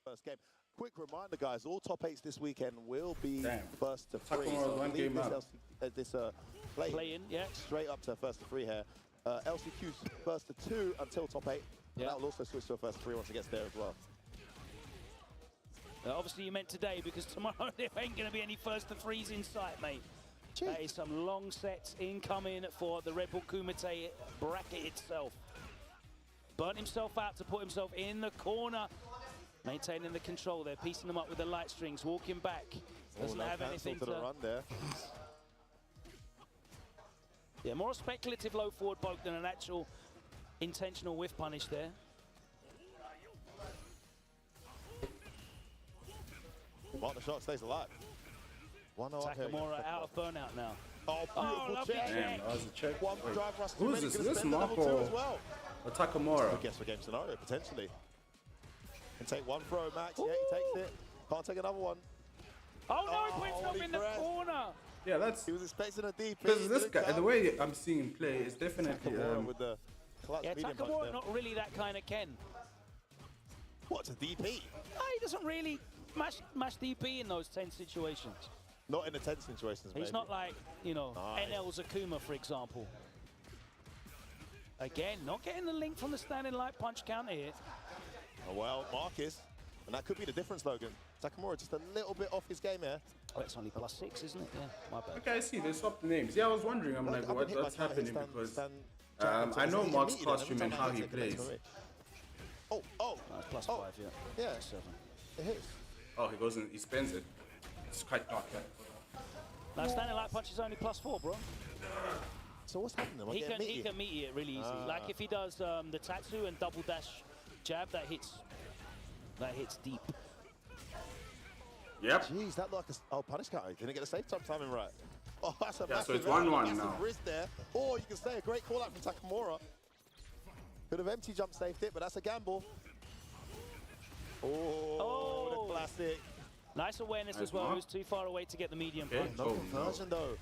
First game. Quick reminder, guys, all top 8s this weekend will be first to three. So one game this play-in, yeah. Straight up to first to 3 here. LCQ's first to 2 until top 8. Yeah. That will also switch to a first to 3 once it gets there as well. Obviously you meant today because tomorrow there ain't going to be any first to 3s in sight, mate. Gee. That is some long sets incoming for the Red Bull Kumite bracket itself. Burnt himself out to put himself in the corner. Maintaining the control there, piecing them up with the light strings, walking back. Doesn't have anything to the run there. Yeah, more a speculative low forward poke than an actual intentional whiff punish there. Mark the shot stays alive. 1-0 Takamura out of burnout now. Oh, beautiful check. Damn, that was a check. One drive rush. Who is this? Is this Marco as well? or Takamura? I guess for game scenario, potentially. Can take one throw, Max. Ooh. Yeah, he takes it. Can't take another one. Oh no, he puts himself in the corner. Yeah, that's. He was expecting a DP. Because this guy, the way I'm seeing him play is definitely. With the clutch Takamura not really that kind of Ken. What's a DP? He doesn't really mash DP in those tense situations. Not in the tense situations, He's not like, you know, NL's Akuma, for example. Again, not getting the link from the standing light punch counter here. Oh, well, Marcus, and that could be the difference, Logan. Takamura just a little bit off his game here. Oh, it's only +6, isn't it? Yeah, my bad. Okay, I see. They swapped the names. Yeah, I was wondering. I'm like, what's happening? Because I know Mark's costume and how he plays. Oh. That's +5, yeah. Yeah. 7. It hits. Oh, he goes and he spends it. It's quite dark there. Now, standing light punch is only +4, bro. So what's happening? He can meet it really easy. Like if he does the Tatsu and double dash jab, that hits deep. Yep. Jeez, that like a punish counter. Didn't get a safe time timing right. Oh, that's a massive so it's 1-1 now. Wrist there. Or you can say a great call out from Takamura. Could have empty jump saved it, but that's a gamble. Oh, the classic. Nice awareness as well. He was too far away to get the medium punch. No conversion though.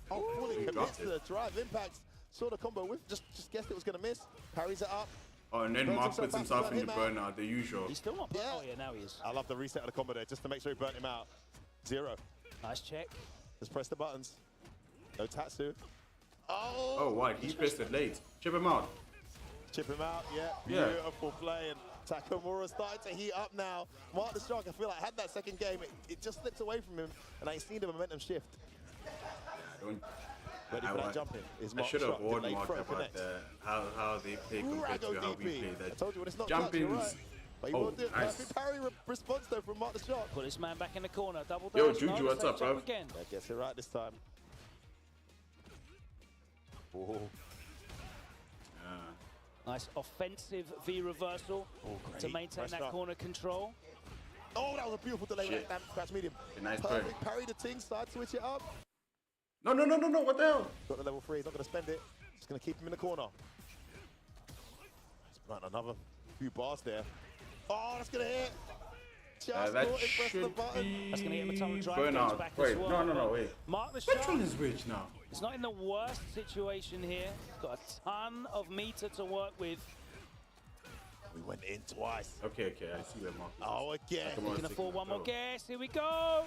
Oh, fully commits to the drive impact. Saw the combo with, just guessed it was going to miss. Parries it up. Oh, and then Mark puts himself in the burnout, the usual. He's still not. Oh yeah, now he is. I love the reset of the combo there, just to make sure he burnt him out. 0. Nice check. Just press the buttons. No Tatsu. Oh, why? He pressed it late. Chip him out. Chip him out, yeah. Beautiful play, and Takamura starting to heat up now. Mark the Shark, I feel like had that second game, it just slipped away from him, and I seen the momentum shift. Ready for that jumping. I should have warned Mark about how they play compared to how we play. I told you, when it's not jump-ins. Right. But he will do it. Perfect parry response though from Mark the Shark. Put this man back in the corner. Double dash. Yo, Juju, what's up, bro? Again. I guess it right this time. Oh. Nice offensive V reversal to maintain that corner control. Oh, that was a beautiful delay with that scratch medium. Nice perfect parry to Ting, side switch it up. No, what the hell? Got the level 3, he's not going to spend it. Just going to keep him in the corner. He's run another few bars there. Oh, that's going to hit. That should be that's going to get him a ton of drive burnout. back Wait, as well. no, wait. Mark the Shark. Which one is which now? It's not in the worst situation here. Got a ton of meter to work with. We went in twice. Okay, I see where Mark is. Oh, again. We can afford one more guess. Here we go.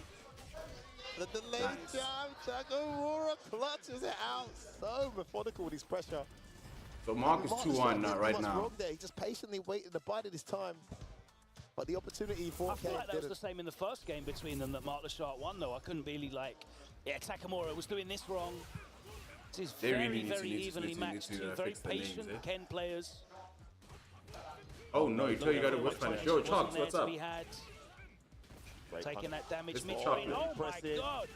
The delayed jab, Takamura clutches it out. So methodical with his pressure. So Mark is 2-1 now, right now. Wrong there. He just patiently waited to bide his time. But the opportunity for I feel like that was the same in the first game between them that Mark the Shark won, though. I couldn't really Takamura was doing this wrong. This is very evenly matched. Two very patient Ken players. Oh no, you got to whiff punish. Yo, Chunks, what's up? Taking that damage mid. Oh my god!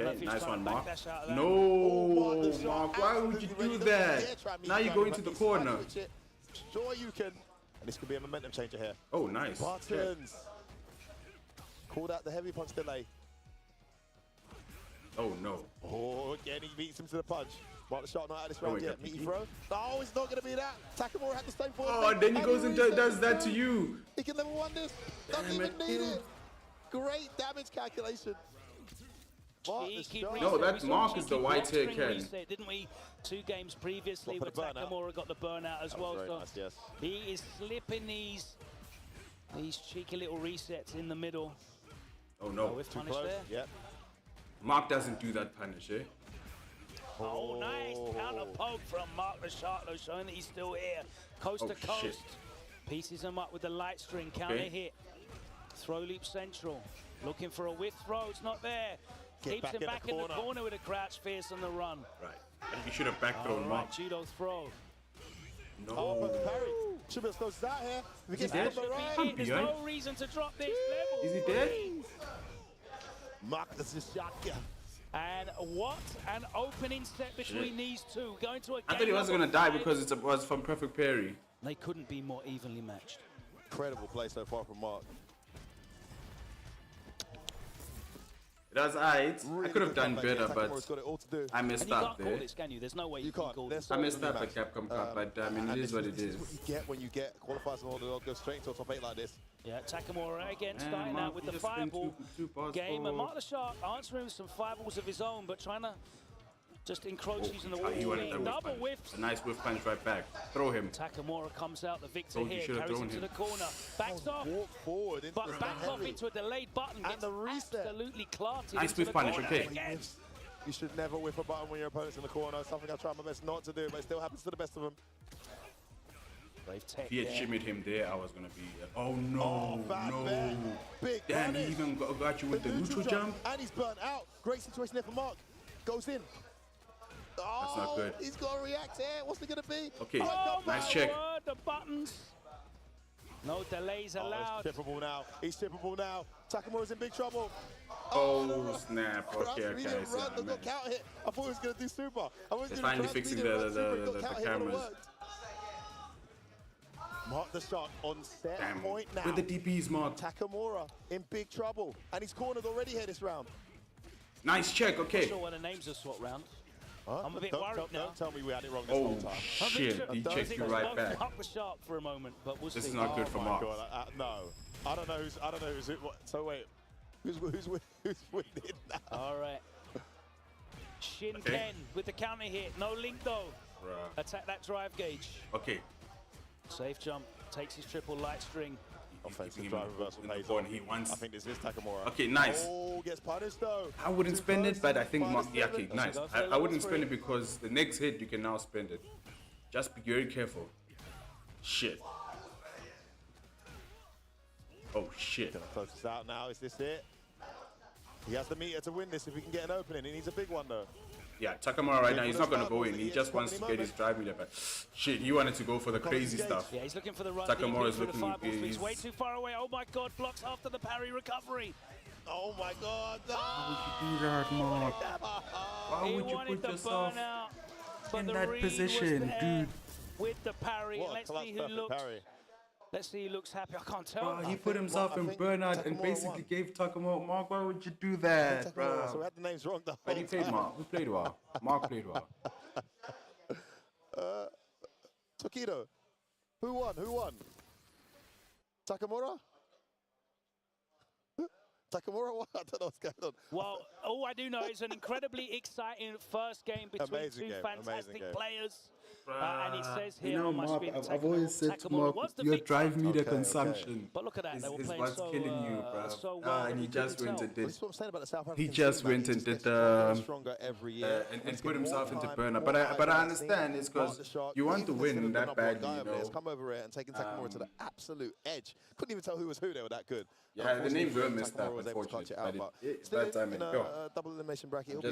Okay, nice one, Mark. No, Mark, why would you do that? Now you go into the corner. Sure you can. And this could be a momentum changer here. Oh, nice. Buttons. Called out the heavy punch delay. Oh no. Oh, again, he beats him to the punch. Mark the Shark not out of this round yet. Meaty throw. No, it's not going to be that. Takamura had the same forward. Oh, and then he goes and does that to you. He can level 1 this. Doesn't even need it. Great damage calculation. No, that Mark is the white hair Ken. Didn't we? 2 games previously where Takamura got the burnout as well. So nice, yes. he is slipping these These cheeky little resets in the middle. Oh no. With punish there. Yep. Mark doesn't do that punish, eh? Oh, nice counter poke from Mark the Shark, though, showing that he's still here. Coast to coast. Shit. Pieces him up with the light string, counter hit. Throw loop central. Looking for a whiff throw, it's not there. Keeps him back in the corner with a crouch fierce on the run. Right. And you should have back thrown Mark. Judo throw. No. Oh, but the parry. Should be as close as that here. If he gets That the should be it. There's no reason to drop this level. Is he dead? Mark the shot. And what an opening set between these two. Going to a I thought he wasn't going to die because it was from perfect parry. They couldn't be more evenly matched. Incredible play so far from Mark. That's alright. Really I could have done better, but got it all to do. I messed up there. You can't call this, can you? There's no way you can call this. I messed up at Capcom Cup, but I mean, it is what it is. This is what you get when you get qualifiers and all the go straight into a top 8 like this. Yeah, Takamura again, starting out with the fireball game. And Mark the Shark answering with some fireballs of his own, but trying to just encroach using the wall. Double whiffs. A nice whiff punch right back. Throw him. Takamura comes out the victor here, carries him to the corner. Backs off, Walk forward into but backs off into a delayed button. And the reset. Absolutely clarted. Nice whiff punish, okay. You should never whiff a button when your opponent's in the corner. Something I try my best not to do, but it still happens to the best of them. If he had shimmied him there, I was going to be... Oh, no, no. Big damn, he even got you with the neutral jump. And he's burnt out. Great situation there for Mark. Goes in. Oh, that's not good. He's got to react here. What's it going to be? Okay, oh, nice check. Word, the buttons. No delays allowed. He's trippable now. He's trippable now. Takamura's in big trouble. Oh, snap. Okay, okay. Got counter hit. I thought he was going to do super. They're finally fixing the cameras. Mark the Shark on set point now. With the DPs, Mark. Takamura in big trouble. And he's cornered already here this round. Nice check, okay. I'm not sure why the names are swapped round. Huh? I'm a bit worried now. Don't tell me we had it wrong this whole time. Shit, he checked you right back. Mark the Shark for a moment, but we'll see. This is not good for Mark. God, no. I don't know who's so wait. Who's winning now? All right. Shin Ken with the counter hit. No link though. Attack that drive gauge. Okay. Safe jump. Takes his triple light string. Offensive drive reversal pays off. He wants. I think this is Takamura. Okay, nice. Oh, gets punished though. I wouldn't spend it, but I think Mark. Yeah, okay, nice. I wouldn't spend it because the next hit you can now spend it. Just be very careful. Shit. Oh shit. Gonna close this out now. Is this it? He has the meter to win this if he can get an opening. He needs a big one though. Yeah, Takamura right now, he's not going to go in. He just wants to get his drive meter back. Shit, he wanted to go for the crazy stuff. Yeah, he's looking for the run. Takamura is looking... He's way too far away. Oh my god, blocks after the parry recovery. Oh my god. No. Why would you do that, Mark? Why would you put yourself in that position, dude? With the parry, let's see who looks... Let's see who looks happy. I can't tell. He put himself in burnout and basically gave Takamura, Mark, why would you do that, bro? So we had the names wrong though. But he played Mark. He played well. Mark played well. Tokido, who won? Who won? Takamura? Takamura? What? I don't know what's going on. Well, all I do know is an incredibly exciting first game between two fantastic players. And it says here, you know, Mark, I've always said to Mark, your drive meter consumption but look at that, is what's killing you, bro. And he just went and did. He just went and did stronger every year and put himself into burner. But I understand it's because you want to win that badly, you know. It's come over here and taken Takamura to the absolute edge. Couldn't even tell who was who. They were that good. Yeah, the names were messed up, unfortunately. But I mean, double elimination bracket.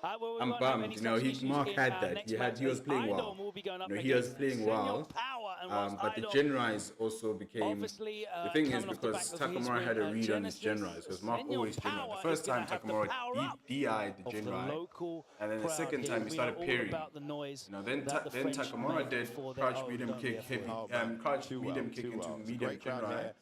I'm bummed. You know, Mark had that. He was playing well. You know, he was playing well. But the Gen Rise also became. The thing is, because Takamura had a read on his Gen Rise, because Mark always Gen Rise. The first time Takamura DI'd the Gen Rise, and then the second time he started parrying. You know, then Takamura did crouch medium kick, heavy, crouch medium kick into medium Gen Rise.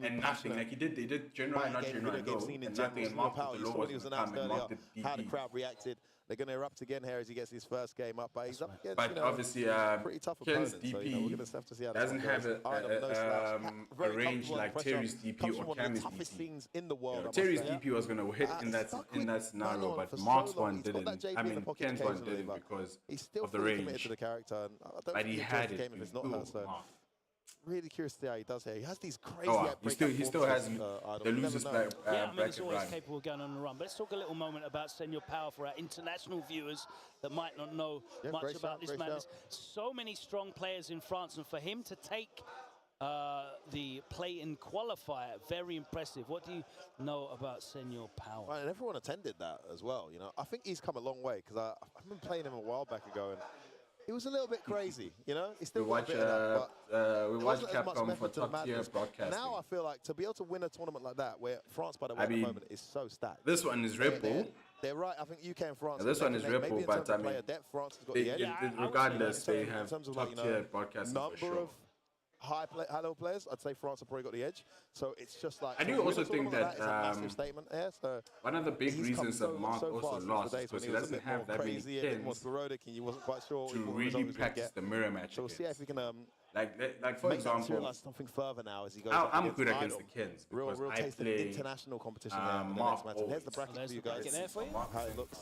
And nothing, like they did Gen Rise, not Gen Rise, and nothing, and Mark with the low was coming, Mark did DP. How the crowd reacted. They're going to erupt again here as he gets his first game up, but he's up against, but obviously, pretty tough Ken's opponent, DP so, we're going to have to see how doesn't have a range like Terry's DP or Cammy's DP. In the world, Terry's DP was going to hit in that scenario, but Mark's one didn't. I mean, Ken's one didn't because of the range. To the character, and I don't but he had it. really curious to see how he does here. He has these crazy. He still has the losers bracket he's always run. capable of going on the run. But let's talk a little moment about Senor Power for our international viewers that might not know much about this man. There's so many strong players in France, and for him to take the play-in qualifier, very impressive. What do you know about Senor Power? Right, and everyone attended that as well. You know, I think he's come a long way because I've been playing him a while back ago, and he was a little bit crazy. You know, he still got a bit of that, we watch Capcom for top tier broadcasting. Now I feel like to be able to win a tournament like that, where France, by the way, at the moment is so stacked. This one is Red Bull. They're right. I think UK and France. This one is Red Bull, but I mean, France has got the edge. Regardless, they have top tier broadcasting for sure. High-level players, I'd say France have probably got the edge. So it's just like... I do also think that it's a massive statement there. So one of the big reasons that Mark also lost is because he doesn't have that many kins and you wasn't quite sure to really practice the mirror match. So we'll see if we can like for example, something further now as he goes. I'm good against the kins because real I play international competition there in the next match. There's the bracket for you guys. How it looks.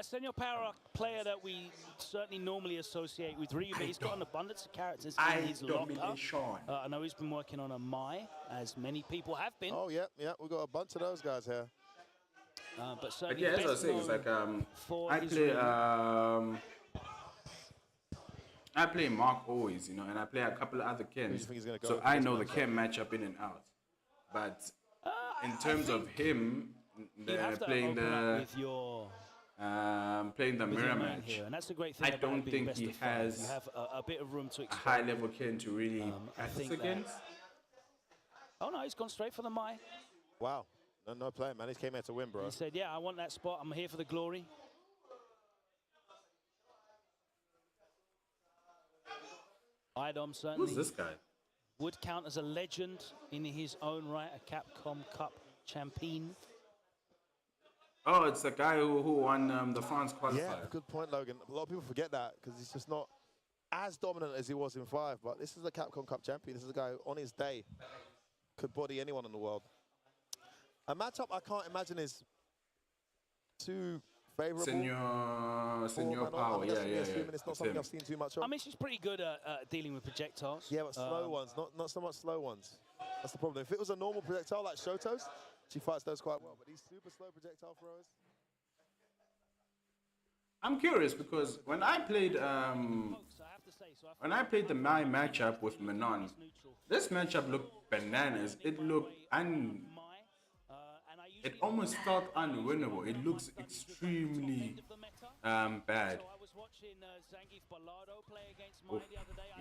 Senor Power, a player that we certainly normally associate with Ryu, but he's got an abundance of characters in his locker. I know he's been working on a Mai, as many people have been. Oh, yeah, we've got a bunch of those guys here. But yeah, as I was saying, it's like I play Mark always, you know, and I play a couple of other Kens. So I know the Ken matchup in and out. But in terms of him, playing the mirror match here, and that's the great thing. I don't think he has you have a bit of room to a high level Ken to really practice against. Oh no, he's gone straight for the Mai. Wow, no player, man. He came here to win, bro. He said, "Yeah, I want that spot. I'm here for the glory." Idom certainly. Who's this guy? Would count as a legend in his own right, a Capcom Cup champion. Oh, it's the guy who won the France qualifier. Yeah, good point, Logan. A lot of people forget that because he's just not as dominant as he was in 5. But this is a Capcom Cup champion. This is a guy who, on his day, could body anyone in the world. A matchup I can't imagine is too favorable. Senor Power, yeah. It's not something I've seen too much of. I mean, she's pretty good at dealing with projectiles. Yeah, but slow ones, not so much slow ones. That's the problem. If it was a normal projectile like Shoto's, she fights those quite well. But these super slow projectile throwers. I'm curious because when I played the Mai matchup with Manon, this matchup looked bananas. It looked it almost felt unwinnable. It looks extremely bad. Oof.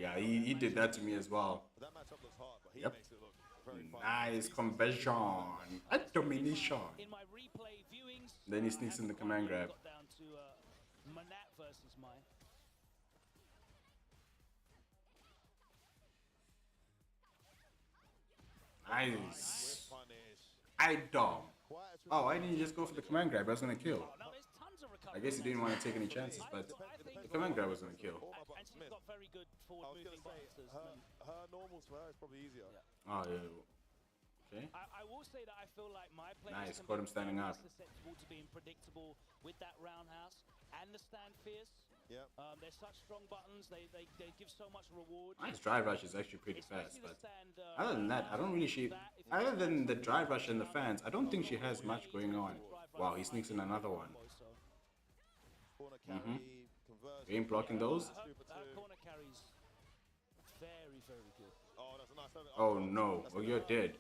Yeah, he did that to me as well. That matchup looks hard, but he Yep. makes it look very fun. Nice conversion. A domination. Then he sneaks in the command grab. Nice. Idom. Oh, why didn't you just go for the command grab? I was going to kill. I guess he didn't want to take any chances, but the command grab was going to kill. And she's got very good forward-moving boxers. Her normals for her is probably easier. Oh, yeah. Okay. I will say that I feel like my players nice, caught him standing up. Susceptible to being predictable with that roundhouse and the stand fierce. Yeah. They're such strong buttons. They give so much reward. Nice drive rush is actually pretty fast, but other than that, I don't really other than the drive rush and the fans, I don't think she has much going on. Wow, he sneaks in another one. You ain't blocking those? Her corner carries very, very good. Oh, that's a nice level. Oh no, oh you're dead.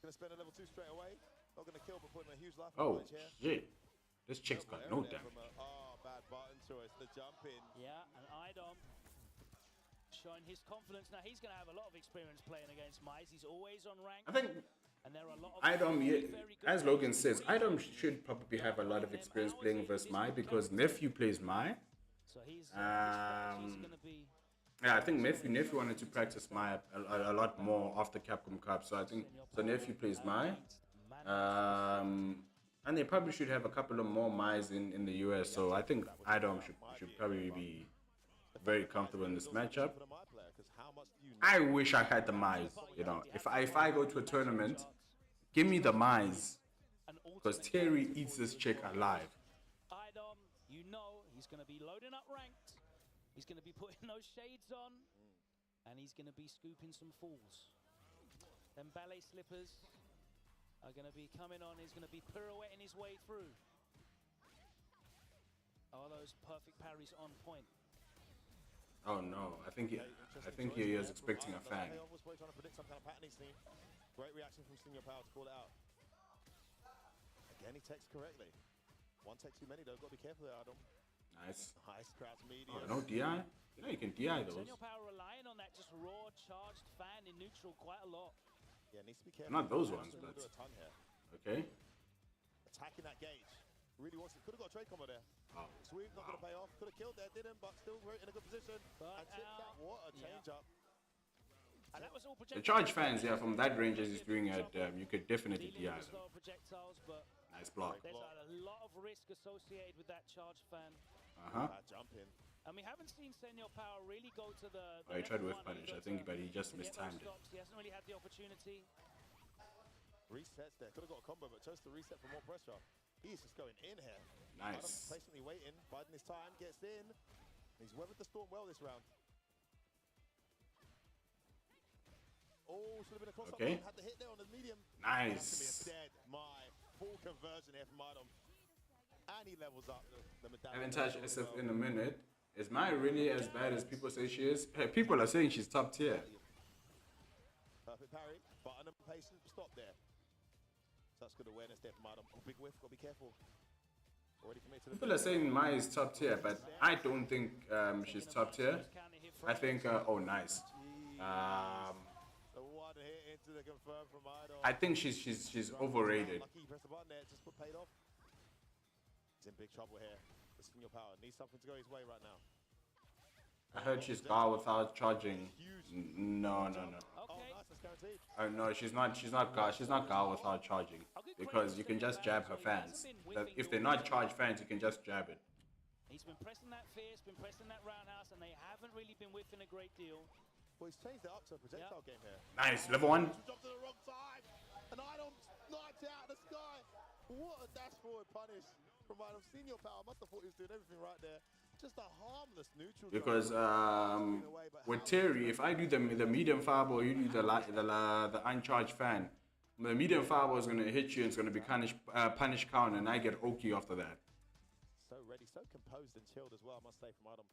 Gonna spend a level 2 straight away. Not gonna kill, but putting a huge life advantage here. Shit. This chick's got no damage. Bad button choice. The jump in. Yeah, and Idom showing his confidence. Now he's gonna have a lot of experience playing against Mize. He's always on rank. I think and there are a lot of Idom, as Logan says, Idom should probably have a lot of experience playing versus Mai because Nephew plays Mai. So he's gonna be. Yeah, I think Nephew wanted to practice Mai a lot more after Capcom Cup. So I think Nephew plays Mai. And they probably should have a couple of more Mai's in the US. So I think Idom should probably be very comfortable in this matchup. I wish I had the Mai's, you know. If I go to a tournament, give me the Mai's. Because Terry eats this chick alive. Idom, you know he's going to be loading up ranked. He's going to be putting those shades on. And he's going to be scooping some falls. Then ballet slippers are going to be coming on. He's going to be pirouetting his way through. Are those perfect parries on point? Oh no, I think he was expecting a fan. I was trying to predict some kind of pattern he's seen. Great reaction from Senior Power to call it out. Again, he texts correctly. One text too many though, got to be careful there, Adam. Nice. Nice crouch medium. Oh, no DI? You know you can DI those. Senior Power relying on that just raw charged fan in neutral quite a lot. Yeah, needs to be careful. Not those ones, but okay. Attacking that gauge. Really wants it. Could have got a trade combo there. Oh. Sweep, not going to pay off. Could have killed there, didn't, but still in a good position. But and tipped that. What a change up. And that was all the charge fans, yeah, from that range as he's doing it, you could definitely DI them. Nice block. There's a lot of risk associated with that charge fan. Jump in. And we haven't seen Senior Power really go to the he tried with punish, I think, but he just mistimed it. He hasn't really had the opportunity. Resets there. Could have got a combo, but chose to reset for more pressure. He's just going in here. Nice. Patiently waiting, biding his time, gets in. He's weathered the storm well this round. Oh, should have been a cross-up. Okay. Had the hit there on the medium. Nice. Dead. My full conversion here from Idom. And he levels up the medallion. Haven't touched SF in a minute. Is Mai really as bad as people say she is? Hey, people are saying she's top tier. Perfect parry, button and patient, stop there. Such good awareness there from Idom. Oh, big whiff, gotta be careful. Already committed to the people are saying Mai is top tier, but I don't think she's top tier. I think, oh, nice. The one hit into the confirm from Idom. I think she's overrated. Lucky he pressed the button there, just put paid off. He's in big trouble here. The Senior Power needs something to go his way right now. I heard she's Gar without charging. No. Okay. Oh, nice, that's guaranteed. Oh no, she's not Gar without charging, because you can just jab her fans. If they're not charged fans, you can just jab it. He's been pressing that fierce, been pressing that roundhouse, and they haven't really been whiffing a great deal. Well, he's changed it up to a projectile game here. Nice, level 1. Jumped to the wrong side, and Idom sniped out of the sky. What a dash forward punish from Idom. Senior Power must have thought he was doing everything right there. Just a harmless neutral. Because with Terry, if I do the medium fireball, you do the uncharged fan. The medium fireball is gonna hit you and it's gonna be punish count, and I get Oki after that. So ready, so composed and chilled as well, I must say, from Idom.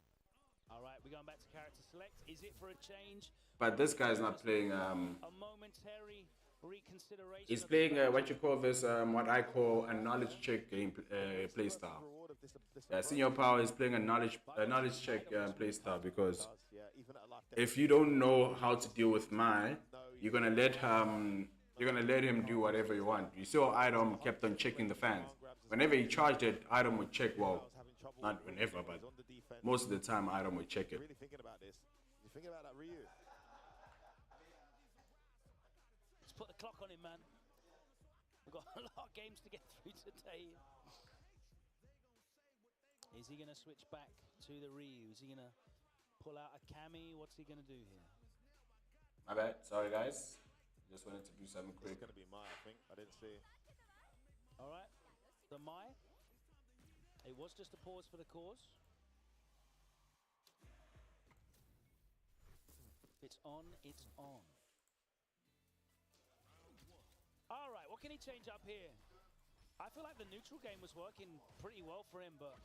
All right, we're going back to character select. Is it for a change? But this guy's not playing. A momentary reconsideration. He's playing what you call this, what I call a knowledge check game play style. Senior Power is playing a knowledge check play style, because if you don't know how to deal with Mai, you're gonna let him do whatever you want. You saw Idom kept on checking the fans. Whenever he charged it, Idom would check. Well, not whenever, but most of the time Idom would check it. Really thinking about this. You're thinking about that, Ryu. Let's put the clock on him, man. We've got a lot of games to get through today. Is he going to switch back to the Ryu? Is he going to pull out a Kami? What's he going to do here? My bad. Sorry, guys. Just wanted to do something quick. It's going to be Mai, I think. I didn't see. All right. The Mai. It was just a pause for the cause. It's on, it's on. All right, what can he change up here? I feel like the neutral game was working pretty well for him, but...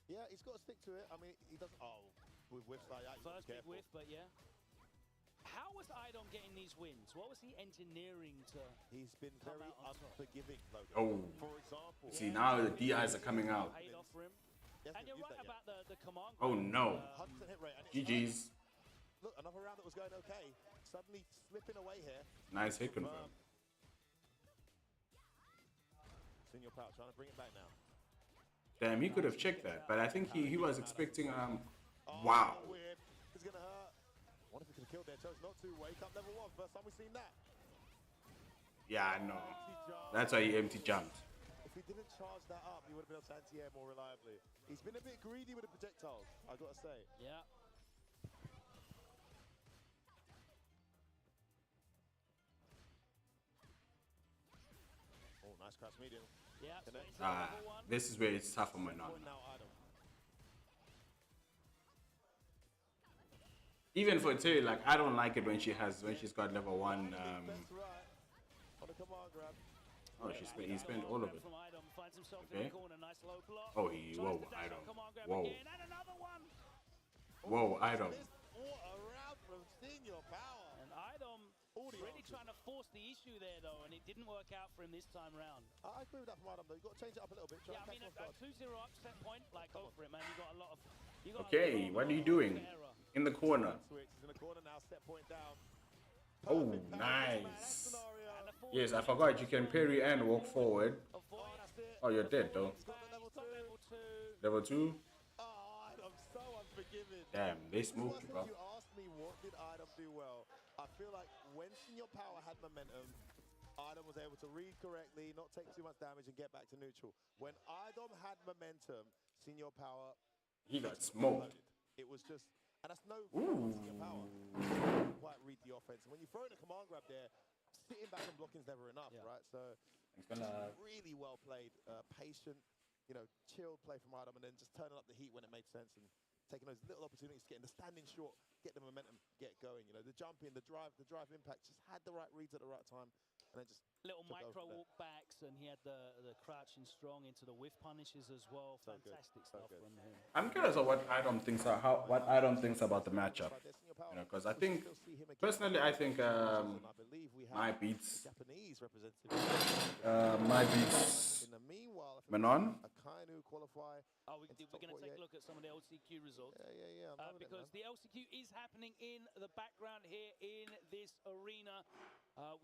Yeah, he's got to stick to it. I mean, he doesn't... Oh, with whiffs like that, first big whiff, but yeah. How was Idom getting these wins? What was he engineering to... He's been very unforgiving, Logan. Oh. For example... See, now the DIs are coming out. Paid off for him. And you're right about the command. Oh, no. 100% hit rate. GG's. Look, another round that was going okay. Suddenly slipping away here. Nice hit confirm. Senior Power trying to bring it back now. Damn, he could have checked that, but I think he was expecting wow. It's gonna hurt. What if he could have killed there? Chose not to. Wake up level 1. First time we've seen that. Yeah, I know. That's why he empty jumped. If he didn't charge that up, he would have been able to anti-air more reliably. He's been a bit greedy with the projectiles, I gotta say. Yeah. Oh, nice crouch medium. Yeah, this is where it's tough for my non. Even for Terry, like I don't like it when she's got level 1. Oh, he spent all of it. Okay. Oh, whoa, Idom. Whoa. Whoa, Idom. And Idom really trying to force the issue there, though, and it didn't work out for him this time round. I agree with that from Idom, though. You've got to change it up a little bit. Yeah, I mean, a 2-0 upset point, like, go for it, man. You got a lot of... Okay, what are you doing? In the corner. In the corner now, set point down. Oh, nice. Yes, I forgot you can parry and walk forward. Oh, you're dead, though. Level 2? I'm so unforgiving. Damn, they smoked you, bro. You asked me what did Idom do well. I feel like when Senior Power had momentum, Idom was able to read correctly, not take too much damage, and get back to neutral. When Idom had momentum, Senior Power... He got smoked. It was just... And that's no Senior Power. You quite read the offense. And when you throw in a command grab there, sitting back and blocking is never enough, right? So, really well played, patient, chilled play from Idom, and then just turning up the heat when it made sense and taking those little opportunities, getting the standing short, get the momentum, get going. The jumping, the drive impact, just had the right reads at the right time, and then just little micro walk backs, and he had the crouching strong into the whiff punishes as well. So fantastic stuff from him. I'm curious of what Idom thinks about the matchup. Because I think personally, I think my beats Manon. Oh, we're going to take a look at some of the LCQ results. Yeah. Because the LCQ is happening in the background here in this arena.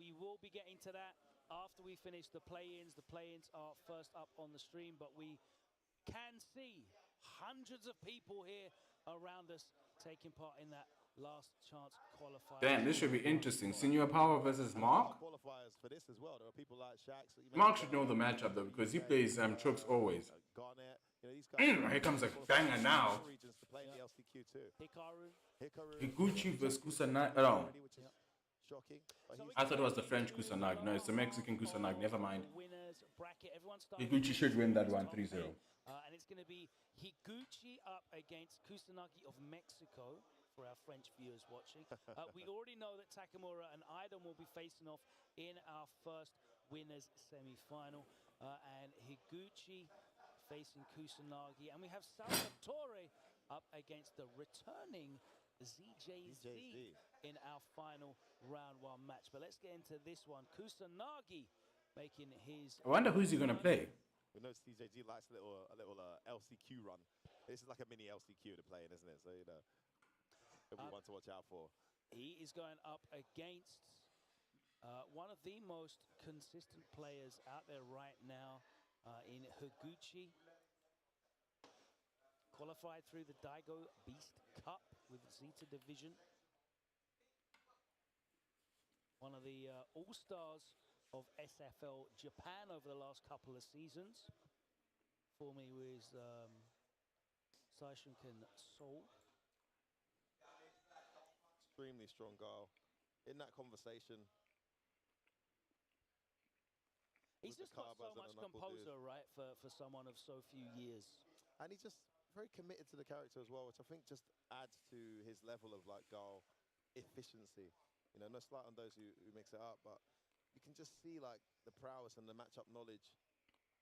We will be getting to that after we finish the play-ins. The play-ins are first up on the stream, but we can see hundreds of people here around us taking part in that last chance qualifier. Damn, this should be interesting. Senior Power versus Mark. Qualifiers for this as well. There are people like Shax. Mark should know the matchup though, because he plays Chooks always. Here comes a banger now. Higuchi versus Kusanagi. Oh. I thought it was the French Kusanagi. No, it's the Mexican Kusanagi. Never mind. Higuchi should win that one 3-0. And it's going to be Higuchi up against Kusanagi of Mexico. For our French viewers watching. We already know that Takamura and Idom will be facing off in our first winners semi-final. And Higuchi facing Kusanagi. And we have Salvatore up against the returning ZJZ in our final round 1 match. But let's get into this one. Kusanagi making his... I wonder who's he going to play. We know ZJZ likes a little LCQ run. This is like a mini LCQ to play in, isn't it? So, everyone to watch out for. He is going up against one of the most consistent players out there right now in Higuchi. Qualified through the Daigo Beast Cup with Zeta Division. One of the all-stars of SFL Japan over the last couple of seasons. Formerly with Saishunken Seoul. Extremely strong guy. In that conversation, he's just got so much composure, right, for someone of so few years. And he's just very committed to the character as well, which I think just adds to his level of Gall efficiency. No slight on those who mix it up, but you can just see the prowess and the matchup knowledge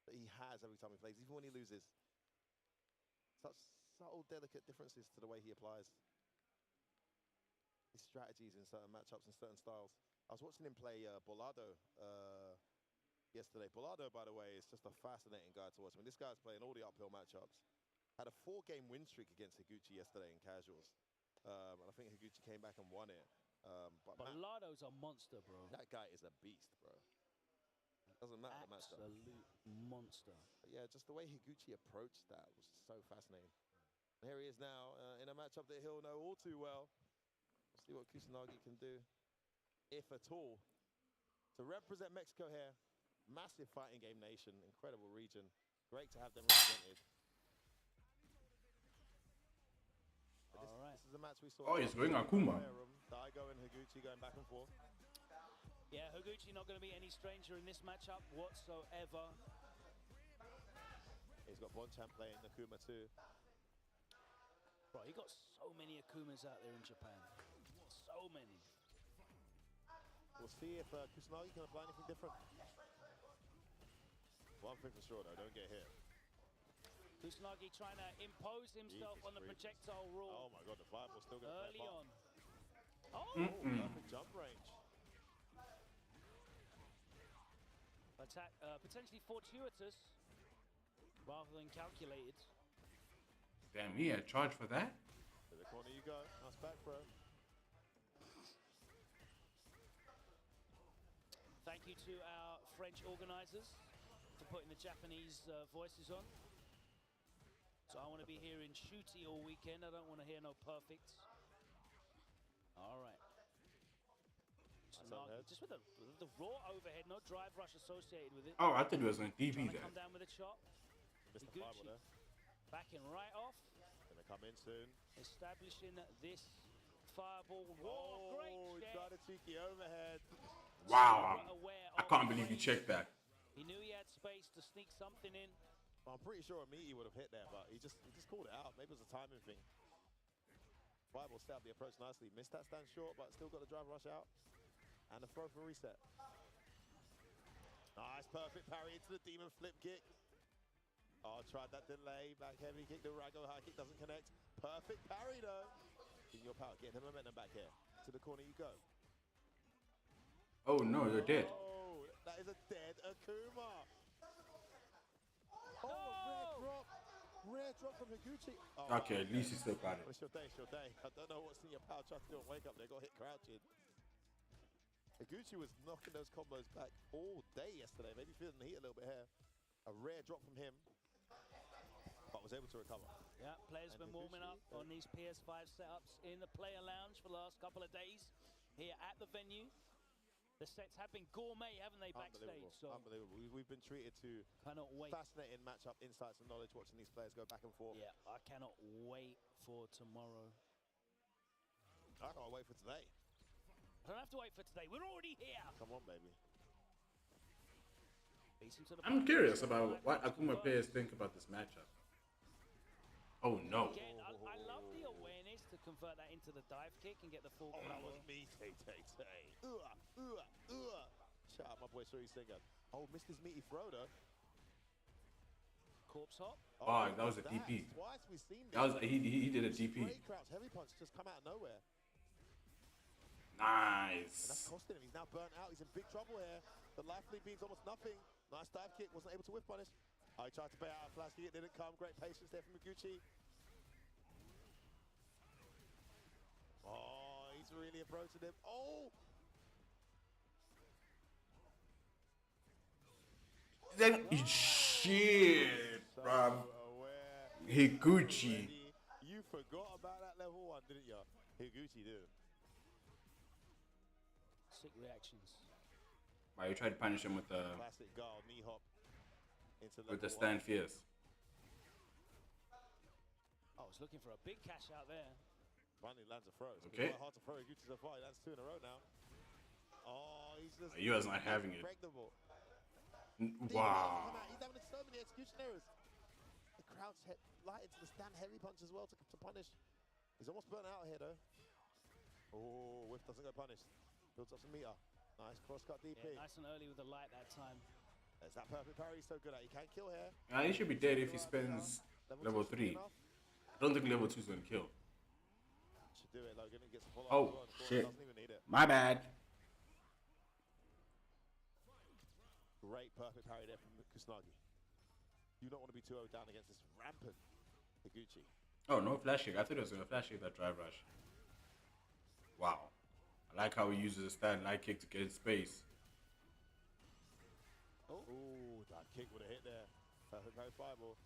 that he has every time he plays, even when he loses. Such subtle, delicate differences to the way he applies his strategies in certain matchups and certain styles. I was watching him play Bolado yesterday. Bolado, by the way, is just a fascinating guy to watch. I mean, this guy's playing all the uphill matchups. Had a 4-game win streak against Higuchi yesterday in casuals. And I think Higuchi came back and won it. But Bolado's a monster, bro. That guy is a beast, bro. Doesn't matter the matchup. Absolute monster. But yeah, just the way Higuchi approached that was so fascinating. And here he is now in a matchup that he'll know all too well. See what Kusanagi can do, if at all, to represent Mexico here. Massive fighting game nation, incredible region. Great to have them represented. This is a match we saw. Oh, he's going Akuma. Daigo and Higuchi going back and forth. Yeah, Higuchi not going to be any stranger in this matchup whatsoever. He's got Bonchan playing Akuma too. Bro, you got so many Akumas out there in Japan. So many. We'll see if Kusanagi can apply anything different. One thing for sure, though, don't get hit. Kusanagi trying to impose himself on the projectile rule. Oh my god, the fireball's still going to early on. Oh, perfect jump range. Attack potentially fortuitous rather than calculated. Damn, he had charge for that? To the corner you go. Nice back throw. Thank you to our French organizers for putting the Japanese voices on. So I want to be hearing shooty all weekend. I don't want to hear no perfects. All right. Just with the raw overhead, no drive rush associated with it. Oh, I thought it was on DB there. Come down with a chop. Missed the fireball there. Backing right off. Gonna come in soon. Establishing this fireball. Whoa, great check. Tried a cheeky overhead. Wow. I can't believe you checked that. He knew he had space to sneak something in. Well, I'm pretty sure Amiti would have hit there, but he just called it out. Maybe it was a timing thing. Fireball set up the approach nicely. Missed that stand short, but still got the drive rush out. And a throw for reset. Nice, perfect parry into the demon flip kick. Oh, tried that delay. Back heavy kick, the Rago high kick doesn't connect. Perfect parry though. Give your power, get the momentum back here. To the corner you go. Oh no, you're dead. Oh, that is a dead Akuma. Oh, rare drop from Higuchi. Oh, okay, at least he still got it. Well, it's your day, it's your day. I don't know what senior power tried to do on wake up there. Got hit crouching. Higuchi was knocking those combos back all day yesterday. Maybe feeling the heat a little bit here. A rare drop from him, but was able to recover. Yeah, players been warming up on these PS5 setups in the player lounge for the last couple of days here at the venue. The sets have been gourmet, haven't they, backstage? So unbelievable. We've been treated to fascinating matchup insights and knowledge watching these players go back and forth. Yeah, I cannot wait for tomorrow. I can't wait for today. I don't have to wait for today. We're already here. Come on, baby. I'm curious about what Akuma players think about this matchup. Oh no. Again, I love the awareness to convert that into the dive kick and get the full that was me, Tay. Shout out my boy Suri Singer. Oh, missed his meaty throw though. Corpse hop. Oh, that was a DP. Twice we've seen that. Was he did a DP. Great crouch, heavy punch just come out of nowhere. Nice. And that's costing him. He's now burnt out. He's in big trouble here. The life lead means almost nothing. Nice dive kick. Wasn't able to whiff punish. Oh, he tried to pay out a flash kick. It didn't come. Great patience there from Higuchi. Oh, he's really approaching him. Oh! Then shit, bro. Higuchi. You forgot about that level one, didn't you? Higuchi did. Sick reactions. Wow, you tried to punish him with the classic guard knee hop into with the stand fierce. I was looking for a big cash out there. Finally lands a throw. It's okay. Quite hard to throw Higuchi so far. He lands 2 in a row now. Oh, he's just. You guys not having it. Wow. He's having so many execution errors. The crouch light into the stand heavy punch as well to punish. He's almost burnt out here though. Oh, whiff doesn't go punished. Builds up some meter. Nice cross-cut DP. Yeah, nice and early with the light that time. There's that perfect parry he's so good at. He can't kill here. He should be dead if he spends level 3. I don't think level 2 is going to kill. Should do it, Logan. He gets a follow-up. Oh, shit. Doesn't even need it. My bad. Great perfect parry there from Kusanagi. You don't want to be 2-0 down against this rampant Higuchi. Oh, no flash kick. I thought it was going to flash kick that drive rush. Wow. I like how he uses a stand light kick to get in space. Oh, that kick would have hit there. Perfect parry fireball.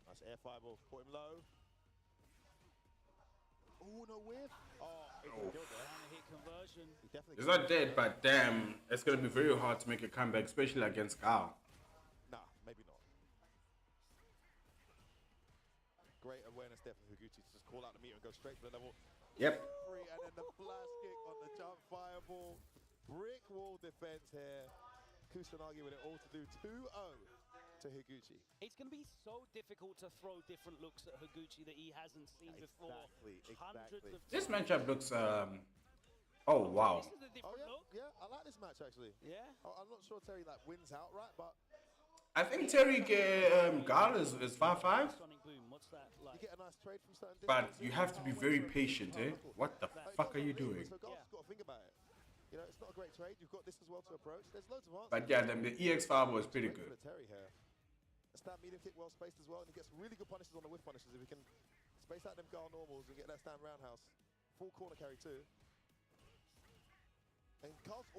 Nice air fireball. Put him low. Oh, no whiff. Oh, he killed there. Hit conversion. He's not dead, but damn, it's going to be very hard to make a comeback, especially against Gal. Nah, maybe not. Great awareness there from Higuchi to just call out the meter and go straight for the level. Yep. And then the flash kick on the jump fireball. Brick wall defense here. Kusanagi with it all to do 2-0. to Higuchi. It's going to be so difficult to throw different looks at Higuchi that he hasn't seen before. Hundreds of this times. matchup looks. Oh wow. This is a different look. Yeah, I like this match actually. Yeah. I'm not sure Terry like wins outright, but I think Terry Gal is 5'5". Sonic Boom, what's that like? you get a nice trade from certain But distances. you have to be very patient, eh? What the fuck are you doing? So Garth's got to think about it. You know, it's not a great trade. You've got this as well to approach. There's loads of answers. But yeah, the EX fireball is pretty good. Terry here. A stand medium kick well spaced as well, and he gets really good punishes on the whiff punishes if he can space out them Gar normals and get that stand roundhouse. Full corner carry too.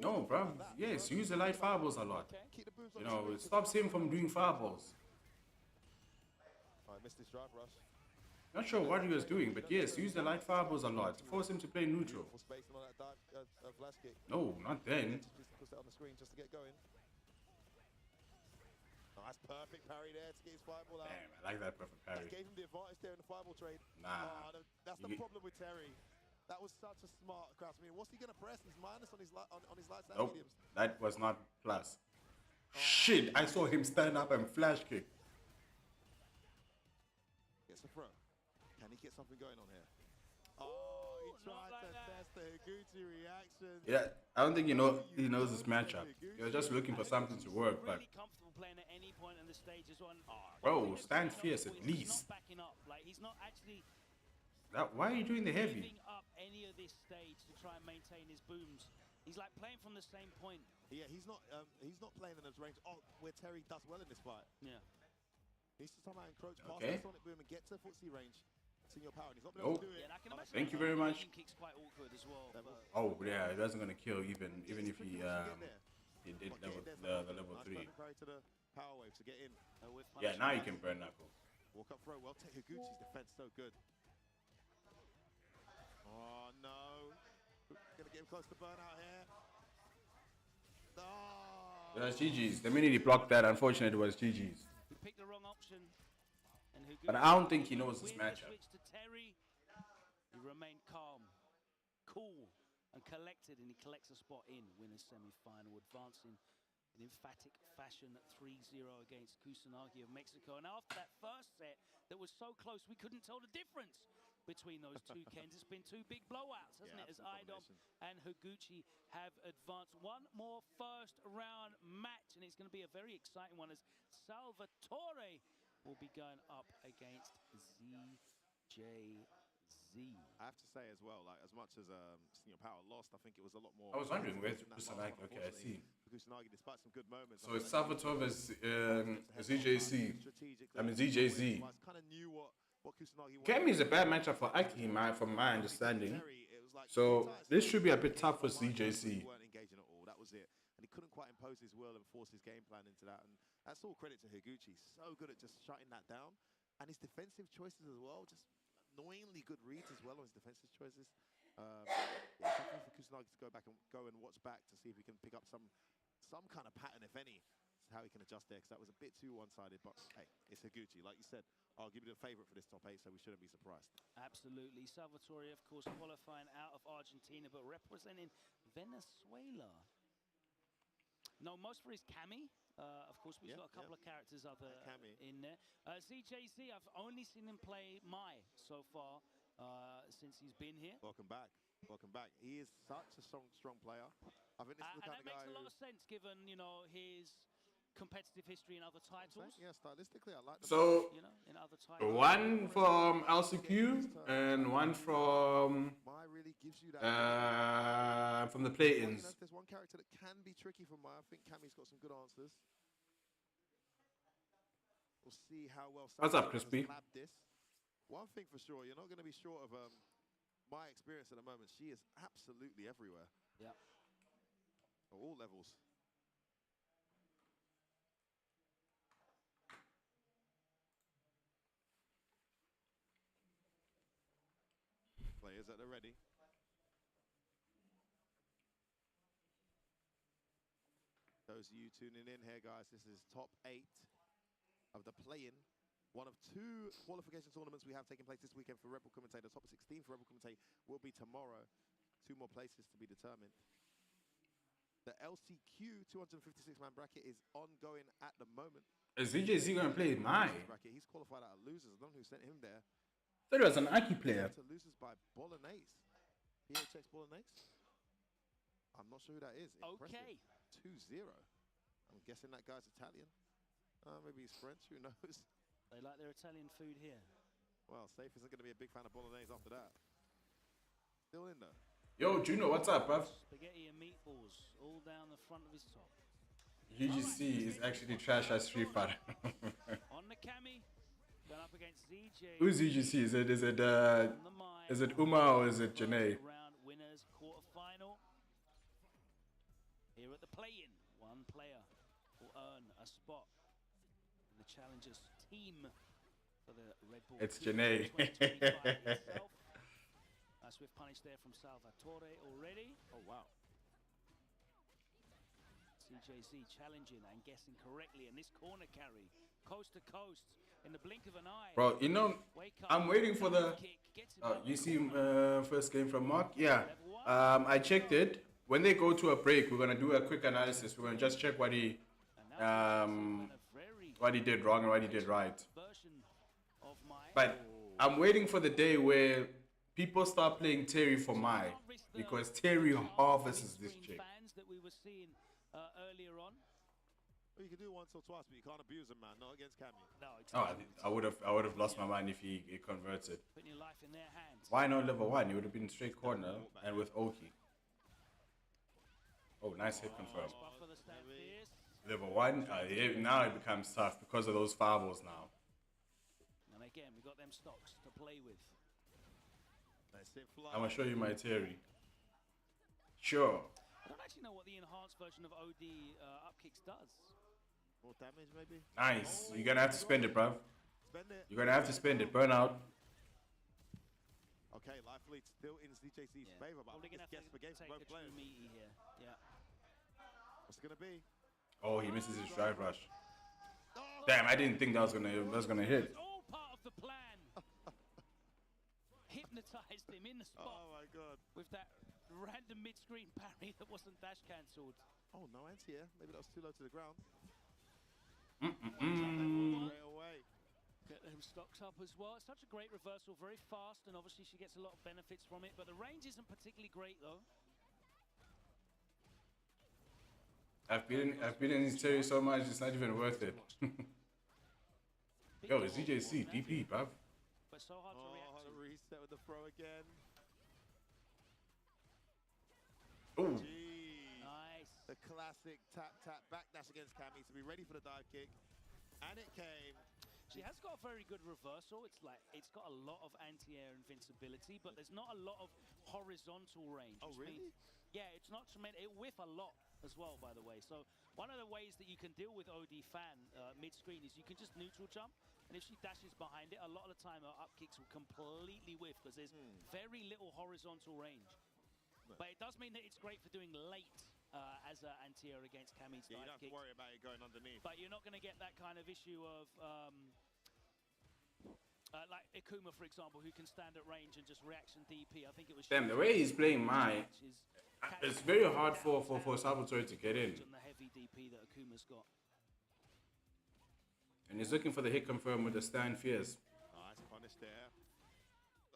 No, bro. Yes, use the light fireballs a lot. You know, it stops him from doing fireballs. I missed this drive rush. Not sure what he was doing, but yes, use the light fireballs a lot. Force him to play neutral. No, not then. Push that on the screen just to get going. Nice, perfect parry there to get his fireball out. Damn, I like that perfect parry. That gave him the advantage there in the fireball trade. Nah. That's the problem with Terry. That was such a smart cross. I mean, what's he gonna press? He's minus on his lights and mediums. That was not plus. Shit! I saw him stand up and flash kick. Gets a throw. Can he get something going on here? Oh, he tried to test the Higuchi reaction. Yeah, I don't think he knows this matchup. You're just looking for something to work, but really comfortable playing at any point in the stage as well. Bro, stand fierce at least. He's not backing up. Like he's not actually. Why are you doing the heavy? Giving up any of this stage to try and maintain his booms. He's like playing from the same point. Yeah, he's not playing in those range. Oh, where Terry does well in this fight. Yeah. He needs to somehow encroach past the Sonic Boom and get to footsie range. It's in your power, and he's not been able to do it. Yeah, I can imagine thank you very much. Kick's quite awkward as well. Oh yeah, it wasn't gonna kill even if he did the level 3. To the power wave to get in. Yeah, now you can burn knuckle. Walk up throw. Well, take Higuchi's defense so good. Oh no! Gonna get him close to burnout here. Oh. It was GG's. The minute he blocked that, unfortunately, it was GG's. He picked the wrong option. And but I don't think he knows this matchup. Switch to Terry. He remained calm, cool, and collected, and he collects a spot in winners semi-final, advancing in emphatic fashion 3-0 against Kusanagi of Mexico. And after that first set that was so close, we couldn't tell the difference between those two Kens. It's been two big blowouts, hasn't it? As Idom and Higuchi have advanced. One more first round match, and it's going to be a very exciting one as Salvatore will be going up against ZJZ. I have to say as well, like as much as Senior Power lost, I think it was a lot more. I was wondering where's Kusanagi. Okay, I see. Kusanagi, despite some good moments. So it's Salvatore versus ZJC. I mean ZJZ. Kind of knew what Kusanagi wanted. Kemi is a bad matchup for Aki, from my understanding. So this should be a bit tough for ZJC. Weren't engaging at all. That was it. And he couldn't quite impose his will and force his game plan into that. And that's all credit to Higuchi. So good at just shutting that down. And his defensive choices as well. Just annoyingly good reads as well on his defensive choices. Yeah, something for Kusanagi to go and watch back to see if he can pick up some kind of pattern, if any, how he can adjust there. Because that was a bit too one-sided. But hey, it's Higuchi. Like you said, I'll give you the favourite for this top 8, so we shouldn't be surprised. Absolutely. Salvatore, of course, qualifying out of Argentina, but representing Venezuela. No, most for his Cami. Of course, we've got a couple of characters in there. ZJZ, I've only seen him play Mai so far since he's been here. Welcome back. Welcome back. He is such a strong player. I think this is the kind of guy makes a lot of sense given, you know, his competitive history in other titles. Yeah, stylistically, I like them. So, you know, in other titles. one from LCQ and one from from the play-ins. There's one character that can be tricky for Mai. I think Cami's got some good answers. We'll see how well. What's up, Crispy? This. One thing for sure, you're not going to be short of my experience at the moment. She is absolutely everywhere. Yeah. At all levels. Players at the ready. Those of you tuning in here, guys, this is top 8 of the play-in. One of 2 qualification tournaments we have taking place this weekend for Red Bull Kumite. The top 16 for Red Bull Kumite will be tomorrow. 2 more places to be determined. The LCQ 256-man bracket is ongoing at the moment. Is ZJZ going to play my? He's qualified out of losers. I don't know who sent him there. I thought he was an Aki player. To losers by Bolognese. PHX Bolognese. I'm not sure who that is. Okay. 2-0. I'm guessing that guy's Italian. Maybe he's French. Who knows? They like their Italian food here. Well, Safe isn't going to be a big fan of Bolognese after that. Still in though. Yo, Juno, what's up, bruv? Spaghetti and meatballs all down the front of his top. UGC is actually trash as Street Fighter. On the Cami, going up against ZJ. Who's UGC? Is it Uma or is it Janae? Round winners quarterfinal. Here at the play-in, one player will earn a spot in the challengers team for the Red Bull. It's Janae. Swift punish there from Salvatore already. Oh, wow. CJZ challenging and guessing correctly. And this corner carry, coast to coast, in the blink of an eye. Bro, you know, I'm waiting for the... you see first game from Mark? Yeah. I checked it. When they go to a break, we're going to do a quick analysis. We're going to just check what he did wrong and what he did right. But I'm waiting for the day where people start playing Terry for Mai, because Terry harvests this chick. That we were seeing earlier on. Well, you can do it once or twice, but you can't abuse him, man. Not against Cammy. No, exactly. I would have lost my mind if he converted. Putting your life in their hands. Why not level 1? He would have been straight corner and with Oki. Oh, nice hit confirmed. Level 1. Now it becomes tough because of those fireballs now. And again, we got them stocks to play with. I'm gonna show you my Terry. Sure. I don't actually know what the enhanced version of OD up kicks does. More damage, maybe? Nice. You're gonna have to spend it, bruv. Spend it. You're gonna have to spend it. Burn out. Okay, life lead still in DJC's favor, but probably gonna have to take both players. Meaty here. Yeah. What's it gonna be? Oh, he misses his drive rush. Damn, I didn't think that was gonna hit. It's all part of the plan. Hypnotized him in the spot. Oh my god. With that random mid-screen parry that wasn't dash cancelled. Oh, no anti-air. Maybe that was too low to the ground. Straight away. Get them stocks up as well. It's such a great reversal, very fast, and obviously she gets a lot of benefits from it, but the range isn't particularly great though. I've been in this Terry so much, it's not even worth it. Yo, it's ZJC, DP, bruv. But so hard to react to. Reset with the throw again. Ooh. Nice. The classic tap backdash against Cammy to be ready for the dive kick. And it came. She has got a very good reversal. It's got a lot of anti-air invincibility, but there's not a lot of horizontal range. Oh, really? Yeah, it's not tremendous. It whiff a lot as well, by the way. So one of the ways that you can deal with OD fan mid-screen is you can just neutral jump. And if she dashes behind it, a lot of the time her up kicks will completely whiff because there's very little horizontal range. No. But it does mean that it's great for doing late as an anti-air against Cammy's dive you don't have kicks. to worry about it going underneath. But you're not going to get that kind of issue of like Ikuma, for example, who can stand at range and just reaction DP. I think it was. Damn, the way he's playing Mai, it's very hard for Salvatore to get in. On the heavy DP that Akuma's got. And he's looking for the hit confirm with the stand fierce. Nice punish there.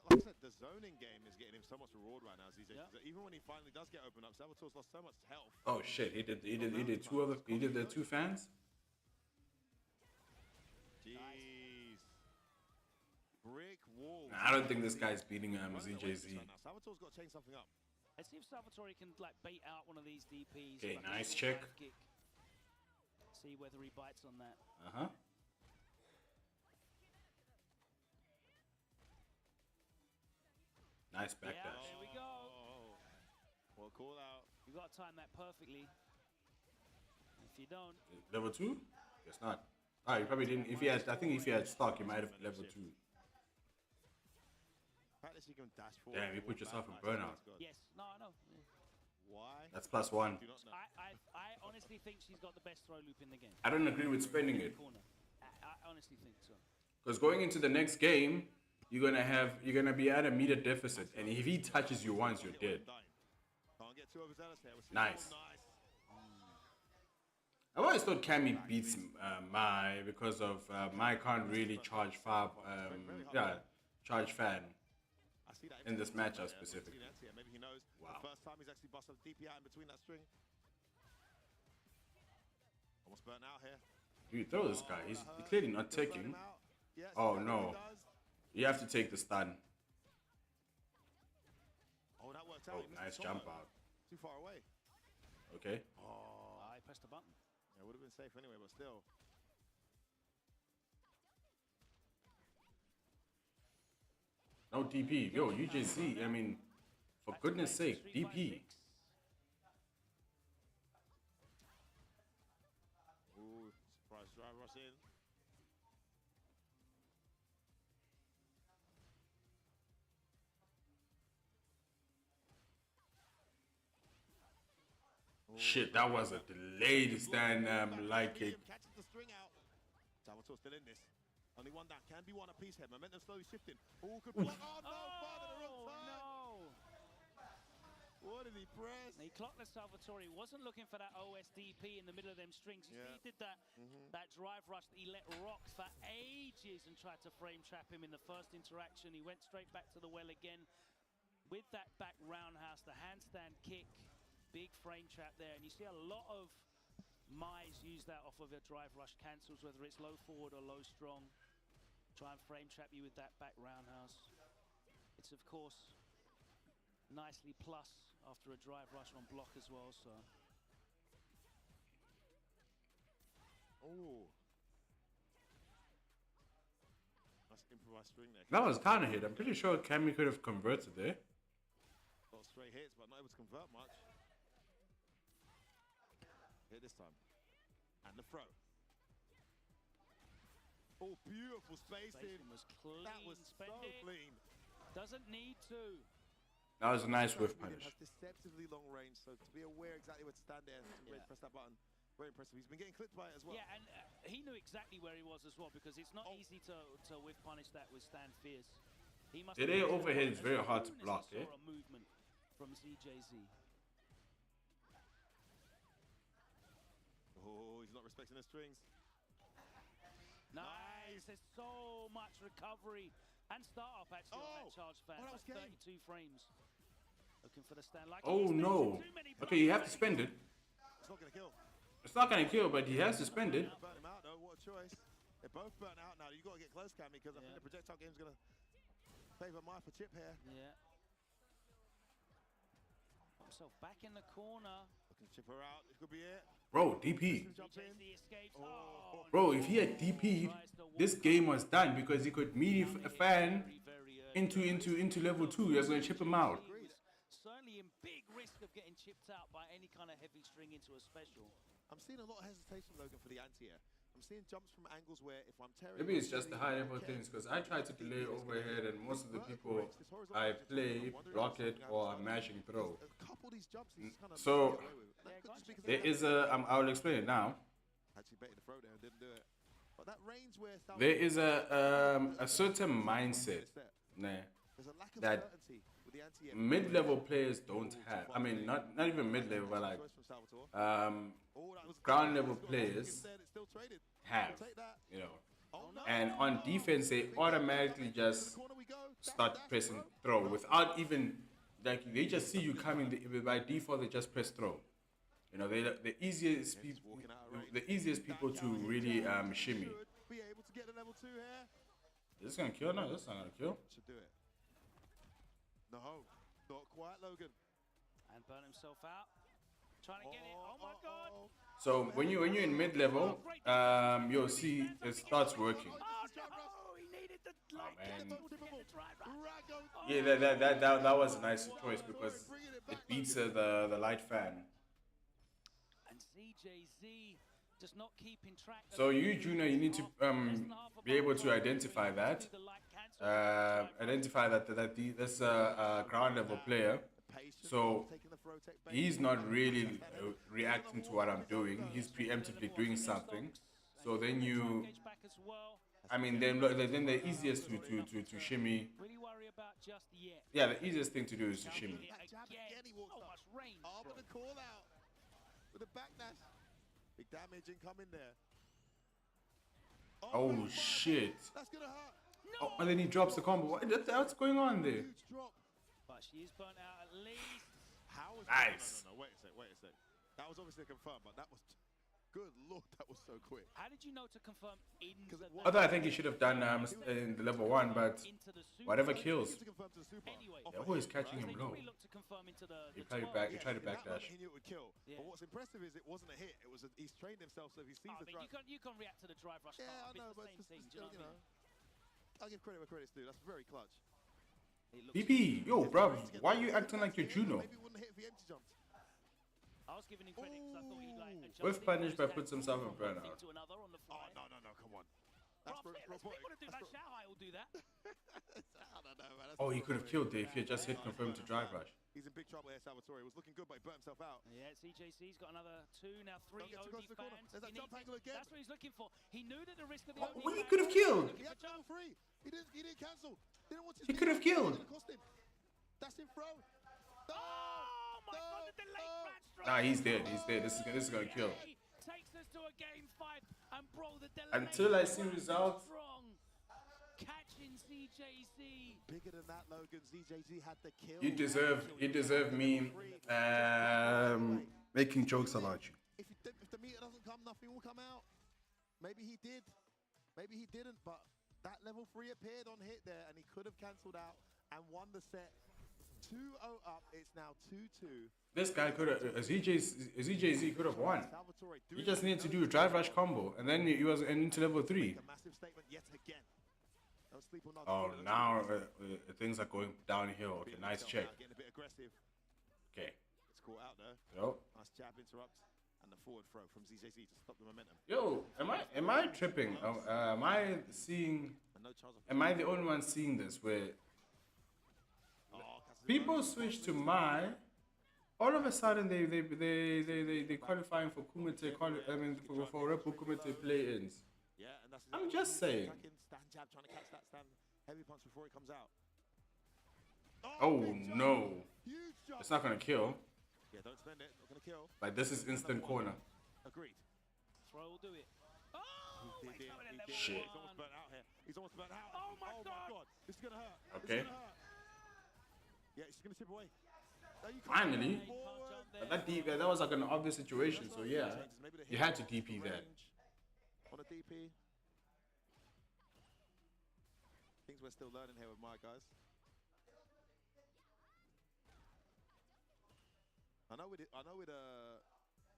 Like I said, the zoning game is getting him so much reward right now. Even when he finally does get open up, Salvatore's lost so much health. Oh shit! He did the two fans. Jeez. Brick wall. Nah, I don't think this guy's beating ZJZ. Salvatore's got to change something up. Let's see if Salvatore can bait out one of these DPs. Okay, nice check. See whether he bites on that. Nice backdash. Yeah, there we go. Well, call out. You got to time that perfectly. If you don't, level 2? Guess not. You probably didn't. I think if he had stock, he might have level 2. Practice you can dash forward. Damn, you put yourself in burnout. Yes. No, I know. Yeah. Why? That's +1. I honestly think she's got the best throw loop in the game. I don't agree with spending it. I honestly think so. Because going into the next game, you're gonna be at a meter deficit, and if he touches you once, you're dead. Can't get too overzealous here. Nice. I always thought Cammy beats Mai because of Mai can't really charge far, charge fan in this matchup specifically. Maybe he knows the first time he's actually busted a DP out in between that string. Almost burnt out here. Dude, throw this guy. He's clearly not taking. Oh no. You have to take the stun. Oh, that worked out. Oh, nice jump out. Too far away. Okay. Oh, I pressed the button. Yeah, would have been safe anyway, but still. No DP. Yo, UJC, I mean, for goodness sake, DP. Ooh, surprise drive rush in. Shit, that was a delayed stand light kick. Catches the string out. Salvatore still in this. Only one down. Can be one apiece here. Momentum slowly shifting. Oh, good block. Oh, no. Father, the wrong time. No. What did he press? He clocked the Salvatore. He wasn't looking for that OSDP in the middle of them strings. He did that drive rush that he let rock for ages and tried to frame trap him in the first interaction. He went straight back to the well again with that back roundhouse, the handstand kick. Big frame trap there, and you see a lot of Mai's use that off of a drive rush cancels, whether it's low forward or low strong. Try and frame trap you with that back roundhouse. It's of course nicely plus after a drive rush on block as well. So. Oh. Nice improvised string there. That was kind of hit. I'm pretty sure Cammy could have converted there. Got straight hits, but not able to convert much. Hit this time. And the throw. Oh, beautiful spacing. Was clean. That was so clean. Doesn't need to. That was a nice whiff punish. Has deceptively long range, so to be aware exactly where to stand there and press that button, very impressive. He's been getting clipped by it as well. Yeah, and he knew exactly where he was as well, because it's not easy to whiff punish that with stand fierce. He must. Today overhead is very hard to block. A movement from ZJZ. Oh, he's not respecting the strings. Nice. There's so much recovery and start up actually on that charge fan. That was 32 frames. Looking for the stand. Like oh no. Okay, you have to spend it. It's not going to kill. It's not going to kill, but he has to spend it. Burn him out though. What a choice. They're both burnt out now. You've got to get close, Cammy, because I think the projectile game's going to favour Mai for chip here. Yeah. Himself back in the corner. Looking to chip her out. It could be it. Bro, DP. Oh, bro, if he had DP, this game was done because he could meet a fan into level 2. He was going to chip him out. Certainly in big risk of getting chipped out by any kind of heavy string into a special. I'm seeing a lot of hesitation, Logan, for the anti-air. I'm seeing jumps from angles where if I'm tearing... Maybe it's just the high level things, because I try to delay overhead and most of the people I play block it or I'm mashing throw. So there is a... I will explain it now. Actually baited the throw there and didn't do it. But that range where there is a certain mindset that mid-level players don't have. I mean, not even mid-level, but like ground-level players have, you know. And on defense, they automatically just start pressing throw without even, like, they just see you coming. By default, they just press throw. You know, the easiest people to really shimmy. Is this gonna kill? No, this is not gonna kill. Should do it. No, not quite, Logan. And burn himself out. Trying to get it. Oh my God. So when you're in mid level, you'll see it starts working. Oh no! He needed the light. Yeah, that was a nice choice because it beats the light fan. And CJZ just not keeping track. So you, Junior, you need to be able to identify that. Identify that that's a ground level player. So he's not really reacting to what I'm doing. He's preemptively doing something. So then you, I mean, then the easiest to shimmy. Yeah, the easiest thing to do is to shimmy. Big damage incoming there. Oh, shit. That's gonna hurt. No. Oh, and then he drops the combo. What's going on there? Huge drop. But she is burnt out at least. How was nice. No, wait a sec. That was obviously confirmed, but that was... Good lord, that was so quick. How did you know to confirm Although I think he should have done in the level 1, but whatever kills. Anyway, They're always catching him low. He tried to backdash. He knew it would kill. Yeah. But what's impressive is it wasn't a hit. It was he's trained himself, so if he sees the drive. You can react to the drive rush. Yeah, I know, but it's the same thing. You know, I'll give credit where credit's due. That's very clutch. BP, yo, bruv, why are you acting like you're Juno? Maybe he wouldn't hit if he empty jumped. I was giving him credit because I thought he'd like adjust. With punish by puts himself in burnout. Oh, no, come on. That's people do that. Shao will do that. I don't know, man. Oh, he could have killed there if he had just hit confirm to drive rush. He's in big trouble here, Salvatore. He was looking good, but he burnt himself out. Yeah, CJC's got another 2, now 3 OD fans. There's that jump angle again. That's what he's looking for. He knew that the risk of the OD he could have killed. He had jump free. He didn't cancel. Didn't want he could have killed. That's in throw. Oh my god, the delayed match strike. Nah, he's dead. He's dead. This is gonna kill. Takes us to a game 5, and bro, the delay. Until I see results. Catching ZJZ. Bigger than that, Logan. ZJZ had the kill. You deserve me making jokes about you. If the meter doesn't come, nothing will come out. Maybe he did. Maybe he didn't, but that level 3 appeared on hit there, and he could have cancelled out and won the set. 2-0 up. It's now 2-2. This guy could have, ZJZ could have won. He just needed to do a drive rush combo, and then he was into level 3. A massive statement yet again. Oh, now things are going downhill. Okay, nice check. Getting a bit aggressive. Okay. It's caught out there. Yo. Nice jab interrupt, and the forward throw from ZJZ to stop the momentum. Yo, am I tripping? Am I seeing? Am I the only one seeing this where people switch to my? All of a sudden they qualifying for Kumite. For Bull Kumite play-ins. Yeah, and that's I'm just saying. Stand jab, trying to catch that stand heavy punch before it comes out. Oh no! It's not gonna kill. Yeah, don't spend it. Not gonna kill. Like this is instant corner. Agreed. Throw will do it. Oh! Shit. He's almost burnt out here. He's almost burnt out. Oh my god! This is gonna hurt. Okay. Yeah, she's gonna chip away. Finally. But that was like an obvious situation. So yeah, you had to DP that. On a DP. Things we're still learning here with my guys. I know with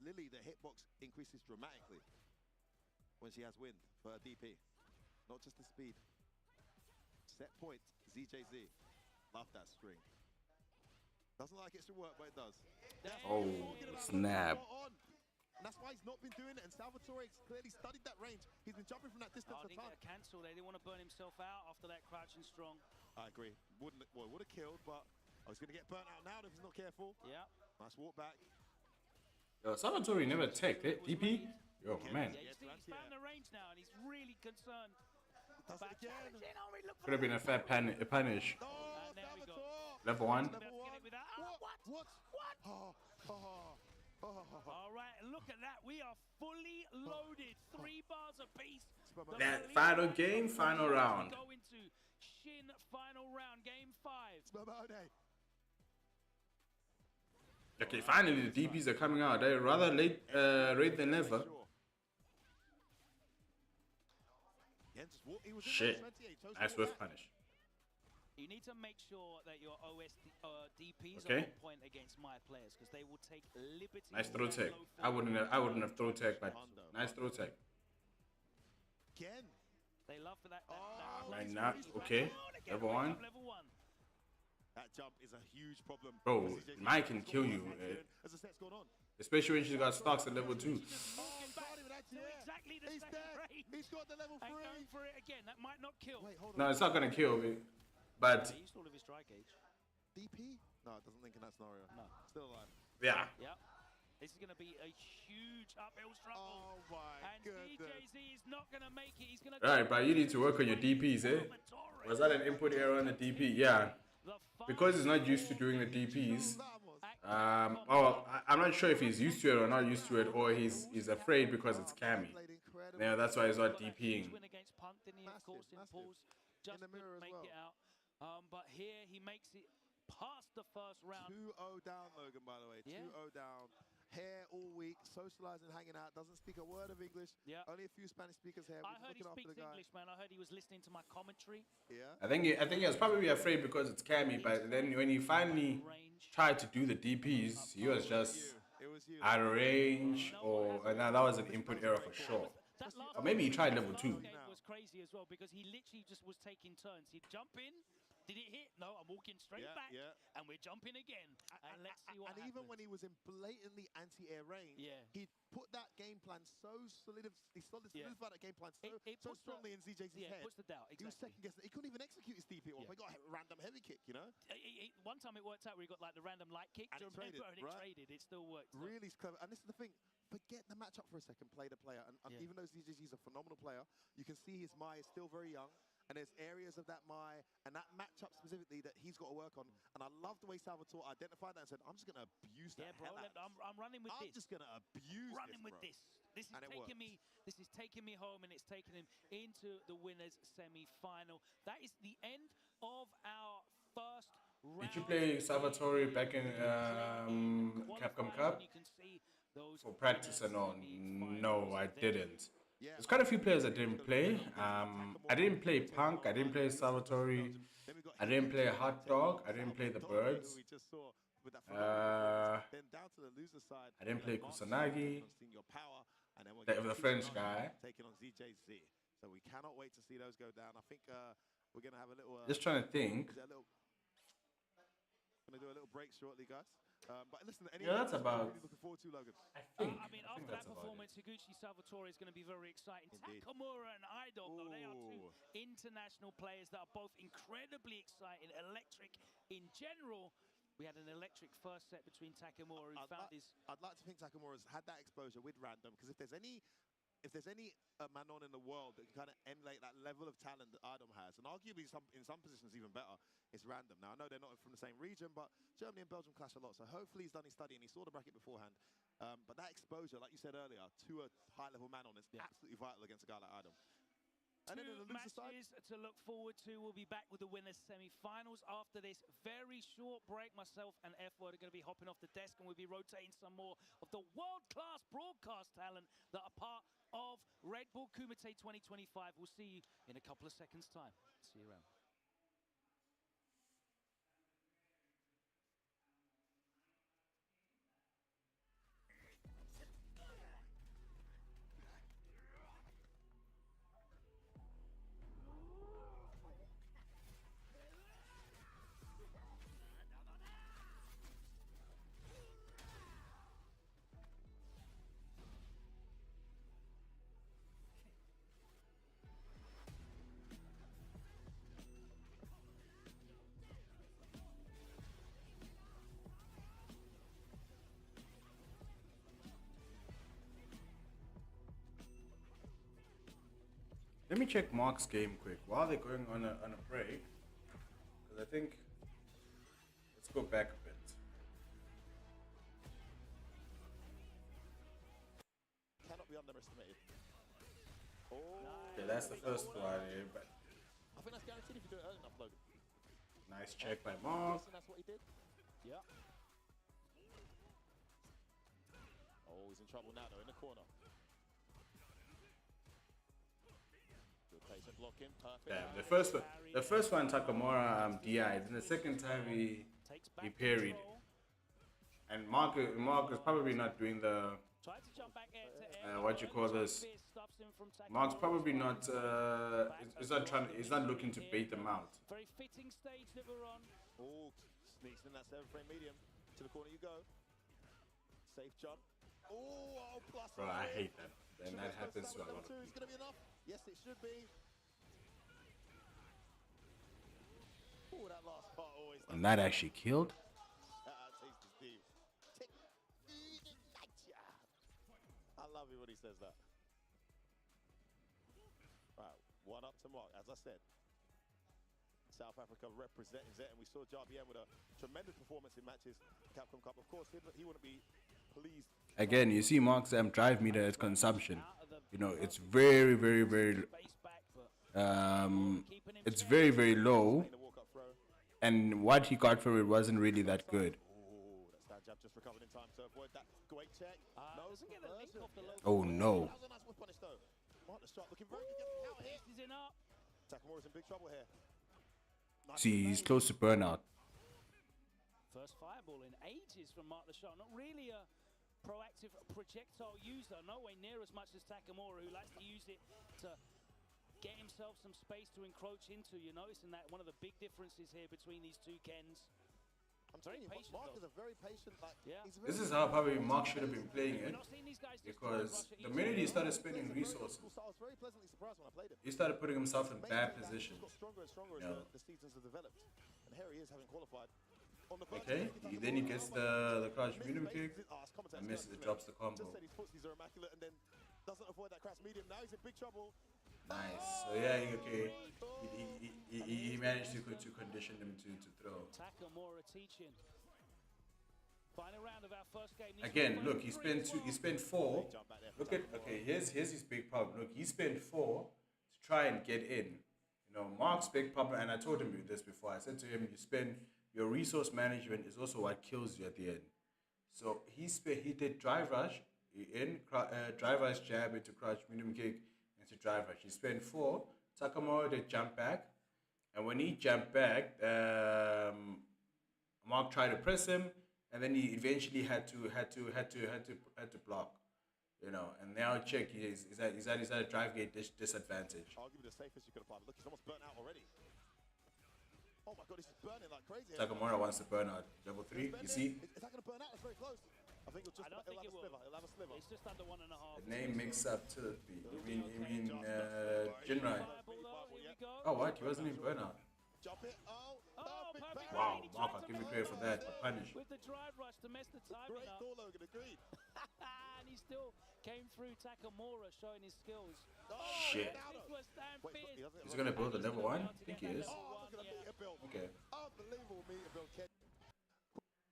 Lily, the hitbox increases dramatically when she has wind for a DP, not just the speed. Set point, ZJZ. Love that string. Doesn't like it to work, but it does. Oh, snap. And that's why he's not been doing it, and Salvatore clearly studied that range. He's been jumping from that distance for time. They didn't cancel. They didn't want to burn himself out after that crouching strong. I agree. Would have killed, but he's going to get burnt out now if he's not careful. Yeah. Nice walk back. Yo, Salvatore never teched it. DP? Yo, man. Yeah, he's found the range now, and he's really concerned. Does it again. Could have been a fair punish. Oh, there we go. Level 1. What? All right, look at that. We are fully loaded. 3 bars apiece. That final game, final round. Go into Shin final round, game 5. Okay, finally the DPs are coming out. They're rather late than never. Shit. Nice whiff punish. You need to make sure that your DPs okay. are on point against my players because they will take liberty. Nice throw tech. I wouldn't have throw tech, but nice throw tech. Again. They love for that. Right now, okay. Level 1. That jump is a huge problem. Bro, Mike can kill you. As the set's going on. Especially when she's got stocks at level 2. Exactly the same range. He's got the level 3. And going for it again. That might not kill. Wait, hold on. No, it's not gonna kill me. But he used all of his strike gauge. DP? No, it doesn't link in that scenario. No. Still alive. Yeah. Yep. This is going to be a huge uphill struggle. Oh my goodness. And ZJZ is not going to make it. He's going to. Alright, but you need to work on your DPs, eh? Was that an input error on the DP? Yeah. Because he's not used to doing the DPs. I'm not sure if he's used to it or not used to it, or he's afraid because it's Cammy. Yeah, that's why he's not DPing. Win against Punt, didn't he? Of course, impulse. Just in the mirror as make well. it out. But here he makes it past the first round. 2-0 down, Logan, by the way. Yeah. 2-0 down. Here all week, socializing, hanging out, doesn't speak a word of English. Yeah. Only a few Spanish speakers here. I heard he speaks English, man. I heard he was listening to my commentary. Yeah. I think he was probably afraid because it's Cammy, but then when he finally tried to do the DPs, he was just out of range, and that was an input error for sure. Or maybe he tried level 2. Game was crazy as well because he literally just was taking turns. He'd jump in. Did it hit? No, I'm walking straight back, and we're jumping again. And let's see what happens. Even when he was in blatantly anti-air range, he put that game plan so solidified that game plan so strongly in ZJ's head. It puts the doubt. Exactly. He was second guessing. He couldn't even execute his DP. He got a random heavy kick, you know? One time it worked out where he got like the random light kick. And it traded. It still worked. Really clever. And this is the thing. Forget the matchup for a second, play the player. And even though ZJ's a phenomenal player, you can see his Mai is still very young. And there's areas of that Mai and that matchup specifically that he's got to work on. And I love the way Salvatore identified that and said, I'm just going to abuse that. Yeah, bro, I'm running with this. I'm just going to abuse this. This is taking me home, and it's taking him into the winners semi-final. That is the end of our first round. Did you play Salvatore back in Capcom Cup? For practice and all? No, I didn't. There's quite a few players I didn't play. I didn't play Punk. I didn't play Salvatore. I didn't play Hot Dog. I didn't play the Birds. I didn't play Kusanagi. The French guy. Taking on ZJZ. So we cannot wait to see those go down. I think we're going to have a little... Just trying to think. Going to do a little break shortly, guys. But listen, that's about... Really looking forward to, Logan. I mean, after that performance, Higuchi Salvatore is going to be very exciting. Indeed. Takamura and Idol, though, they are two international players that are both incredibly exciting, electric in general. We had an electric first set between Takamura, who found his... I'd like to think Takamura's had that exposure with Random, because if there's any Manon in the world that can kind of emulate that level of talent that Idom has, and arguably in some positions even better, it's Random. Now, I know they're not from the same region, but Germany and Belgium clash a lot, so hopefully he's done his study and he saw the bracket beforehand. But that exposure, like you said earlier, to a high-level Manon is absolutely vital against a guy like Idom. And then Two matches to look forward to. We'll be back with the winners semi-finals after this very short break. Myself and F-Word are going to be hopping off the desk, and we'll be rotating some more of the world-class broadcast talent that are part of Red Bull Kumite 2025. We'll see you in a couple of seconds' time. See you around. Let me check Mark's game quick while they're going on a break, because I think let's go back a bit. Cannot be underestimated. Okay, that's the first one. But I think that's guaranteed if you do it early enough, Logan. Nice check by Mark. That's what he did. Yeah. Oh, he's in trouble now, though, in the corner. Block him, perfect. Yeah, the first one Takamura DI'd, and the second time he parried. And Mark is probably not doing the what you call this. Mark's probably not he's not looking to bait them out. Very fitting stage that we're on. Oh, sneaks in that 7-frame medium. To the corner you go. Safe jump. Oh, plus. Bro, I hate that. And that happens to a lot of people. Is going to be enough? Yes, it should be. Oh, that last part always. And that actually killed. I love it when he says that. Right, one up to Mark, as I said. South Africa representing Zet, and we saw JBM with a tremendous performance in matches, Capcom Cup. Of course, he wouldn't be pleased. Again, you see Mark's drive meter at consumption. You know, it's very, very, very, it's very, very low. And what he got from it wasn't really that good. Just recovered in time to avoid that. Great check. Oh no. Takamura's in big trouble here. See, he's close to burnout. First fireball in ages from Mark Lachar. Not really a proactive projectile user. Nowhere near as much as Takamura, who likes to use it to get himself some space to encroach into. You're noticing that one of the big differences here between these two Kens. I'm telling you, Mark is a very patient. This is how probably Mark should have been playing it, because the minute he started spending resources, he started putting himself in bad positions. Stronger and stronger as the seasons have developed, and here he is having qualified. Okay, then he gets the crouch medium kick and misses it, drops the combo. Just said his footsies are immaculate, and then doesn't avoid that crash medium. Now he's in big trouble. Nice. So yeah, okay. He managed to condition him to throw. Takamura teaching. Final round of our first game. Again, look, he spent 4. Look at, okay, here's his big problem. Look, he spent 4 to try and get in. You know, Mark's big problem, and I told him this before. I said to him, your resource management is also what kills you at the end. So he did drive rush, drive rush jab into crouch medium kick into drive rush. He spent 4. Takamura did jump back, and when he jumped back, Mark tried to press him, and then he eventually had to block. You know, and now check, he's at a drive gate disadvantage. I'll give you the safest you could apply. Look, he's almost burnt out already. Oh my god, this is burning like crazy. Takamura wants to burn out. Level 3, you see? Is that going to burn out? It's very close. I think he'll have a sliver. It's just under 1.5. The name mixed up to the beat. You mean Jinrai. Oh what? He wasn't in burnout. Jump it. Wow, Mark, I'll give you credit for that. But punish. With the drive rush to mess the timing Great up. call, Logan, agreed. And he still came through Takamura, showing his skills. Shit. Is he going to build a level 1? I think he is. Okay. Unbelievable meter build, Ken.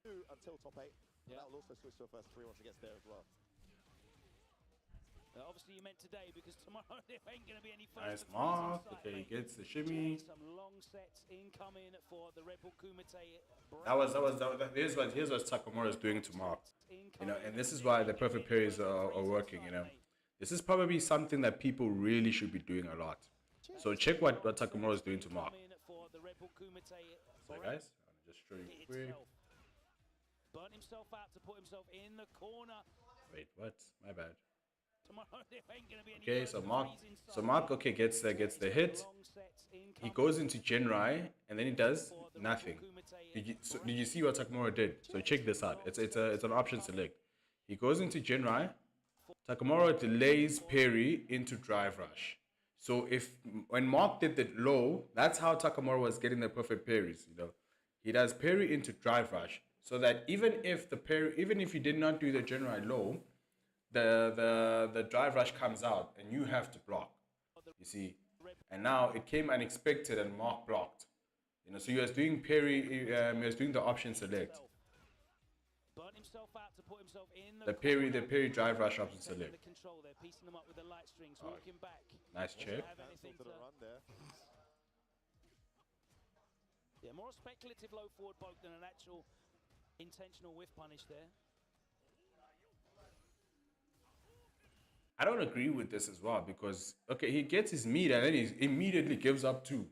2 until top 8. Yeah. That will also switch to a first 3 once he gets there as well. Obviously, you meant today because tomorrow there ain't going to be any first. Nice Mark. Okay, he gets the shimmy. Some long sets incoming for the Bull Kumite. Here's what Takamura is doing to Mark. You know, and this is why the perfect parries are working. You know, this is probably something that people really should be doing a lot. So check what Takamura is doing to Mark. So guys, I'll just show you quick. Burnt himself out to put himself in the corner. Wait, what? My bad. Okay, so Mark okay gets the hit. He goes into Jinrai and then he does nothing. Did you see what Takamura did? So check this out. It's an option select. He goes into Jinrai. Takamura delays parry into drive rush. So when Mark did the low, that's how Takamura was getting the perfect parries. You know, he does parry into drive rush, so that even if he did not do the Jinrai low, the drive rush comes out and you have to block. You see, and now it came unexpected and Mark blocked. You know, so he was doing parry. He was doing the option select. The parry drive rush option select. Oh, nice check. Yeah, more speculative low forward poke than an actual intentional whiff punish there. I don't agree with this as well because, okay, he gets his meat and then he immediately gives up 2.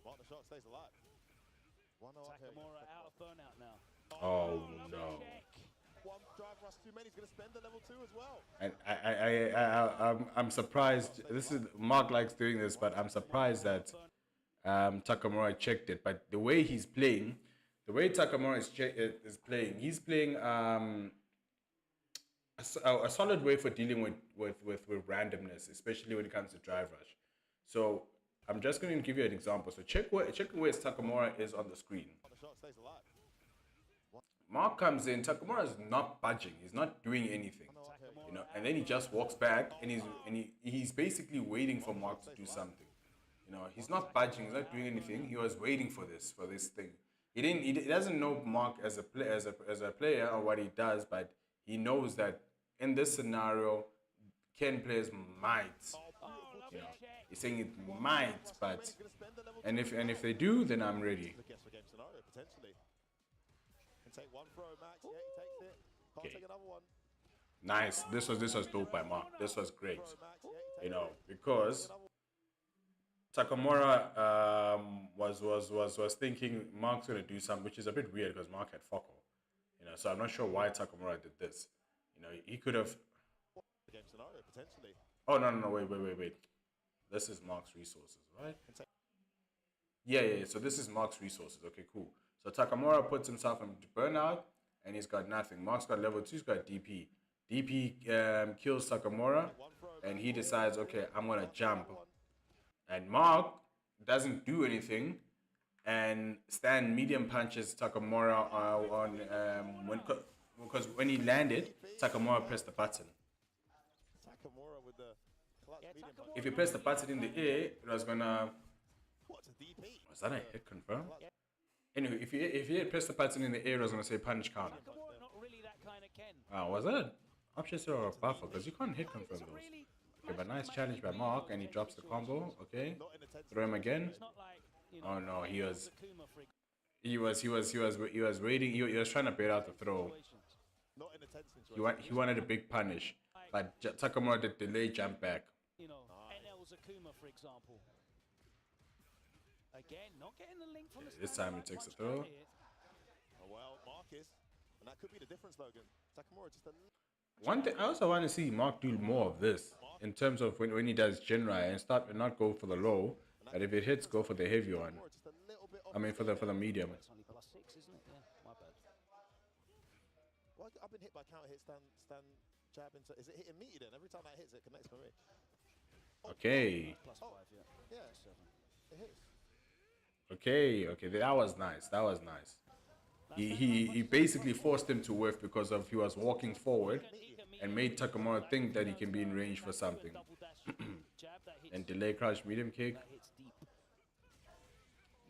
Well, the shot stays alive. Takamura out of burnout now. Oh no. One drive rush too many. He's going to spend the level 2 as well. And I'm surprised. This is Mark likes doing this, but I'm surprised that Takamura checked it. But the way he's playing, the way Takamura is playing, he's playing a solid way for dealing with randomness, especially when it comes to drive rush. So I'm just going to give you an example. So check where Takamura is on the screen. Mark comes in, Takamura is not budging. He's not doing anything, you know. And then he just walks back, and he's basically waiting for Mark to do something. You know, he's not budging. He's not doing anything. He was waiting for this thing. He doesn't know Mark as a player or what he does, but he knows that in this scenario, Ken players might. You know, he's saying it might, but and if they do, then I'm ready. Okay. Nice. This was dope by Mark. This was great. You know, because Takamura was thinking Mark's gonna do something, which is a bit weird because Mark had Foko. You know, so I'm not sure why Takamura did this. You know, he could have. Oh no, wait. This is Mark's resources, right? Yeah. So this is Mark's resources. Okay, cool. So Takamura puts himself into burnout, and he's got nothing. Mark's got level 2. He's got DP. DP kills Takamura, and he decides, okay, I'm gonna jump. And Mark doesn't do anything, and Stan medium punches Takamura because when he landed, Takamura pressed the button. If you press the button in the air, it was gonna. Was that a hit confirm? Anyway, if you had pressed the button in the air, it was gonna say punish counter. Was that option or a buffer? Because you can't hit confirm those. Okay, but nice challenge by Mark, and he drops the combo. Okay, throw him again. Oh no, he was waiting. He was trying to bait out the throw. He wanted a big punish, but Takamura did delay jump back. You know, NL Zakuma, for example. Again, not getting the link from the this time he takes the throw. Well, Marcus, and that could be the difference, Logan. Takamura just one thing I also want to see Mark do more of this in terms of when he does Genrai and not go for the low, but if it hits, go for the heavy one. I mean for the medium. It's only +6, isn't it? Yeah, my bad. Well, I've been hit by counter hit stand jab into. Is it hitting me then? Every time that hits, it connects for me. Okay. +5, yeah. 7. It hits. Okay, that was nice. He basically forced him to whiff because he was walking forward and made Takamura think that he can be in range for something. And delay crouch medium kick.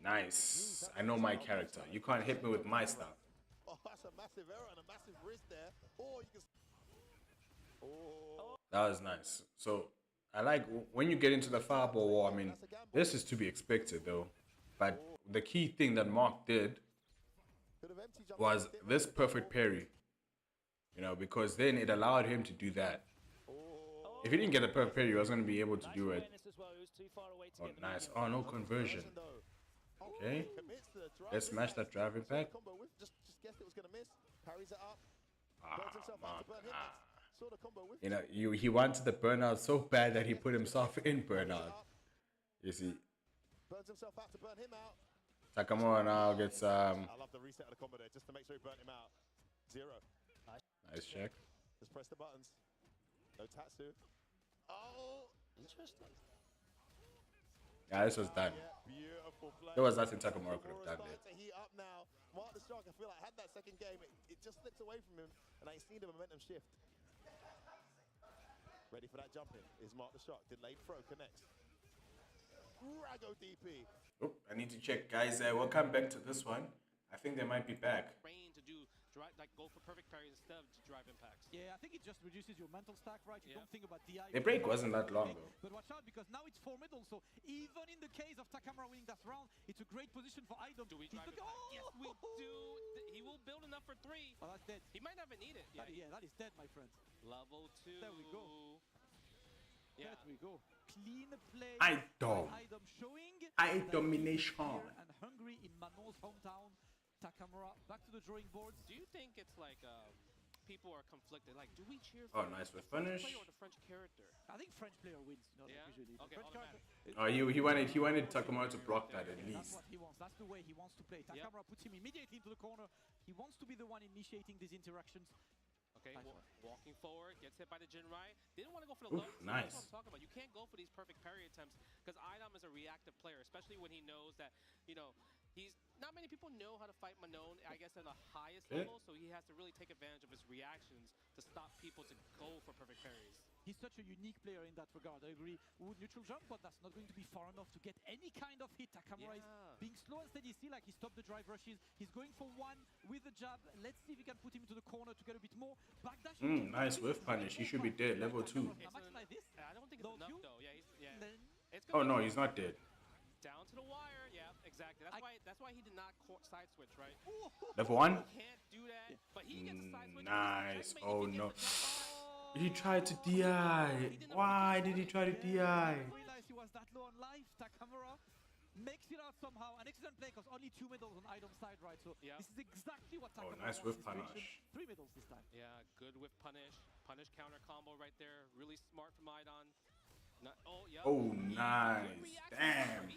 Nice. I know my character. You can't hit me with my stuff. Oh, that's a massive error and a massive wrist there. Oh, you can. Oh. That was nice. So I like when you get into the fireball war. I mean, this is to be expected though. But the key thing that Mark did was this perfect parry. You know, because then it allowed him to do that. If he didn't get a perfect parry, he was going to be able to do it. Oh, nice. Oh, no conversion. Okay. Let's smash that drive impact. You know, he wanted the burnout so bad that he put himself in burnout. You see. Burns himself out to burn him out. Takamura now gets I love the reset of the combo there just to make sure he burnt him out. 0. Nice check. Just press the buttons. No Tatsu. Oh, interesting. Yeah, this was done. Yeah, beautiful play. There was nothing Takamura could have done there. To heat up now. Mark the Shark, I feel like had that second game, it just slipped away from him, and I see the momentum shift. Ready for that jump in is Mark the Shark. Delayed throw connects. Rago DP. Oh, I need to check, guys. We'll come back to this one. I think they might be back. To do go for perfect parries instead of drive impacts. Yeah, I think it just reduces your mental stack, right? You don't think about DI. The break wasn't that long though. But watch out because now it's 4 middle. So even in the case of Takamura winning that round, it's a great position for Idom. Do we drive it? Yes, we do. He will build enough for 3. Oh, that's dead. He might not even need it. Yeah, that is dead, my friend. Level 2. There we go. Yeah. There we go. Clean play. Idom showing domination. And hungry in Manon's hometown. Takamura back to the drawing board. Do you think it's like people are conflicted? Like, do we cheer Oh, for nice the with finish. French player or the French character? I think French player wins. Yeah? Usually. Okay, French automatic. Oh, he wanted Takamura to block that at least. That's what he wants. That's the way he wants to play. Takamura puts him immediately into the corner. He wants to be the one initiating these interactions. Okay, walking forward, gets hit by the Jinrai. Didn't want to go for the low. Nice. That's what I'm talking about. You can't go for these perfect parry attempts because Idom is a reactive player, especially when he knows that, you know, Not many people know how to fight Manon, I guess, at the highest level, so he has to really take advantage of his reactions to stop people to go for perfect parries. He's such a unique player in that regard. I agree. Would neutral jump, but that's not going to be far enough to get any kind of hit. Takamura is being slow and steady. See, like he stopped the drive rushes. He's going for one with the jab. Let's see if we can put him into the corner to get a bit more. Backdash. Nice whiff punish. He should be dead. Level 2. Like this? I don't think it's enough, though. It's oh, no, he's not dead. Down to the wire. Yeah, exactly. That's why he did not side switch, right? Level 1? He can't do that, but he gets a side switch. Nice. Oh, no. He tried to DI. Why did he try to DI? I realized he was that low on life. Takamura makes it out somehow. An excellent play because only 2 medals on Idom's side, right? So this is exactly what Takamura nice whiff punish. 3 medals this time. Yeah, good whiff punish. Punish counter combo right there. Really smart from Idon. Oh, nice. Damn.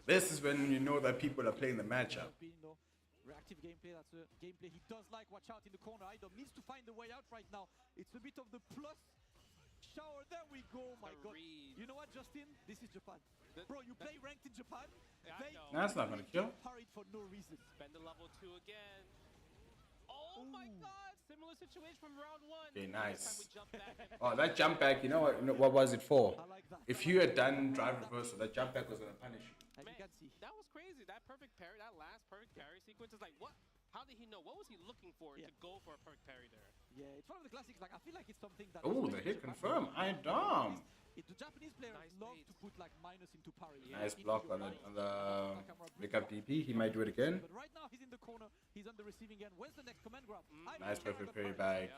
This is when you know that people are playing the matchup. Reactive gameplay, that's a gameplay he does like. Watch out in the corner. Idom needs to find a way out right now. It's a bit of the plus shower. There we go. My God. You know what, Justin? This is Japan. Bro, you play ranked in Japan. That's not going to kill. Parried for no reason. Spend the level 2 again. Oh my God! Similar situation from round 1. Okay, nice. Oh, that jump back, you know what was it for? I like that. If you had done drive reversal, that jump back was going to punish you. As you can see. That was crazy. That perfect parry, that last perfect parry sequence is like, what? How did he know? What was he looking for to go for a perfect parry there? Yeah, it's one of the classics. Like, I feel like it's something that... Oh, the hit confirm. Idom. The Japanese players love to put like minus into parry. Nice block on the pick up DP. He might do it again. But right now he's in the corner. He's on the receiving end. Where's the next command grab? Nice perfect parry by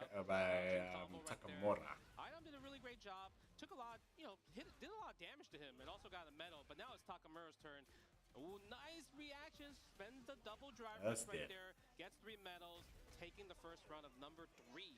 Takamura. Idom did a really great job. Took a lot, did a lot of damage to him and also got a medal. But now it's Takamura's turn. Ooh, nice reaction. Spends the double drive right there. Gets 3 medals. Taking the first round of number 3.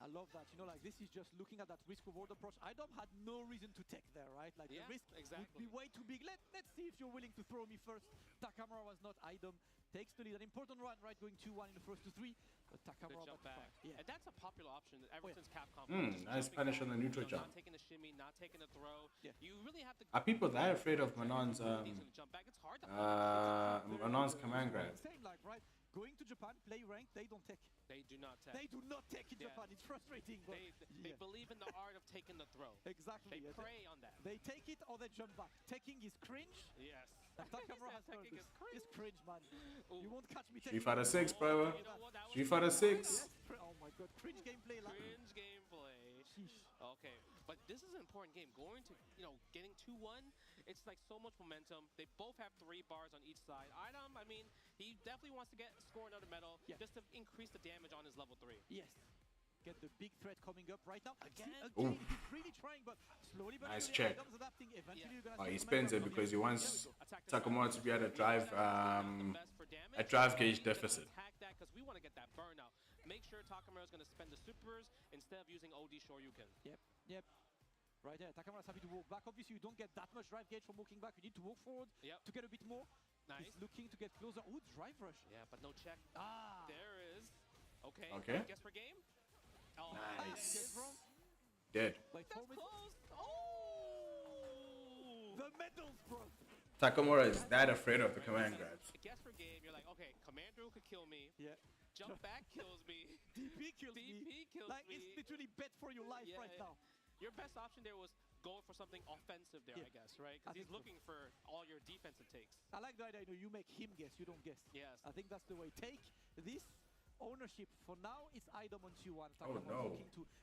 I love that. Like this is just looking at that risk-reward approach. Idom had no reason to take there, right? Like the risk would be way too big. Let's see if you're willing to throw me first. Takamura was not. Idom takes the lead. An important run, right? Going 2-1 in the first 2-3. But Takamura jump back. Yeah. And that's a popular option ever since Capcom. Nice punish on the neutral jump. Not taking the shimmy, not taking the throw. Yeah. You really have to. Are people that afraid of Manon's Manon's command grab? Same, like, right? Going to Japan, play ranked, they don't take. They do not take. They do not take in Japan. It's frustrating. But they believe in the art of taking the throw. Exactly. They prey on that. They take it or they jump back. Taking is cringe. Yes. Takamura has heard this. It's cringe, man. You won't catch me taking. Street Fighter 6, bro. Street Fighter 6. Oh my God, cringe gameplay. Cringe gameplay. Okay, but this is an important game. Going to, getting 2-1, it's like so much momentum. They both have 3 bars on each side. Idom, I mean, he definitely wants to score another medal just to increase the damage on his level 3. Yes. Get the big threat coming up right now. Again, he's really trying, but slowly but nice check. Adapting. Eventually He spends it because he wants Takamura to be at a drive gauge deficit. Attack that because we want to get that burnout. Make sure Takamura is going to spend the supers instead of using OD Shoryuken. Yep. Right there, Takamura's happy to walk back. Obviously, you don't get that much drive gauge from walking back. You need to walk forward to get a bit more. Nice. He's looking to get closer. Oh, drive rush. Yeah, but no check. There is. Okay. Guess for game. Oh, nice. Dead. Like that's close. Oh! The medals, bro. Takamura is that afraid of the command grabs. Guess for game, you're like, okay, command drill could kill me. Yeah. Jump back kills me. DP kills me. Like, it's literally bet for your life right now. Your best option there was going for something offensive there, I guess, right? Because he's looking for all your defensive takes. I like the idea. You make him guess, you don't guess. Yes. I think that's the way. Take this ownership. For now, it's Idom on 2-1. Oh no.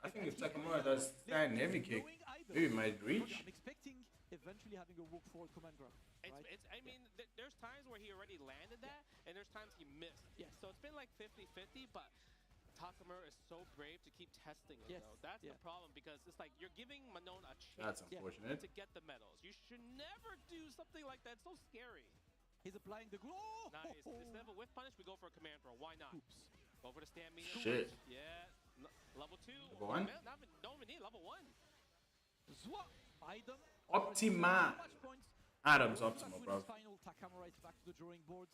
I think if Takamura does stand heavy kick, he might reach. I'm expecting eventually having a walk forward command grab. I mean, there's times where he already landed that, and there's times he missed. So it's been like 50-50, but Takamura is so brave to keep testing it, though. That's the problem, because it's like you're giving Manon a chance to get the medals. You should never do something like that. It's so scary. He's applying the glue. Nice. Instead of a whiff punish, we go for a command throw. Why not? Go for the stamina. Shit. Yeah. Level 2. Level 1? Don't even need level 1. Idom. Optima. Adam's optimal, bro. Final Takamura is back to the drawing board.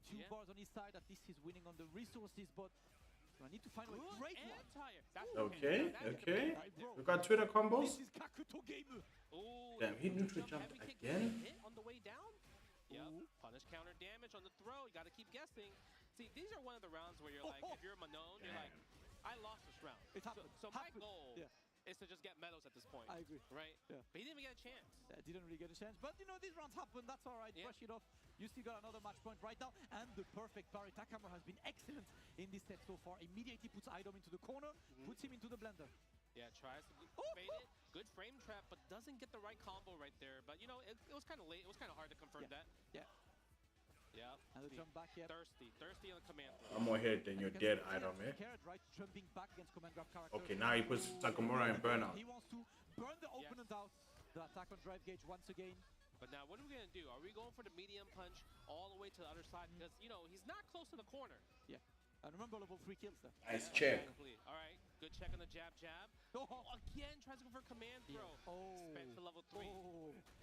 2 bars on his side. At least he's winning on the resources, but I need to find a great one. Okay. We got Twitter combos. This is Kakuto game. Damn, he neutral jumped again? On the way down? Yep. Punish counter damage on the throw. You got to keep guessing. See, these are one of the rounds where you're like, if you're Manon, you're like, I lost this round. It happened. So my goal is to just get medals at this point. I agree. Right? Yeah. But he didn't even get a chance. Yeah, didn't really get a chance. But, you know, these rounds happen. That's all right. Brush it off. You still got another match point right now. And the perfect parry. Takamura has been excellent in this set so far. Immediately puts Idom into the corner, puts him into the blender. Yeah, tries to fade it. Good frame trap, but doesn't get the right combo right there. But, you know, it was kind of late. It was kind of hard to confirm that. Yeah. Yeah. And the jump back, Thirsty on the command throw. I'm more hit than you're dead, Idom, eh? Right, jumping back against command grab character. Okay, now he puts Takamura in burnout. He wants to burn the opponent out. The attack on drive gauge once again. But now, what are we going to do? Are we going for the medium punch all the way to the other side? Because, you know, he's not close to the corner. Yeah. And remember, level 3 kills there. Nice check. All right, good check on the jab. Oh, again, tries to go for a command throw. Spent to level 3.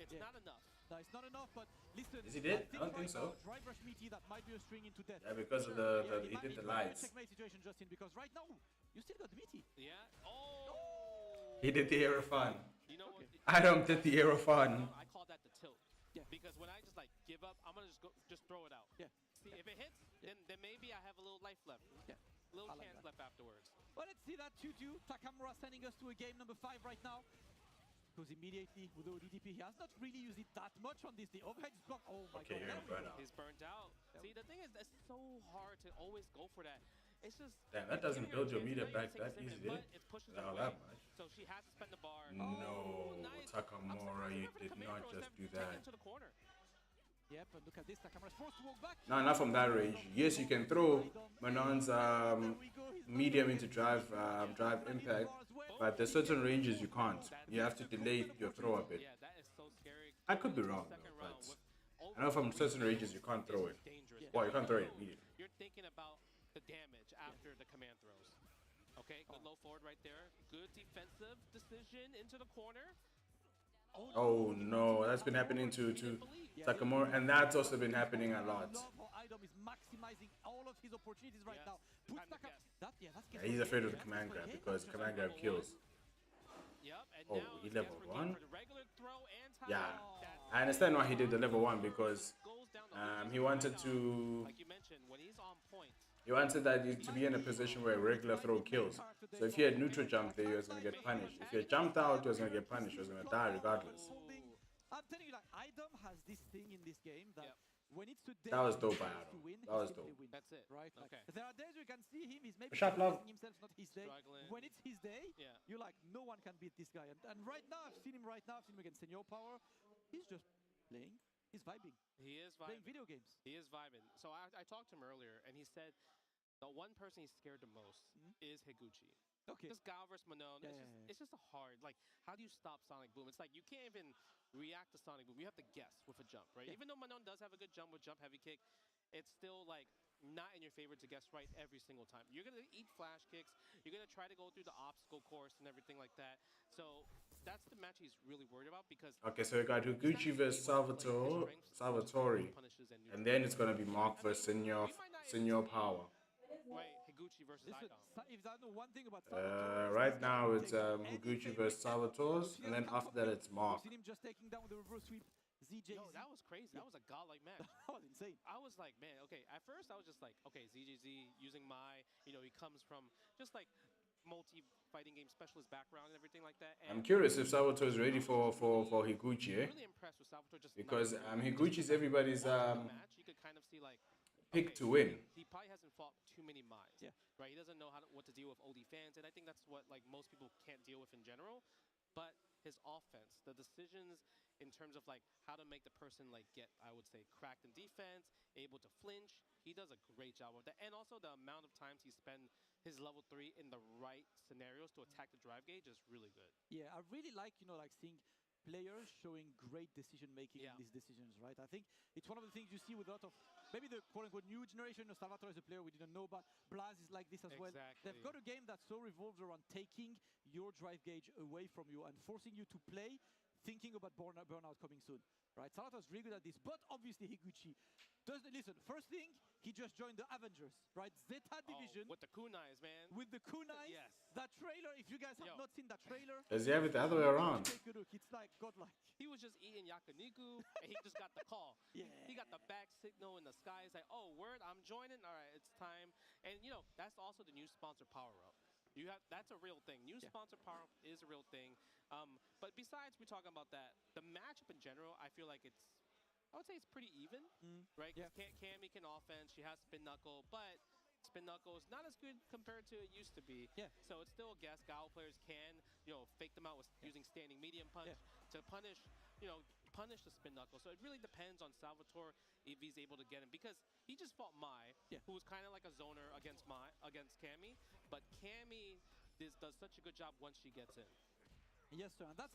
It's not enough. No, it's not enough, but listen. Is he dead? I don't think so. Drive rush meaty, that might be a string into death. Yeah, because of he did the lights. Checkmate situation, Justin, because right now, you still got meaty. Yeah. Oh! He did the Aerofan. You know what? Idom did the Aerofan. I call that the tilt. Yeah. Because when I just like give up, I'm gonna just throw it out. Yeah. See, if it hits, then maybe I have a little life left. Yeah. Little chance left afterwards. Well, let's see that 2-2. Takamura sending us to a game number 5 right now. Goes immediately with the DDP. He has not really used it that much on this. The overhead is blocked. Oh my god. He's burnt out. See, the thing is, it's so hard to always go for that. It's just... Damn, that doesn't build your meter back that easy. Not that much. So she has to spend the bar. No, Takamura, you did not just do that. Yep, and look at this. Takamura's forced to walk back. No, not from that range. Yes, you can throw Manon's medium into drive impact, but there's certain ranges you can't. You have to delay your throw a bit. Yeah, that is so scary. I could be wrong, though, but I know from certain ranges you can't throw it. Well, you can't throw it immediately. You're thinking about the damage after the command throws. Okay, good low forward right there. Good defensive decision into the corner. Oh no, that's been happening to Takamura, and that's also been happening a lot. Idom is maximizing all of his opportunities right now. Yeah, he's afraid of the command grab because command grab kills. Oh, he level 1? Yeah, I understand why he did the level 1 because he wanted to. Like you mentioned, when he's on point. He wanted that to be in a position where regular throw kills. So if he had neutral jump there, he was going to get punished. If he had jumped out, he was going to get punished. He was going to die regardless. I'm telling you, like, Idom has this thing in this game that when it's today, that was dope by Idom. That was dope. That's it. Right? Like, there are days you can see him, he's maybe himself, not his day. When it's his day, you're like, no one can beat this guy. And right now, I've seen him against Senior Power. He's just playing. He's vibing. He is vibing. Playing video games. He is vibing. So I talked to him earlier, and he said the one person he's scared the most is Higuchi. Okay. Just Gal versus Manon. It's just a hard, like, how do you stop Sonic Boom? It's like you can't even react to Sonic Boom. You have to guess with a jump, right? Even though Manon does have a good jump with jump heavy kick, it's still like not in your favor to guess right every single time. You're going to eat flash kicks. You're going to try to go through the obstacle course and everything like that. So that's the match he's really worried about because... Okay, so we got Higuchi versus Salvatore, and then it's going to be Mark versus Senior Power. Wait, Higuchi versus Idom. If I know one thing about right now it's Higuchi versus Salvatore, and then after that it's Mark. Seen him just taking down with the reverse sweep. ZJ. Yo, that was crazy. That was a godlike match. That was insane. I was like, man, okay. At first, I was just like, okay, ZJZ using my, you know, he comes from just like multi-fighting game specialist background and everything like that. And I'm curious if Salvatore is ready for Higuchi, eh? I'm really impressed with Salvatore. Just because Higuchi is everybody's match. You could kind of see like pick to win. He probably hasn't fought too many Mais. Yeah. Right. He doesn't know what to deal with OD fans, and I think that's what like most people can't deal with in general. But his offense, the decisions in terms of like how to make the person like get, I would say, cracked in defense, able to flinch. He does a great job with that. And also the amount of times he spends his level 3 in the right scenarios to attack the drive gauge is really good. Yeah, I really like, you know, like seeing players showing great decision making in these decisions, right? I think it's one of the things you see with a lot of maybe the quote-unquote new generation. Salvatore is a player we didn't know, but Blaz is like this as well. They've got a game that so revolves around taking your drive gauge away from you and forcing you to play thinking about burnout coming soon, right? Salvatore's really good at this, but obviously Higuchi doesn't listen. First thing, he just joined the Avengers, right? Zeta Division. With the kunais, man. With the kunais. Yes. That trailer, if you guys have not seen that trailer. Does he have it the other way around? Take a look. It's like godlike. He was just eating yakiniku, and he just got the call. Yeah. He got the back signal in the sky. He's like, oh, word, I'm joining. All right, it's time. And, you know, that's also the new sponsor power-up. That's a real thing. New sponsor power-up is a real thing. But besides, we're talking about that. The matchup in general, I feel like I would say it's pretty even, right? Yeah. Cammy can offense. She has spin knuckle, but spin knuckle is not as good compared to it used to be. Yeah. So it's still a guess. Gao players can, fake them out with using standing medium punch to punish the spin knuckle. So it really depends on Salvatore if he's able to get him, because he just fought Mai, who was kind of like a zoner against Cammy, but Cammy does such a good job once she gets in. Yes, sir. And that's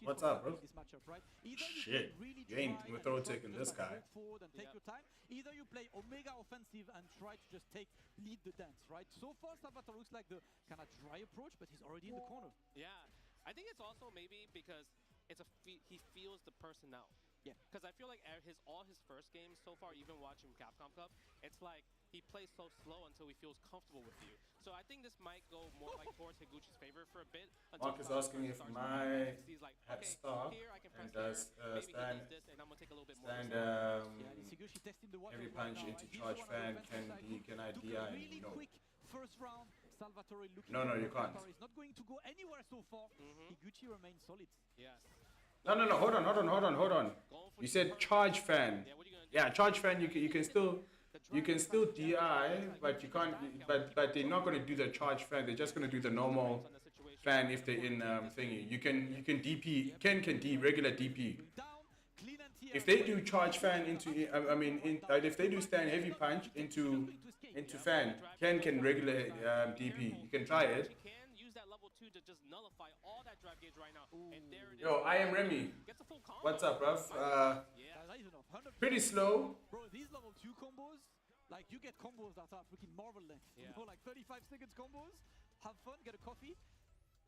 what's up, bro? This matchup, right? Shit, you ain't throw taking this guy. Forward and take your time. Either you play Omega offensive and try to just lead the dance, right? So far, Salvatore looks like the kind of dry approach, but he's already in the corner. Yeah, I think it's also maybe because he feels the person out. Yeah. Because I feel like all his first games so far, even watching Capcom Cup, it's like he plays so slow until he feels comfortable with you. So I think this might go more like towards Higuchi's favor for a bit. Mark is asking if my had stop here I can press and does stand and I'm gonna take a little bit more. Every punch into charge fan can I DI? No. First round, Salvatore looking. No, you can't. He's not going to go anywhere so far. Higuchi remains solid. Yes. No. Hold on. You said charge fan. Yeah, charge fan. You can still DI, but you can't. But they're not gonna do the charge fan. They're just gonna do the normal fan if they're in thingy. You can DP. Ken can regular DP. If they do charge fan into, if they do stand heavy punch into fan, Ken can regular DP. You can try it. To just nullify all that drive gauge right now. And there it is. Yo, I am Remy. What's up, bruv? Pretty slow. Bro, these level 2 combos, like you get combos that are freaking Marvel length. You know, like 35 seconds combos. Have fun, get a coffee.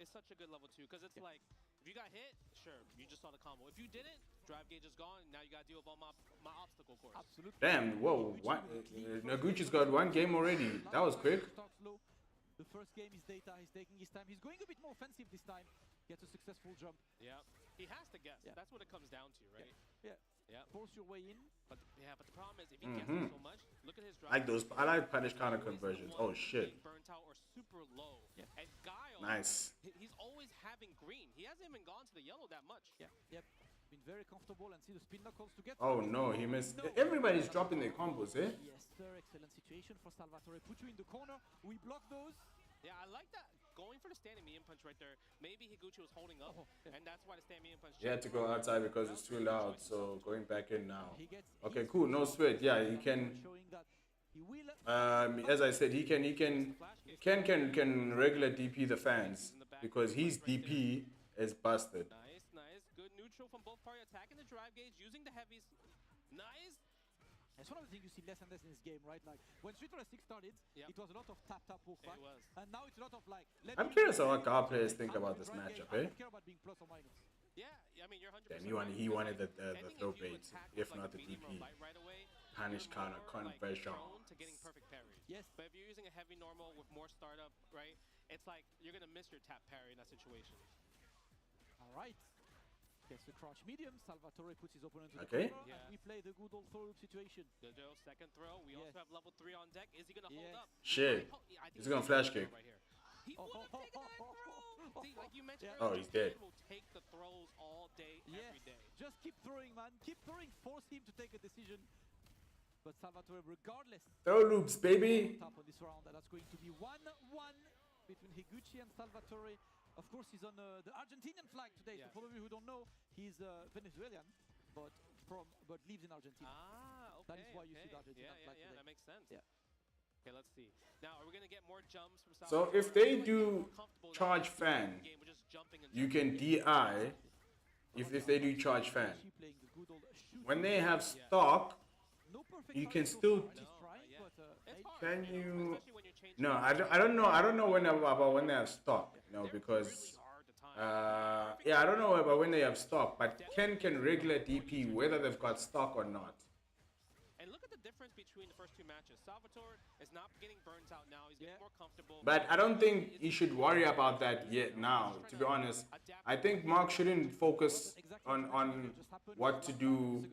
It's such a good level 2 because it's like, if you got hit, sure, you just saw the combo. If you didn't, drive gauge is gone. Now you got to deal with all my obstacle course. Absolutely. Damn, whoa. Noguchi's got one game already. That was quick. The first game is Data, he's taking his time. He's going a bit more offensive this time. Gets a successful jump. Yeah, he has to guess. Yeah. That's what it comes down to, right? Yeah. Force your way in. But the problem is if he guesses so much, look at his drive. I like punish counter conversions. Oh shit. Burnt out or super low. Yeah. And Guile, nice. He's always having green. He hasn't even gone to the yellow that much. Yeah. Yep. Been very comfortable and see the spin knuckles to get. Oh no, he missed. No. Everybody's dropping their combos, eh? Yes, sir. Excellent situation for Salvatore. Put you in the corner. We block those. Yeah, I like that. Going for the standing medium punch right there. Maybe Higuchi was holding up, and that's why the standing medium punch. He had to go outside because it's too loud, so going back in now. Okay, cool. No sweat. Yeah, he can. As I said, he can regular DP the fans because his DP is busted. Nice. Good neutral from both parties. Attacking the drive gauge, using the heavies. Nice. It's one of the things you see less and less in this game, right? Like, when Street Fighter 6 started, it was a lot of tap, walk back. And now it's a lot of, like... I'm curious on what Gar players think about this matchup, eh? I don't care about being plus or minus. Yeah, I mean, you're 100%. Damn, he wanted the throw bait, if not the DP. Punish counter conversion. To getting perfect parry. Yes. But if you're using a heavy normal with more startup, right, it's like you're going to miss your tap parry in that situation. All right. Gets the crouch medium. Salvatore puts his opponent to the corner, and we play the good old throw loop situation. Good deal. Second throw. We also have level 3 on deck. Is he going to hold up? Shit. He's going to flash kick. Right here. He would have taken that throw. See, like you mentioned earlier, he's dead. Will take the throws all day, every day. Just keep throwing, man. Keep throwing. Force him to take a decision. But Salvatore, regardless. Throw loops, baby. Top of this round, and that's going to be 1-1 between Higuchi and Salvatore. Of course, he's on the Argentinian flag today. So for those of you who don't know, he's Venezuelan, but lives in Argentina. Ah, okay. That is why you see the Argentinian flag today. That makes sense. Yeah. Okay, let's see. Now, are we going to get more jumps from So Salvatore? if they do charge fan, you can DI if they do charge fan. When they have stock, you can still. Can you? No, I don't know. I don't know about when they have stock. No, because I don't know about when they have stock. But Ken can regular DP whether they've got stock or not. And look at the difference between the first two matches. Salvatore is not getting burnt out now. He's getting more comfortable. But I don't think you should worry about that yet now, to be honest. I think Mark shouldn't focus on what to do,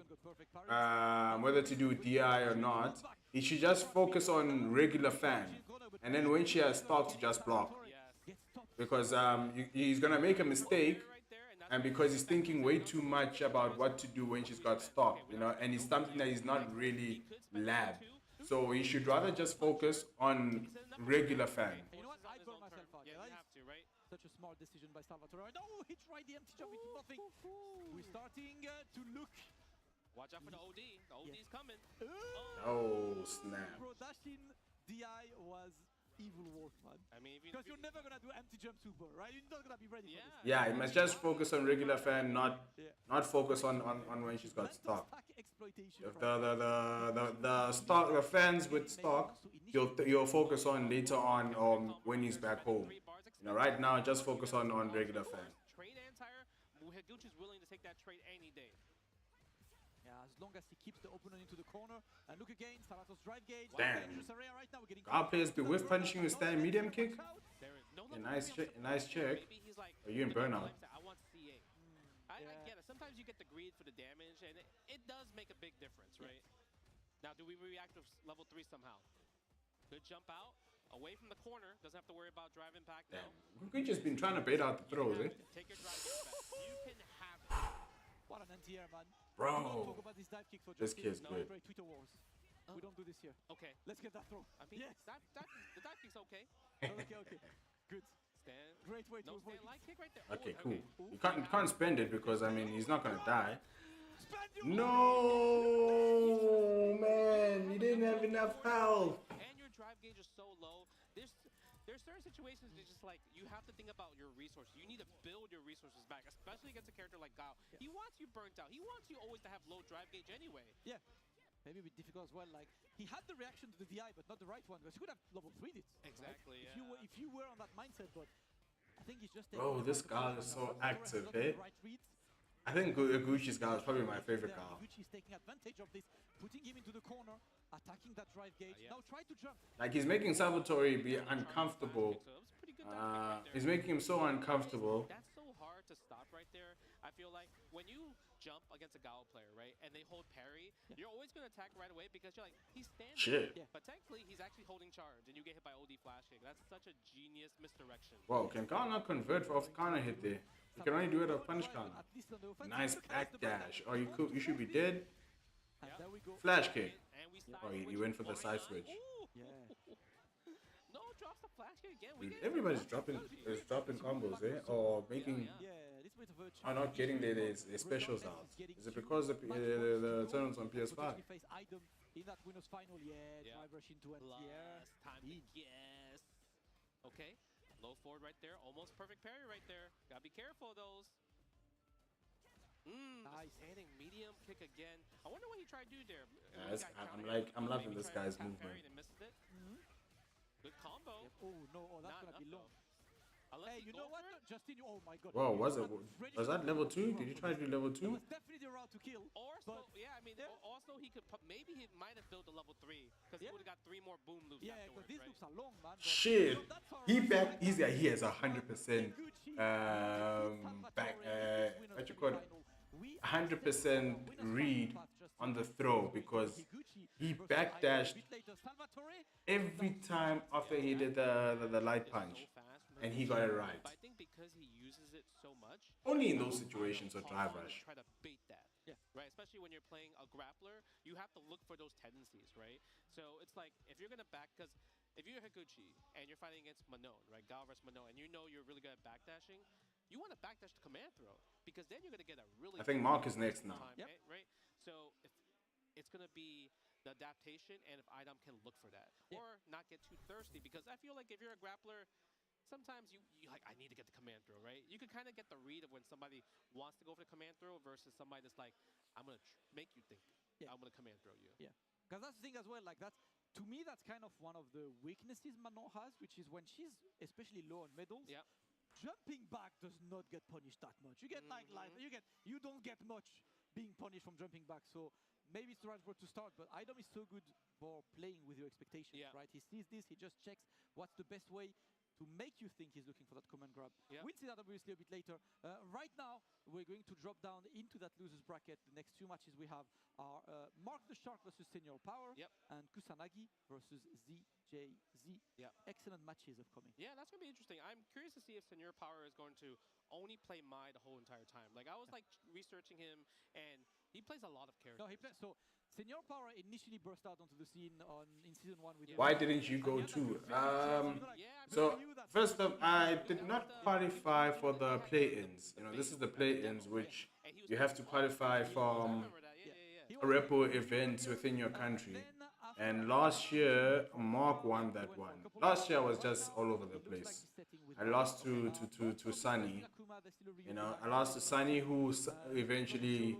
whether to do DI or not. He should just focus on regular fan. And then when she has stock, to just block. Because he's going to make a mistake. And because he's thinking way too much about what to do when she's got stock, you know, and it's something that he's not really lab. So he should rather just focus on regular fan. You know what? I burn myself out. Yeah, you have to, right? Such a smart decision by Salvatore. No, he tried the empty jump into nothing. We're starting to look. Watch out for the OD. The OD's coming. Oh, snap. Prodashin DI was evil work, man. I mean, because you're never gonna do empty jump super, right? You're not gonna be ready for this. Yeah, you must just focus on regular fan, not focus on when she's got stock. The stock, the fans with stock, you'll focus on later on when he's back home. You know, right now just focus on regular fan. Trade Antire, Higuchi's willing to take that trade any day. Yeah, as long as he keeps the opponent into the corner. And look again, Salato's drive gauge. Damn. Right now, we're getting players be whiff punishing with stand medium kick. A nice check. Are you in burnout? I want CA. I get it. Sometimes you get the greed for the damage, and it does make a big difference, right? Now, do we react with level 3 somehow? Good jump out. Away from the corner. Doesn't have to worry about drive impact now. We've just been trying to bait out the throws, eh? Take your drive impact. You can have it. What an anti-air, man. Bro, talk about this dive kick for this kid's good. Twitter wars. We don't do this here. Okay. Let's get that throw. I mean, the dive kick's okay. Okay. Good. Stand. Great way to no avoid stand light kick right there. Okay, Oh, cool. okay. You can't spend it because, I mean, he's not going to die. No, man. You didn't have enough health. And your drive gauge is so low. There's certain situations that just like you have to think about your resources. You need to build your resources back, especially against a character like Gao. Yeah. He wants you burnt out. He wants you always to have low drive gauge anyway. Yeah. Maybe a bit difficult as well. Like he had the reaction to the VI, but not the right one. Because he could have level 3'd it. Exactly. Right? Yeah. If you were on that mindset, but I think he's just. Oh, this guy is so active, eh? Right. I think Higuchi's guy is probably my favorite guy. Higuchi's taking advantage of this, putting him into the corner, attacking that drive gauge. Now try to jump. Like he's making Salvatore be uncomfortable. He's making him so uncomfortable. That's so hard to stop right there. I feel like when you jump against a Gao player, right, and they hold parry, you're always going to attack right away because you're like, he's standing. Shit. Yeah. But technically, he's actually holding charge, and you get hit by OD flash kick. That's such a genius misdirection. Whoa, can Gao not convert off counter hit there? You can only do it off punish counter. Nice back dash. Oh, you should be dead. And there we go. Flash kick. Oh, you went for the side switch. Yeah. No, drops the flash kick again. Dude, everybody's dropping combos, eh? Or making. Or not getting their specials out. Is it because the tournaments on PS5? In that winners final, drive rush into time to guess. Okay. Low forward right there. Almost perfect parry right there. Gotta be careful of those. Nice. Standing medium kick again. I wonder what he tried to do there. I'm loving this guy's movement. Good combo. Oh no, that's gonna be long. Hey, you know what? Justin, oh my god. Whoa, was that level 2? Did you try to do level 2? It was definitely the route to kill. Also he could maybe he might have built a level 3 because he would have got 3 more boom loops. Yeah, because these loops are long, man. Shit. He has 100% what you call it? 100% read on the throw because he backdashed every time after he did the light punch. And he got it right. But I think because he uses it so much, only in those situations or drive rush. Try to bait that, right? Especially when you're playing a grappler, you have to look for those tendencies, right? So it's like if you're gonna back, because if you're Higuchi and you're fighting against Manon, right, Gao versus Manon, and you know you're really good at backdashing, you want to backdash the command throw because then you're gonna get a really. I think Mark is next now. Time, right? So if it's gonna be the adaptation, and if Idom can look for that or not get too thirsty, because I feel like if you're a grappler. Sometimes you like, I need to get the command throw, right? You can kind of get the read of when somebody wants to go for the command throw versus somebody that's like, I'm going to make you think I'm going to command throw you. Yeah, because that's the thing as well. Like to me, that's kind of one of the weaknesses Manon has, which is when she's especially low on medals. Yeah. Jumping back does not get punished that much. You get you don't get much being punished from jumping back. So maybe it's the right word to start, but Idom is so good for playing with your expectations, right? He sees this, he just checks what's the best way to make you think he's looking for that command grab. We'll see that obviously a bit later. Right now, we're going to drop down into that losers bracket. The next two matches we have are Mark the Shark versus Senior Power and Kusanagi versus ZJZ. Excellent matches upcoming. Yeah, that's going to be interesting. I'm curious to see if Senior Power is going to only play Mai the whole entire time. Like, I was like researching him, and he plays a lot of characters. No, he plays. So Senior Power initially burst out onto the scene in season 1 with. Why didn't you go too? So first off, I did not qualify for the play-ins. You know, this is the play-ins which you have to qualify from a repo event within your country. And last year, Mark won that one. Last year I was just all over the place. I lost to Sunny. You know, I lost to Sunny, who eventually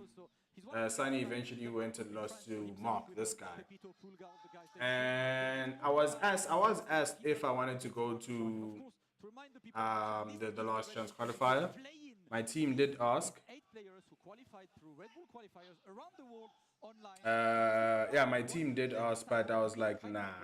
went and lost to Mark, this guy. And I was asked if I wanted to go to the last chance qualifier. My team did ask. 8 players who qualified through Red Bull qualifiers around the world online. Yeah, my team did ask, but I was like, nah.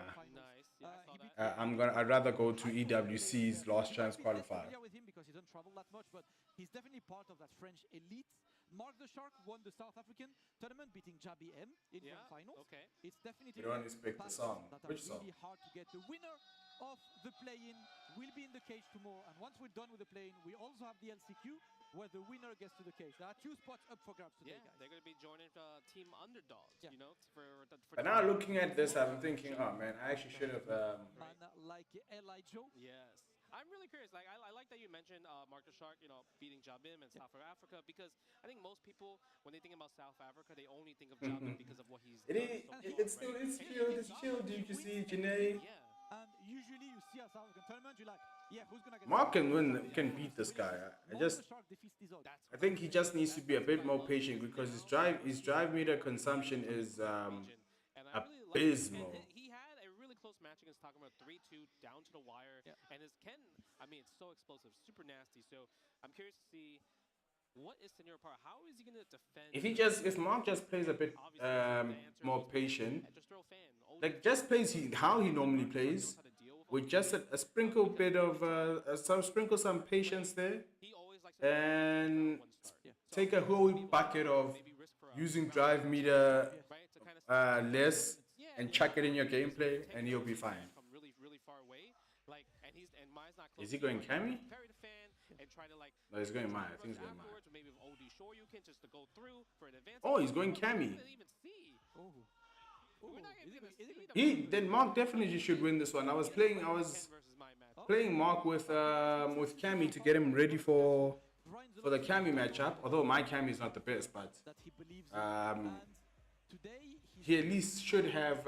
I'd rather go to EWC's last chance qualifier. With him because he doesn't travel that much, but he's definitely part of that French elite. Mark the Shark won the South African tournament, beating Jabi M in the finals. It's definitely. You don't expect the song. Which song? Really hard to get. The winner of the play-in will be in the cage tomorrow, and once we're done with the play-in, we also have the LCQ where the winner gets to the cage. There are 2 spots up for grabs today, guys. They're going to be joining Team Underdogs, you know, for but now looking at this, I'm thinking, oh man, I actually should have. Man like Eli Joe. Yes. I'm really curious. Like, I like that you mentioned Mark the Shark, you know, beating Jabim in South Africa, because I think most people, when they think about South Africa, they only think of Jabim because of what he's done. It's chill. Did you see Janae? Yeah. And usually you see a South African tournament, you're like, yeah, who's gonna get Mark can beat this guy. I think he just needs to be a bit more patient because his drive meter consumption is abysmal. He had a really close match against Takuma, 3-2 down to the wire, and his Ken, I mean, it's so explosive, super nasty. So I'm curious to see what is Senior Power. How is he going to defend? If Mark just plays a bit more patient, like just plays how he normally plays, with just a sprinkle bit of some patience there, and take a whole bucket of using drive meter less and chuck it in your gameplay, and you'll be fine. Really far away. Like, and Mai's not close. Is he going Cammy? Parry the fan and try to, like, no, he's going Mai. I think he's going Mai. Maybe with OD Shore you can just to go through for an advance. Oh, he's going Cammy. Then Mark definitely should win this one. I was playing Mark with Cammy to get him ready for the Cammy matchup. Although my Cammy is not the best, but he at least should have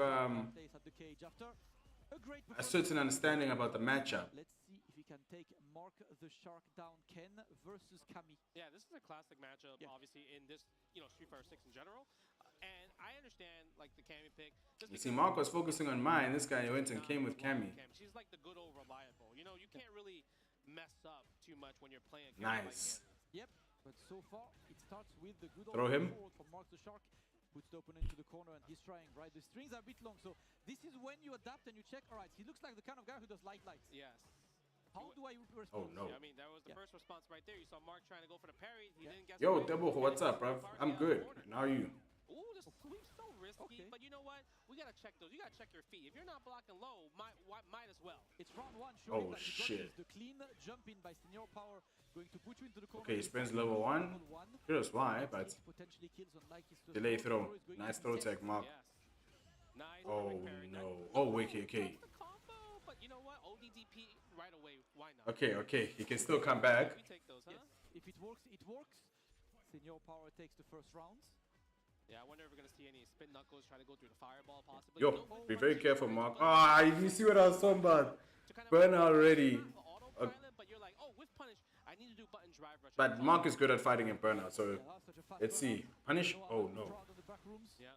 a certain understanding about the matchup. Let's see if he can take Mark the Shark down. Ken versus Cammy. Yeah, this is a classic matchup, obviously, in this, you know, Street Fighter 6 in general. And I understand, like, the Cammy pick. You see, Mark was focusing on mine. This guy went and came with Cammy. She's like the good old reliable. You know, you can't really mess up too much when you're playing a nice. Like yep, but so far it starts with the good throw him from Mark the Shark. Puts the opponent into the corner and he's trying, right? The strings are a bit long, so this is when you adapt and you check. All right, he looks like the kind of guy who does lights. Yes. How do I respond? Oh no! I mean, that was the first response right there. You saw Mark trying to go for the parry. He didn't get. Yo, Double, what's up, bro? I'm good. And how are you? Ooh, this sweep's so risky. But you know what? We gotta check those. You gotta check your feet. If you're not blocking low, might as well. It's round 1. Oh shit! The clean jump in by Senior Power going to put you into the corner. Okay, he spends level 1. Here's why, but delay throw. Nice throw tech, Mark. Yes. Nice. Oh no! Oh wait, okay. But you know what? ODDP right away. Why not? Okay. He can still come back. We take those, huh? Yes. If it works, it works. Senior Power takes the first round. Yeah, I wonder if we're gonna see any spin knuckles try to go through the fireball, possibly. Yo, be very careful, Mark. Ah, you see what I was talking about? Burn already. But you're like, oh, with punish, I need to do button drive rush. But Mark is good at fighting in burnout, so let's see. Punish? Oh no. Yeah.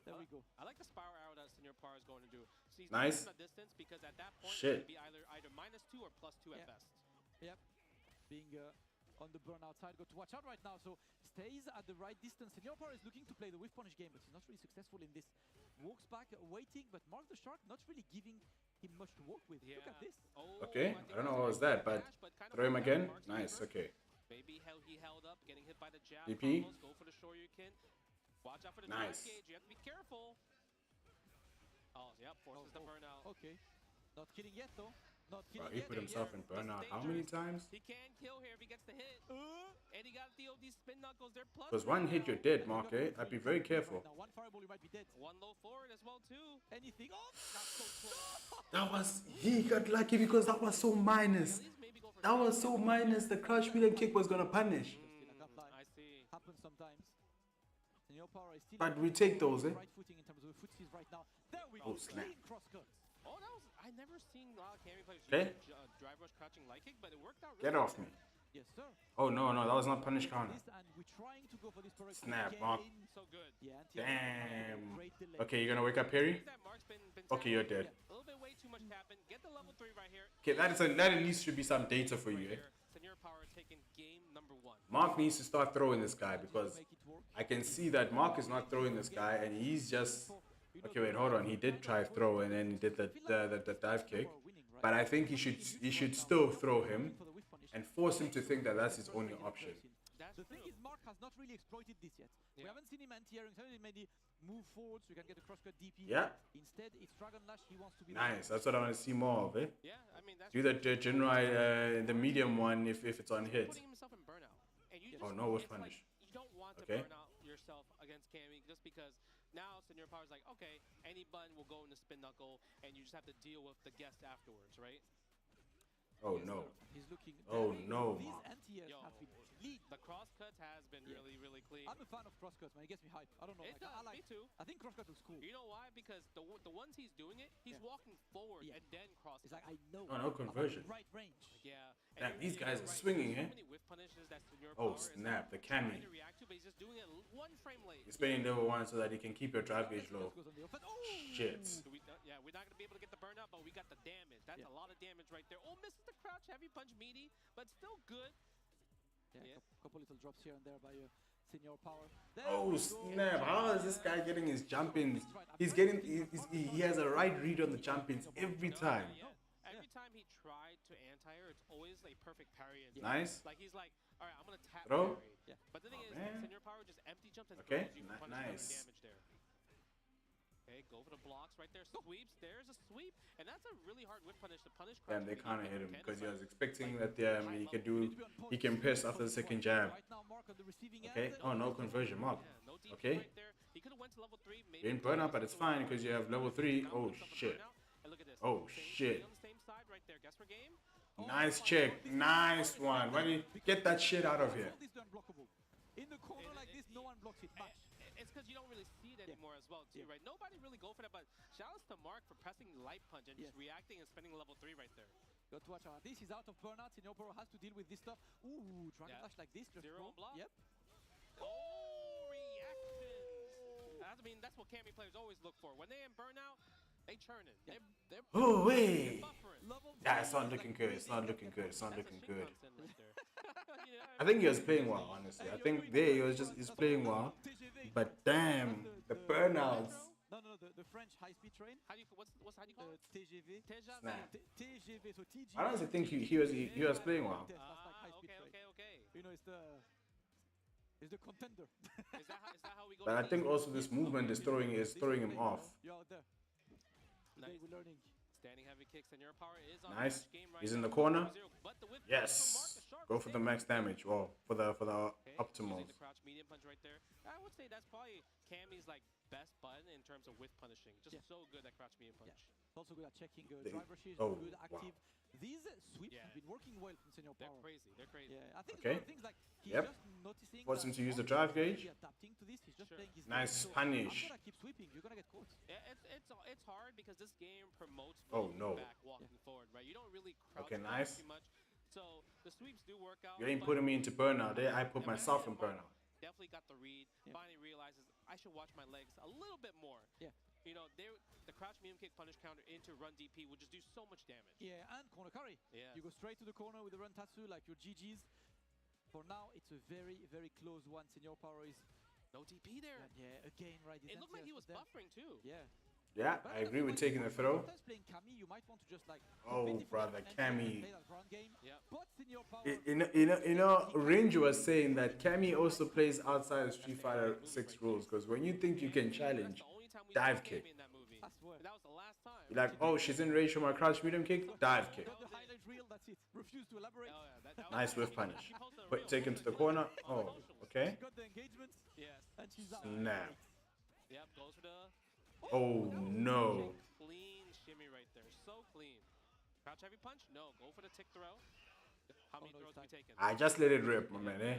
There we go. I like the spiral arrow that Senior Power is going to do. So he's nice. The distance because at that point shit. It would be either -2 or +2 at best. Yep. Being on the burnout side, got to watch out right now. So stays at the right distance. Senior Power is looking to play the whiff punish game, but he's not really successful in this. Walks back, waiting, but Mark the Shark not really giving him much to work with. Look at this. Okay, I don't know what was that, but throw him again. Nice, okay. Maybe how he held up, getting hit by the jab. DP. Go for the Shoryuken. Watch out for the nice. drive gauge. You have to be careful. Oh, yep, forces the burnout. Okay. Not killing yet, though. Not killing he put himself in burnout how many times? He can kill here if he gets the hit. And he got the OD spin knuckles there. Plus because one hit, you're dead, Mark. I'd be very careful. Now, one fireball, you might be dead. One low forward as well, too. Anything? Oh, that's so close. That was, he got lucky because that was so minus. That was so minus. The crouch medium kick was going to punish. I see. Happens sometimes. Power is still but we take those, eh? Right footing in terms of footsies right now. There we go. Oh, snap. Cross cuts. Oh, that was, I never seen a lot of carry players use drive rush crouching light kick, but it worked out really Get off me. Yes, sir. Oh, no, that was not punish counter. And we're trying to go for this snap, Mark. So good. Yeah, damn. Okay, you're going to wake up Perry? Okay, you're dead. A little bit way too much tapping. Get the level 3 right here. Okay, that at least should be some data for you, eh? Senior Power taking game number 1. Mark needs to start throwing this guy because I can see that Mark is not throwing this guy and he's just... Okay, wait, hold on. He did try throw and then he did the dive kick. But I think he should still throw him and force him to think that that's his only option. The thing is, Mark has not really exploited this yet. Yeah. We haven't seen him anti-airing, so he made move forward so you can get a crosscut DP. Yeah. Instead, it's Dragon Lash. He wants to be nice. That's what I want to see more of, eh? Yeah, I mean that's do the general the medium one if it's on hit. Putting himself in burnout. And you just, oh no, with punish. Like, you don't want to burn out yourself against Cammy just because now Senior Power's like, okay, any button will go in the spin knuckle, and you just have to deal with the guest afterwards, right? Oh no. He's looking. Oh no. These anti-airs have been clean. The cross cuts has been really clean. I'm a fan of cross cuts, man. It gets me hyped. I don't know. Me too. I think cross cut looks cool. You know why? Because the ones he's doing it, he's walking forward and then cross. It's like I know. Oh no conversion. Right range. Yeah. Damn, these guys are swinging, eh? Oh snap! The Cammy. One frame late. He's spinning level 1 so that he can keep your drive gauge low. Shit. Yeah, we're not gonna be able to get the burnout, but we got the damage. That's a lot of damage right there. Oh, misses the crouch, heavy punch, meaty, but still good. Yeah, a couple little drops here and there by Senior Power. Oh snap! How is this guy getting his jump-ins? He's getting. He has a right read on the jump-ins every time. Every time he tried to anti-air, it's always a perfect parry. Nice. Like he's like, all right, I'm gonna tap throw. Parry. Yeah. But the thing is, Senior Power just empty jumps and throws you for nice. Damage there. Okay, go for the blocks right there. Sweeps. There's a sweep, and that's a really hard whip punish to punish. Damn, they kind of hit him because he was expecting that he can piss after the second jab. Okay. Oh no conversion, Mark. Okay. He could have went to level 3. You didn't burn up, but it's fine because you have level 3. Oh shit. Oh shit. Nice check. Nice one. Why do you get that shit out of here? In the corner like this, no one blocks it much. It's because you don't really see it anymore as well, too, right? Nobody really go for that, but shout outs to Mark for pressing light punch and just reacting and spending level 3 right there. Got to watch out. This is out of burnout. Senior Power has to deal with this stuff. Ooh, Dragon Dash like this. Just zero block. Yep. Oh, reactions. I mean, that's what Cammy players always look for. When they in burnout, they churning. They're oh, wait. Yeah, it's not looking good. It's not looking good. It's not looking good. I think he was playing well, honestly. I think he's playing well. But damn, the burnouts. No, the French high-speed train. How do you call it? TGV. TGV. So TGV. I honestly think he was playing well. Okay. You know, it's the contender. Is that how we go? But I think also this movement is throwing him off. You're out there. Nice. We're learning. Standing heavy kicks, and your power is on nice. Game right He's in now. the corner. Yes. Go for the max damage. Well, for the optimal. The crouch medium punch right there. I would say that's probably Cammy's like best button in terms of whiff punishing. Just so good at crouch medium punch. Also good at checking driver shields. Good active. Wow. These sweeps have been working well from Senior Power. They're crazy. Yeah, I think it's things like he's just noticing. Force him to use the drive gauge. Adapting to this. He's just playing his nice game. punish. I'm gonna keep sweeping. You're gonna get caught. Yeah, it's hard because this game promotes back walking forward, right? You don't really crouch nice. too much. So the sweeps do work out. You ain't putting me into burnout. There, I put myself in burnout. Definitely got the read. Finally realizes I should watch my legs a little bit more. Yeah. You know, the crouch medium kick punish counter into run DP would just do so much damage. Yeah, and corner carry. Yeah. You go straight to the corner with the run tatsu like your GGs. For now, it's a very, very close one. Senior Power is... No DP there. Yeah, again, right. It looked like he was buffering too. Yeah. Yeah, I agree with taking the throw. Playing Camille, you might want to just like oh, brother, Camille. Yeah. You know, Range was saying that Camille also plays outside of Street Fighter 6 rules, because when you think you can challenge, dive kick. That was the last time. You're like, oh, she's in range from my crouch medium kick, dive kick. The highlight reel, that's it. Refuse to elaborate. Oh, yeah, that Nice whiff punish. But take him to the corner. Oh, okay. She got the engagements. Yes. And she's out. Snap. Yep, goes for the Oh no. clean shimmy right there. So clean. Crouch heavy punch? No. Go for the tick throw. How many throws can we take in? I just let it rip, my man, eh?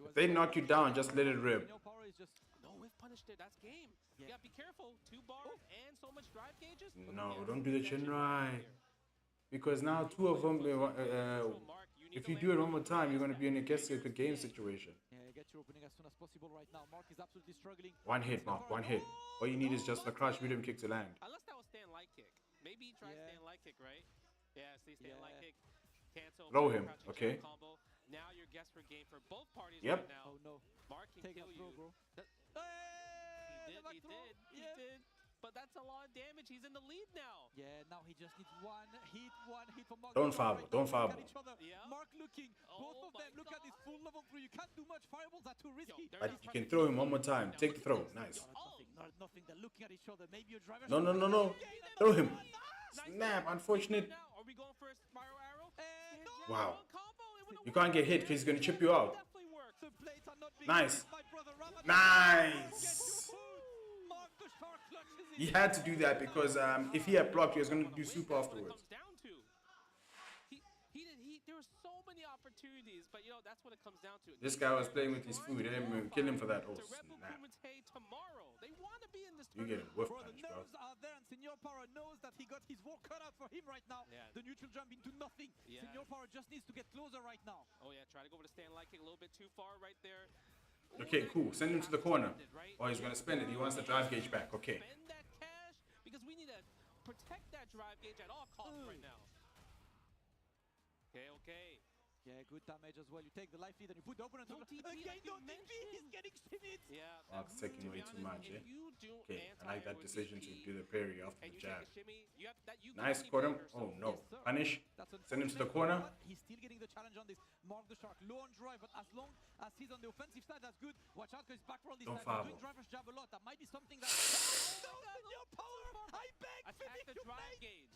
If they knock you down, just let it rip. No whiff punish there. That's game. You gotta be careful. 2 bars and so much drive gauges. No, don't do the chin right. Because now 2 of them, if you do it one more time, you're going to be in a guess the game situation. Yeah, get your opening as soon as possible right now. Mark is absolutely struggling. One hit, Mark, one hit. All you need is just a crouch medium kick to land. Unless that was stand light kick. Maybe he tried stand light kick, right? Yeah, see stand light kick. Cancel. Throw him, okay. Combo. Now you're guess for game for both parties Yep. right now. Oh no. Mark can Take kill that you. throw, bro. He did. But that's a lot of damage. He's in the lead now. Yeah, now he just needs one hit from Mark. Don't foul, don't foul. Yeah. Mark looking. Both of them look at this full level 3. You can't do much. Fireballs are too risky. But you can throw him one more time. Take the throw. Nice. Nothing. They're looking at each other. Maybe your driver. No. Throw him. Snap. Unfortunate. Are we going for a spiral arrow? Wow. You can't get hit because he's going to chip you out. Nice. Nice. He had to do that because if he had blocked, he was going to do super afterwards. There were so many opportunities, but you know that's what it comes down to. This guy was playing with his food. They didn't even kill him for that. Oh, snap. Tomorrow. They want to be in this You get a whiff punch, the bro. nerves are there, and Senior Power knows that he got his work cut out for him right now. Yeah. The neutral jump into nothing. Yeah. Senior Power just needs to get closer right now. Oh yeah, try to go for the stand light kick a little bit too far right there. Okay, cool. Send him to the corner. Oh, he's going to spend it. He wants the drive gauge back. Okay. Spend that cash because we need to protect that drive gauge at all costs right now. Okay. Yeah, good damage as well. You take the life lead and you put the opponent on TP, again. like No TP. He's getting shimmied. Yeah. Mark's taking way too much, eh? Okay, I like that decision to do the parry after the jab. Nice, caught him. Oh no. Punish. Send him to the corner. He's still getting the challenge on this. Mark the Shark, low on drive, but as long as he's on the offensive side, that's good. Watch out because he's back roll this time. He's doing driver's jab a lot. That might be something that... Your power! I beg! Attack the drive gauge.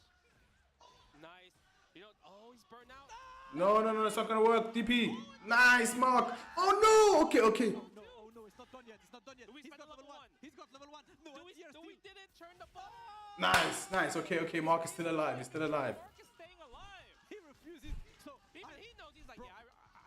Nice. You know, oh, he's burned out. No, it's not gonna work. DP. Nice, Mark. Oh no. Okay. Oh no, it's not done yet. He's got level 1. He's got level 1. No, we did it. Turn the ball. Nice. Okay. Mark is still alive. He's still alive. Mark is staying alive. He refuses. So he knows. He's like, yeah,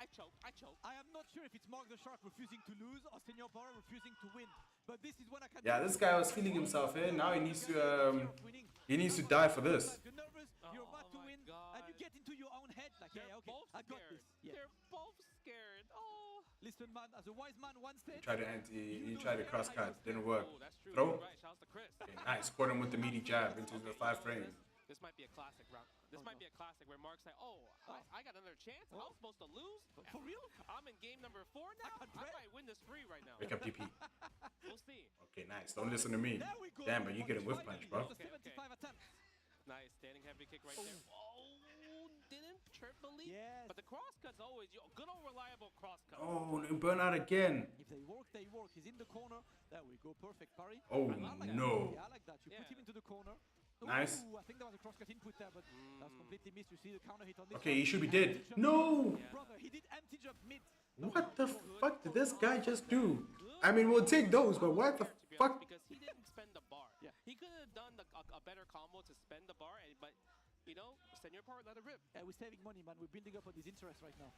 I choke. I am not sure if it's Mark the Shark refusing to lose or Senior Power refusing to win. But this is when I can. Yeah, this guy was feeling himself, eh? Now he needs to die for this. You're nervous. You're about to win, and you get into your own head like, yeah, okay, I got this. Yeah. They're both scared. Oh. Listen, man, as a wise man once said. He tried to cross cut, didn't work. Oh, that's true. Throw. Right, shouts to Chris. Okay, nice, caught him with the meaty jab into the 5 frame. This might be a classic round. This might be a classic where Mark's like, I got another chance. I was supposed to lose. For real? I'm in game number 4 now. I might win this free right now. Wake up, DP. We'll see. Okay, nice. Don't listen to me. Damn, but you get a whiff punch, bro. Okay. Nice, standing heavy kick right there. Oh, didn't triple lead. Yes. But the cross cut's always good old reliable cross cut. Oh, burn out again. If they work, they work. He's in the corner. There we go. Perfect parry. Oh, like no. Yeah, I like that. You put him into the corner. Nice. Ooh, I think there was a cross cut input there, but that was completely missed. You see the counter hit on this. Okay, he should be dead. No. Brother, he did empty jump mid. What the fuck did this guy just do? I mean, we'll take those, but what the fuck? Because he didn't spend the bar. Yeah. He could have done a better combo to spend the bar, but you know, Senior Power let it rip. We're saving money, man. We're building up on this interest right now.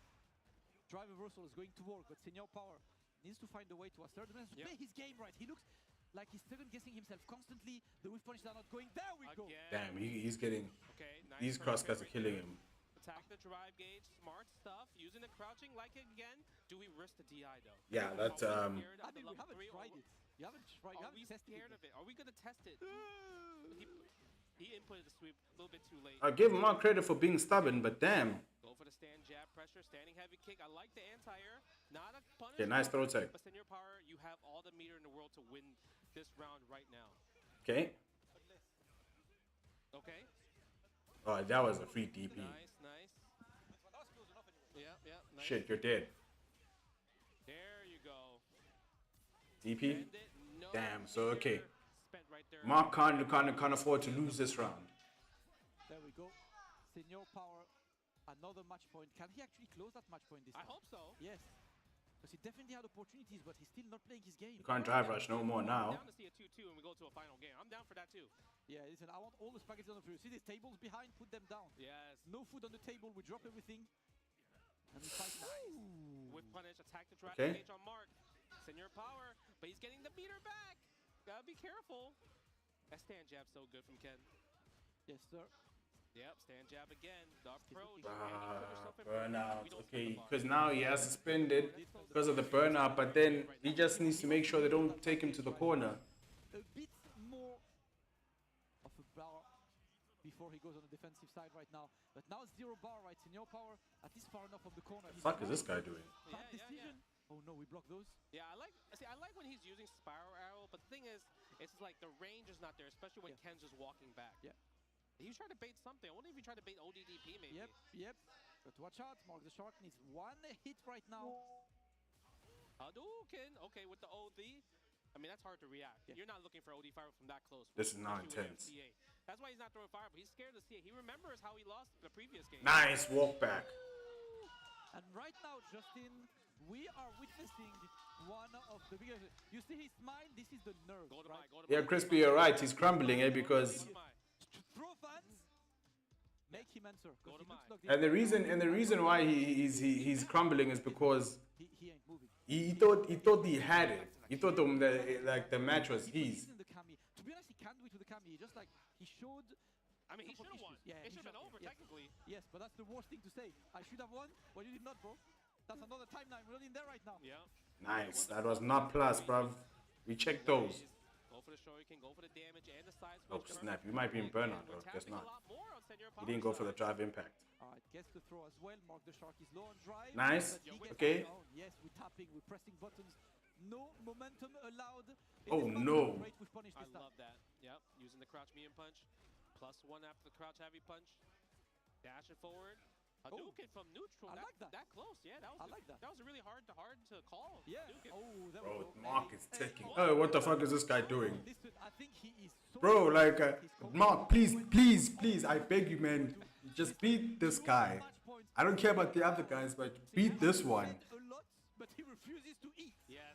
Drive reversal is going to work, but Senior Power needs to find a way to assert him. Play his game right. He looks like he's second guessing himself constantly. The whiff punishes are not going. There we go. Damn, he's getting. Okay, nice. These cross cuts are killing him. Attack the drive gauge, smart stuff. Using the crouching like it again. Do we risk the DI though? Yeah, that's I mean, we haven't tried it. You haven't tried. Are we scared of it? Are we gonna test it? He inputted the sweep a little bit too late. I give Mark credit for being stubborn, but damn. Go for the stand jab pressure. pressure, standing heavy kick. I like the anti-air. Not a punish. Okay, nice throw tag. But Senior Power, you have all the meter in the world to win this round right now. Okay. Okay. Oh, that was a free DP. Nice, nice. Yeah, nice. Shit, you're dead. There you go. DP? No Damn, so okay. Right there. Mark can't afford to lose this round. There we go. Senior Power, another match point. Can he actually close that match point this time? I hope so. Yes. Because he definitely had opportunities, but he's still not playing his game. You can't drive rush no more now. I'm down to see a 2-2 and we go to a final game. I'm down for that too. Yeah, listen, I want all the spaghetti on the floor. See these tables behind? Put them down. Yes. No food on the table. We drop everything. And we fight. Nice. With punish, attack the trap Okay. cage on Mark. Senior Power, but he's getting the meter back. Gotta be careful. That stand jab so good from Ken. Yes, sir. Yep, stand jab again. The approach. Burnout. Okay, because now he has suspended because of the burnout, but then he just needs to make sure they don't take him to the corner. A bit more of a bar before he goes on the defensive side right now. But now 0 bar, right? Senior Power, at least far enough from the corner. What the fuck is this guy doing? Bad decision. Oh no, we block those. Yeah, I like when he's using spiral arrow, but the thing is, it's like the range is not there, especially when Ken's just walking back. Yeah. He was trying to bait something. I wonder if he tried to bait ODDP maybe. Yep. But watch out, Mark the Shark needs 1 hit right now. Hadouken. Okay, with the OD. I mean, that's hard to react. Yeah. You're not looking for OD fire from that close. This is not intense. That's why he's not throwing fire, but he's scared to see it. He remembers how he lost the previous game. Nice walk back. And right now, Justin, we are witnessing one of the biggest. You see his smile? This is the nerve. Right? Yeah, Crispy, you're right. He's crumbling, because. Throw fans. Make him answer. And the reason why he's crumbling is because he ain't moving. He thought he had it. He thought the match was his. To be honest, he can't do it with the Kami. Just like he showed. I mean, he should have won. Yeah, it should have been over technically. Yes, but that's the worst thing to say. I should have won. Well, you did not, bro. That's another timeline. We're not in there right now. Yeah. Nice. That was not plus, bruv. We checked those. Go for the show. You can go for the damage and the size. Oh snap! You might be in burnout, though. Guess not. He didn't go for the drive impact. All right, gets the throw as well. Mark the Shark is low on drive. Nice. Okay. Yes, we're tapping. We're pressing buttons. No momentum allowed. Oh no! I love that. Yep. Using the crouch medium punch. +1 after the crouch heavy punch. Dash it forward. Hadouken from neutral. I like that. That close. Yeah, that was. I like that. That was really hard to call. Yeah. Hadouken. Oh, that Bro, was Mark is taking. Oh, what the fuck is this guy doing? Listen, I think he is so bro, like, Mark, please, I beg you, man, just beat this guy. I don't care about the other guys, but beat this one. A lot, but he refuses to eat. Yes.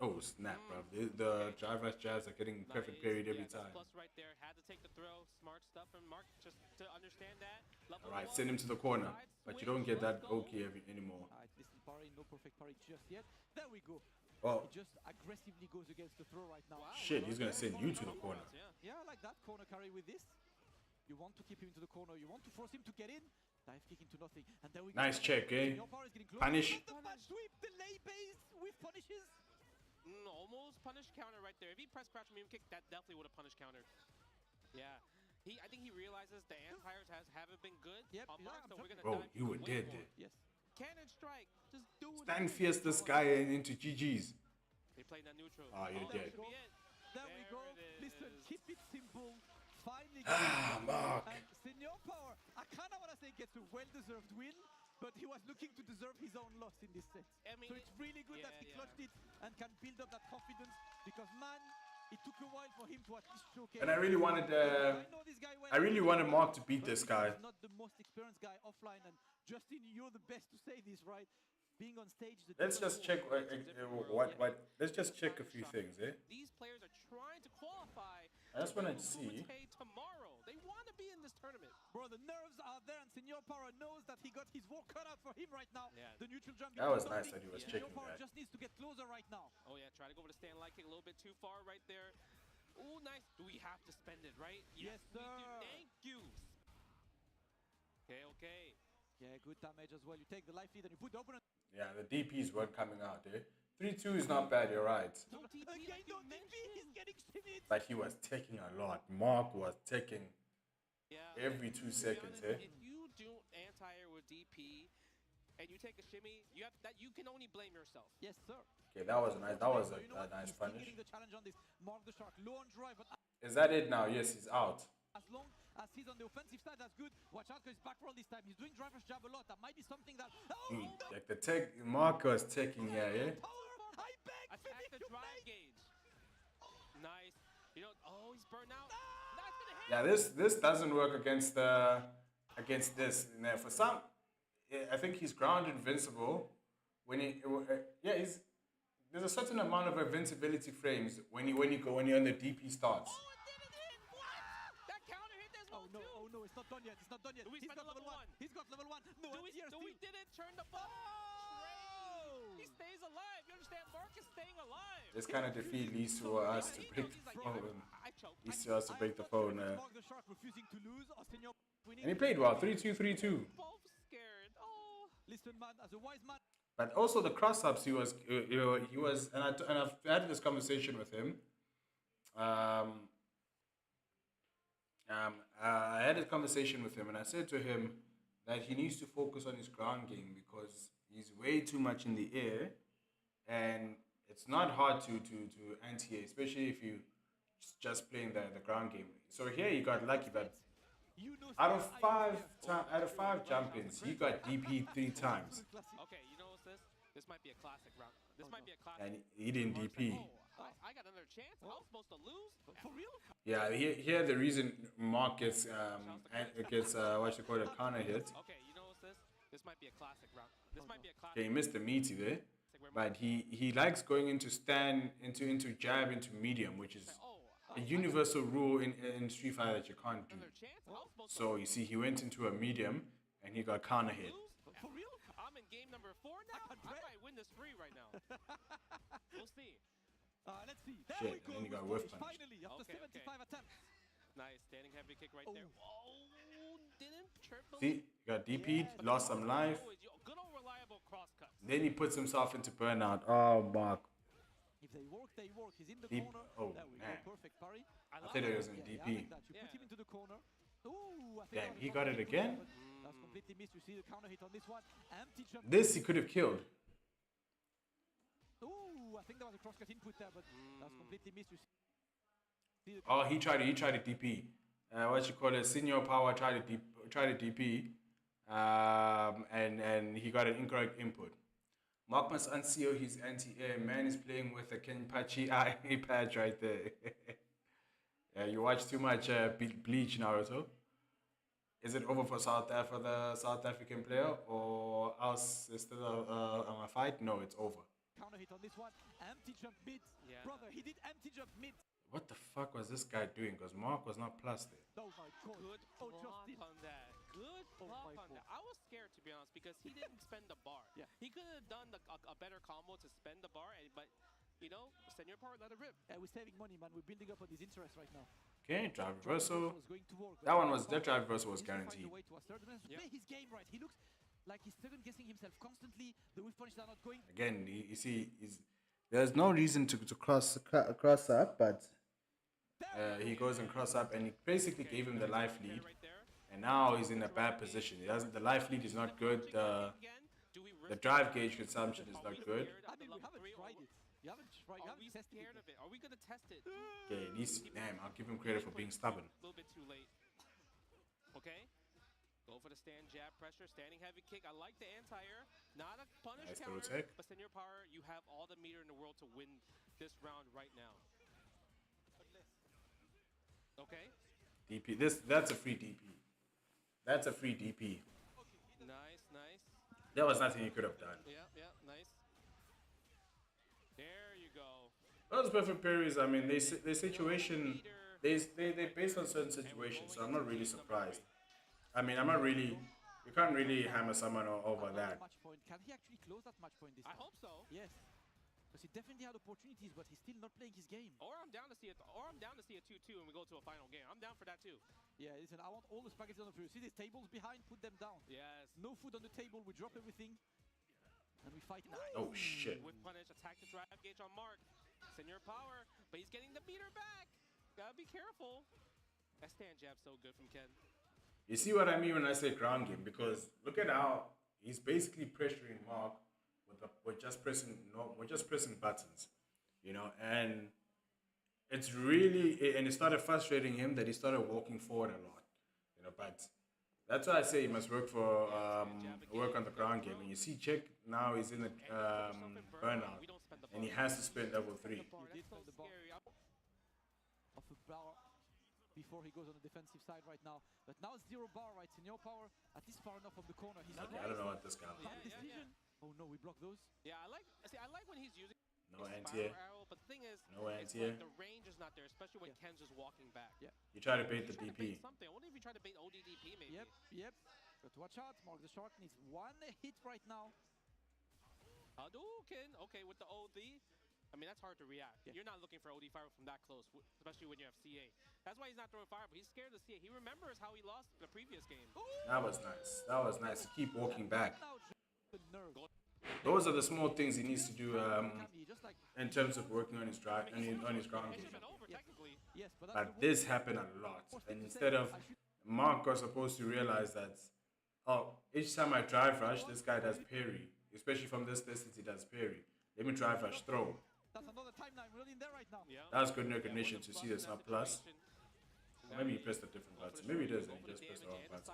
Oh snap, bro! The drive-rush jabs are getting perfect period every time. Plus right there, had to take the throw. Smart stuff from Mark just to understand that. All right, send him to the corner, but you don't get that Oki anymore. All right, listen, parry, no perfect parry just yet. There we go. Oh. He just aggressively goes against the throw right now. Wow, shit, he's gonna send you to the corner. Yeah, I like that corner carry with this. You want to keep him into the corner. You want to force him to get in. Dive kick into nothing, and there we go. Nice check, eh? Punish. The match sweep, delay base with punishes. Almost punish counter right there. If he pressed crouch medium kick, that definitely would have punished countered. Yeah. I think he realizes the anti-airs haven't been good. Yep. On Mark, so we're gonna bro, dive you were dead there. Yes. Cannon strike. Just do it. Stand fierce this guy into GG's. They played that neutral. Oh, you're dead. There we go. Listen, keep it simple. Finally. Mark. And Senior Power, I kind of want to say gets a well-deserved win, but he was looking to deserve his own loss in this set. I mean, so it's really good that he clutched it and can build up that confidence, because man, it took a while for him to at least showcase. And I really wanted Mark to beat this guy. He's not the most experienced guy offline, and Justin, you're the best to say this, right? Being on stage. Let's just check let's just check a few things, eh? These players are trying to qualify. I just want to see. Tomorrow, they want to be in this tournament. Bro, the nerves are there, and Senior Power knows that he got his work cut out for him right now. Yeah. The neutral jump. That was nice that he was checking Senior Power that. just needs to get closer right now. Oh yeah, try to go for the stand light kick a little bit too far right there. Ooh, nice. Do we have to spend it, right? Yes, sir. Thank you. Okay. Yeah, good damage as well. You take the life lead and you put the opponent. Yeah, the DPs weren't coming out, eh? 3-2 is not bad, you're right. Again, no DP, he's getting timid. But he was taking a lot. Mark was taking every 2 seconds, eh? If you do anti-air with DP, and you take a shimmy, you have that. You can only blame yourself. Yes, sir. Okay, that was nice. That was a nice punish. The challenge on this. Mark the Shark, low on drive, but is that it now? Yes, he's out. as long as he's on the offensive side, that's good. Watch out, because he's back roll this time. He's doing driver's jab a lot. That might be something that. Like the tech, Marcus taking here, yeah. Attack the drive gauge. Nice. You know, oh, he's burned out. That's gonna hit. Yeah, this doesn't work against this. Now, for some, I think he's ground invincible. When he's there's a certain amount of invincibility frames when you're on the DP starts. Oh, it didn't hit. What? That counter hit as well. Oh no, it's not done yet. It's not done yet. He's got level 1. He's got level 1. No, we didn't turn the ball. He stays alive. You understand? Mark is staying alive. This kind of defeat leads to us to break the phone. Leads to us to break the phone. And he played well, 3-2, 3-2. Both scared. Oh. Listen, man, as a wise man. But also the cross-ups, he was, and I've had this conversation with him. I had a conversation with him, and I said to him that he needs to focus on his ground game because he's way too much in the air, and it's not hard to anti-air, especially if you just playing the ground game. So here he got lucky, but out of five jump-ins, he got DP 3 times. Okay, you know what's this? This might be a classic round. This might be a classic. And he didn't DP. Oh, I got another chance. I was supposed to lose. For real? Yeah, here the reason Mark gets what you call a counter hit. Okay, you know what's this? This might be a classic round. This might be a classic. Okay, he missed the meaty there, but he likes going into stand, into jab, into medium, which is a universal rule in Street Fighter that you can't do. So you see, he went into a medium and he got counter hit. For real? I'm in game number 4 now. I might win this free right now. We'll see. Let's see. Shit, and then he got whiff punished. Finally, after 75 attempts. Nice, standing heavy kick right there. Oh, didn't triple. See, he got DP'd, lost some life. Good old reliable cross cuts. Then he puts himself into burnout. Oh, Mark. If they work, they work. He's in the Deep. corner. Oh, there we man. go. Perfect parry. I thought it was in DP. You put him into the corner. Ooh, I think Damn, he got it again? That's completely missed. You see the counter hit on this one. Empty jump. This he could have killed. Ooh, I think there was a cross-cut input there, but that's completely missed. You see the Oh, he tried to DP. What you call it? Senior Power tried to DP. And he got an incorrect input. Mark must unseal his anti-air. Man is playing with a Kenpachi eye patch right there. Yeah, you watch too much Bleach, Naruto. Is it over for the South African player, or else is still a fight? No, it's over. Counter hit on this one. Empty jump mid. Yeah. Brother, he did empty jump mid. What the fuck was this guy doing? Because Mark was not plus there. Oh my god. Good block on that. Good block on that. I was scared, to be honest, because he didn't spend the bar. Yeah. He could have done a better combo to spend the bar, but, you know, Senior Power let it rip. We're saving money, man. We're building up on this interest right now. Okay, drive reversal. That drive reversal was guaranteed. Play his game right. He looks like he's second guessing himself constantly. The whiff punishes are not going. Again, you see, there's no reason to cross up, but he goes and cross up, and he basically gave him the life lead, and now he's in a bad position. The life lead is not good. The drive gauge consumption is not good. I mean, we haven't tried it. You haven't tested it. Are we gonna test it? Okay, at least, damn, I'll give him credit for being stubborn. A little bit too late. Okay. Go for the stand jab pressure, standing heavy kick. I like the anti-air. Not a punish counter, but Senior Power, you have all the meter in the world to win this round right now. Okay. DP. That's a free DP. That's a free DP. Nice, nice. There was nothing you could have done. Yeah, nice. There you go. Those perfect parries, I mean, the situation, they based on certain situations, so I'm not really surprised. I mean, you can't really hammer someone over that. Can he actually close that match point this time? I hope so. Yes. Because he definitely had opportunities, but he's still not playing his game. Or I'm down to see it. Or I'm down to see a 2-2 and we go to a final game. I'm down for that too. Yeah, listen, I want all the spaghetti on the floor. See these tables behind? Put them down. Yes. No food on the table. We drop everything. And we fight. Nice. Oh, shit. With punish, attack the drive gauge on Mark. Senior Power, but he's getting the meter back. Gotta be careful. That stand jab so good from Ken. You see what I mean when I say ground game? Because look at how he's basically pressuring Mark with just pressing buttons, you know, and it's really, and it started frustrating him that he started walking forward a lot, you know. But that's why I say he must work on the ground game. And you see, Czech now is in the burnout, and he has to spend level 3. Of a bar before he goes on the defensive side right now. But now 0 bar, right? Senior power at least far enough from the corner. He's I don't know what this guy was. Oh no, we block those. Yeah, I like when he's using no anti-air. But the thing is, no anti-air. Like the range is not there, especially when Ken's just walking back. Yeah. You try to bait the DP. Something. I wonder if you try to bait ODDP maybe. Yep. But watch out, Mark the Shark needs 1 hit right now. Hadouken. Okay, with the OD. I mean, that's hard to react. Yeah. You're not looking for OD fire from that close, especially when you have CA. That's why he's not throwing fire, but he's scared of CA. He remembers how he lost the previous game. That was nice. That was nice to keep walking back. Those are the small things he needs to do in terms of working on his drive and on his ground game. But this happened a lot. And instead of Mark was supposed to realize that, each time I drive rush, this guy does parry. Especially from this distance, he does parry. Let me drive rush throw. That's another timeline really in there right now. Yeah. That's good recognition to see that's not plus. Or maybe he pressed a different button. Maybe he doesn't. He just pressed the wrong button.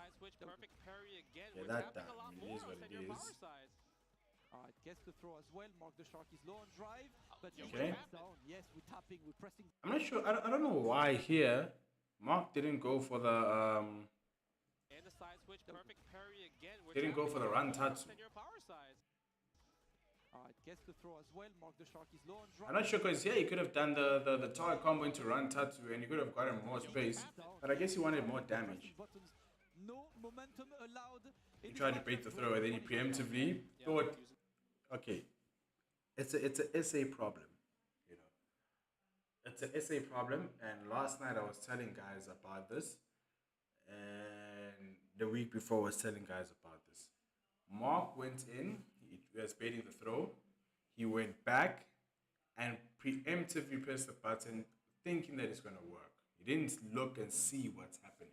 Yeah, that done. It is what it is. Alright, gets the throw as well. Mark the Shark is low on drive, but okay. Down. Yes, we're tapping, we're pressing. I'm not sure. I don't know why here Mark didn't go for the didn't go for the run tatsu. Alright, gets the throw as well. Mark the Shark is low on drive. I'm not sure because he could have done the target combo into run tatsu and he could have gotten more space. But I guess he wanted more damage. No momentum allowed. He tried to bait the throw and then he preemptively thought, okay, it's a SA problem, you know. It's a SA problem, and last night I was telling guys about this, and the week before I was telling guys about this. Mark went in, he was baiting the throw, he went back and preemptively pressed the button thinking that it's going to work. He didn't look and see what's happening.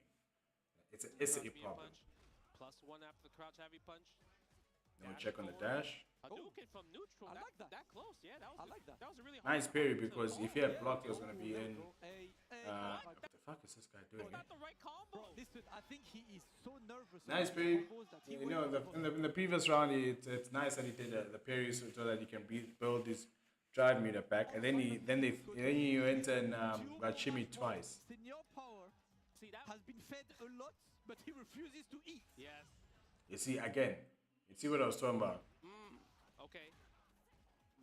It's a SA problem. +1 after the crouch heavy punch. Now we check on the dash. Hadouken from neutral. I like that. That close, yeah. That was that was a really nice parry because if he had blocked, he was going to be in. What the fuck is this guy doing? That's not the right combo. Listen, I think he is so nervous. Nice parry. You know, in the previous round, it's nice that he did the parry so that he can build his drive meter back, and then he went and got shimmy twice. Senior power has been fed a lot, but he refuses to eat. Yes. You see again. You see what I was talking about. Okay.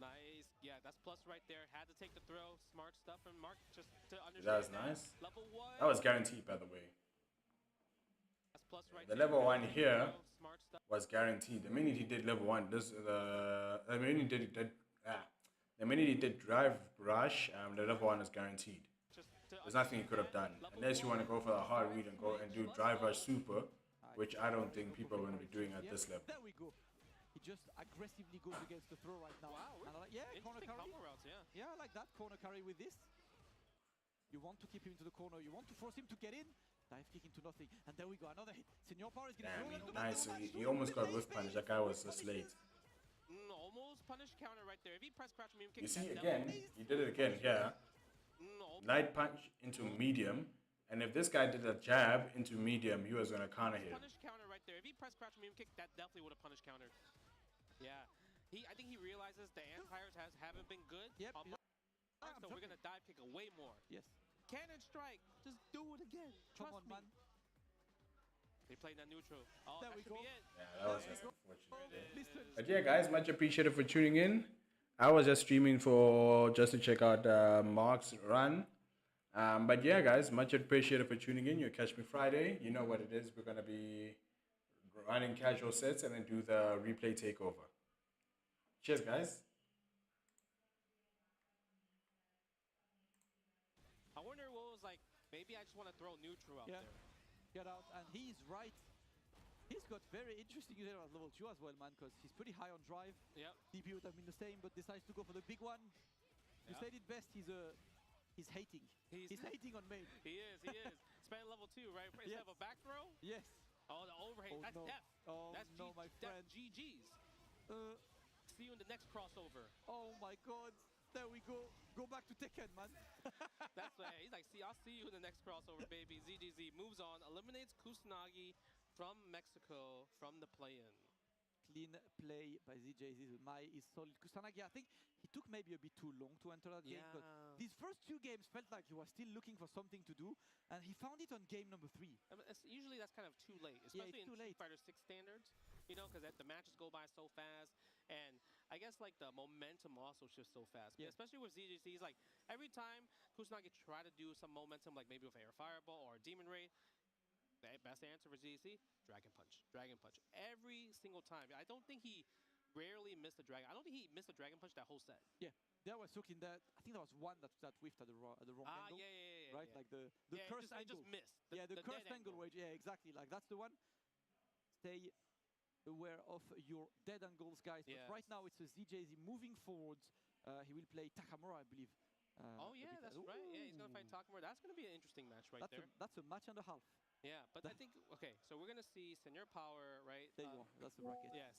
Nice. Yeah, that's plus right there. Had to take the throw. Smart stuff from Mark just to understand. That was nice. Level 1. That was guaranteed, by the way. That's plus right the there. level 1 here Smart stuff. was guaranteed. The minute he did level 1, the minute he did drive rush, the level 1 is guaranteed. There's nothing he could have done unless you want to go for the hard read and go and do drive rush super, which I don't think people are going to be doing at this level. There we go. He just aggressively goes against the throw right now. Wow, corner carry. Routes, yeah, I like that corner carry with this. You want to keep him into the corner. You want to force him to get in. Dive kick into nothing. And there we go. Another hit. Senior power is getting thrown. Nice. He almost got whiff punish. That guy was just late. Almost punish counter right there. If he press crouch medium kick. You see again. He did it again here. Light punch into medium. And if this guy did a jab into medium, he was going to counter hit. Punish counter right there. If he press crouch medium kick, that definitely would have punished countered. Yeah. I think he realizes the anti-hires haven't been good. Yep. So we're going to dive kick way more. Yes. Cannon strike. Just do it again. Come on, man. They played that neutral. Oh, there that we should go. be it. Yeah, that was just unfortunate. But yeah, guys, much appreciated for tuning in. I was just streaming just to check out Mark's run. But yeah, guys, much appreciated for tuning in. You'll catch me Friday. You know what it is. We're going to be running casual sets and then do the replay takeover. Cheers, guys. I wonder what was like, maybe I just want to throw neutral out there. Get out. And he's right. He's got very interesting user at level 2 as well, man, because he's pretty high on drive. Yep. DP would have been the same, but decides to go for the big one. You said it best. He's hating. He's hating on main. He is. Spend level 2, right? Instead of a back throw? Yes. Oh, the overhang. That's death. Oh, that's no, my friend. That's GG's. See you in the next crossover. Oh my God. There we go. Go back to Tekken, man. That's right. He's like, I'll see you in the next crossover, baby. ZGZ moves on, eliminates Kusanagi from Mexico from the play-in. Clean play by ZJZ. Mai is solid. Kusanagi, I think he took maybe a bit too long to enter that game. But these first 2 games felt like he was still looking for something to do. And he found it on game number 3. I mean, usually that's kind of too late, especially in Street Fighter 6 standards. You know, because the matches go by so fast. And I guess like the momentum also shifts so fast. Yeah. Especially with ZGC, he's like, every time Kusanagi try to do some momentum, like maybe with Air Fireball or Demon Ray, the best answer for ZGC, Dragon Punch. Dragon Punch. Every single time. I don't think he rarely missed a Dragon. I don't think he missed a Dragon Punch that whole set. Yeah. There was looking that, I think there was one that whiffed at the wrong angle. Yeah. Right? Yeah. Like the cursed angle. Just missed. The cursed angle. Yeah, exactly. Like that's the one. Stay aware of your dead angles, guys. But right now it's a ZJZ moving forwards. He will play Takamura, I believe. Oh, yeah, that's right. Yeah, he's going to fight Takamura. That's going to be an interesting match there. That's a match and a half. Yeah, but I think, okay, so we're going to see Senior Power, right? There you go. That's the bracket. Yeah.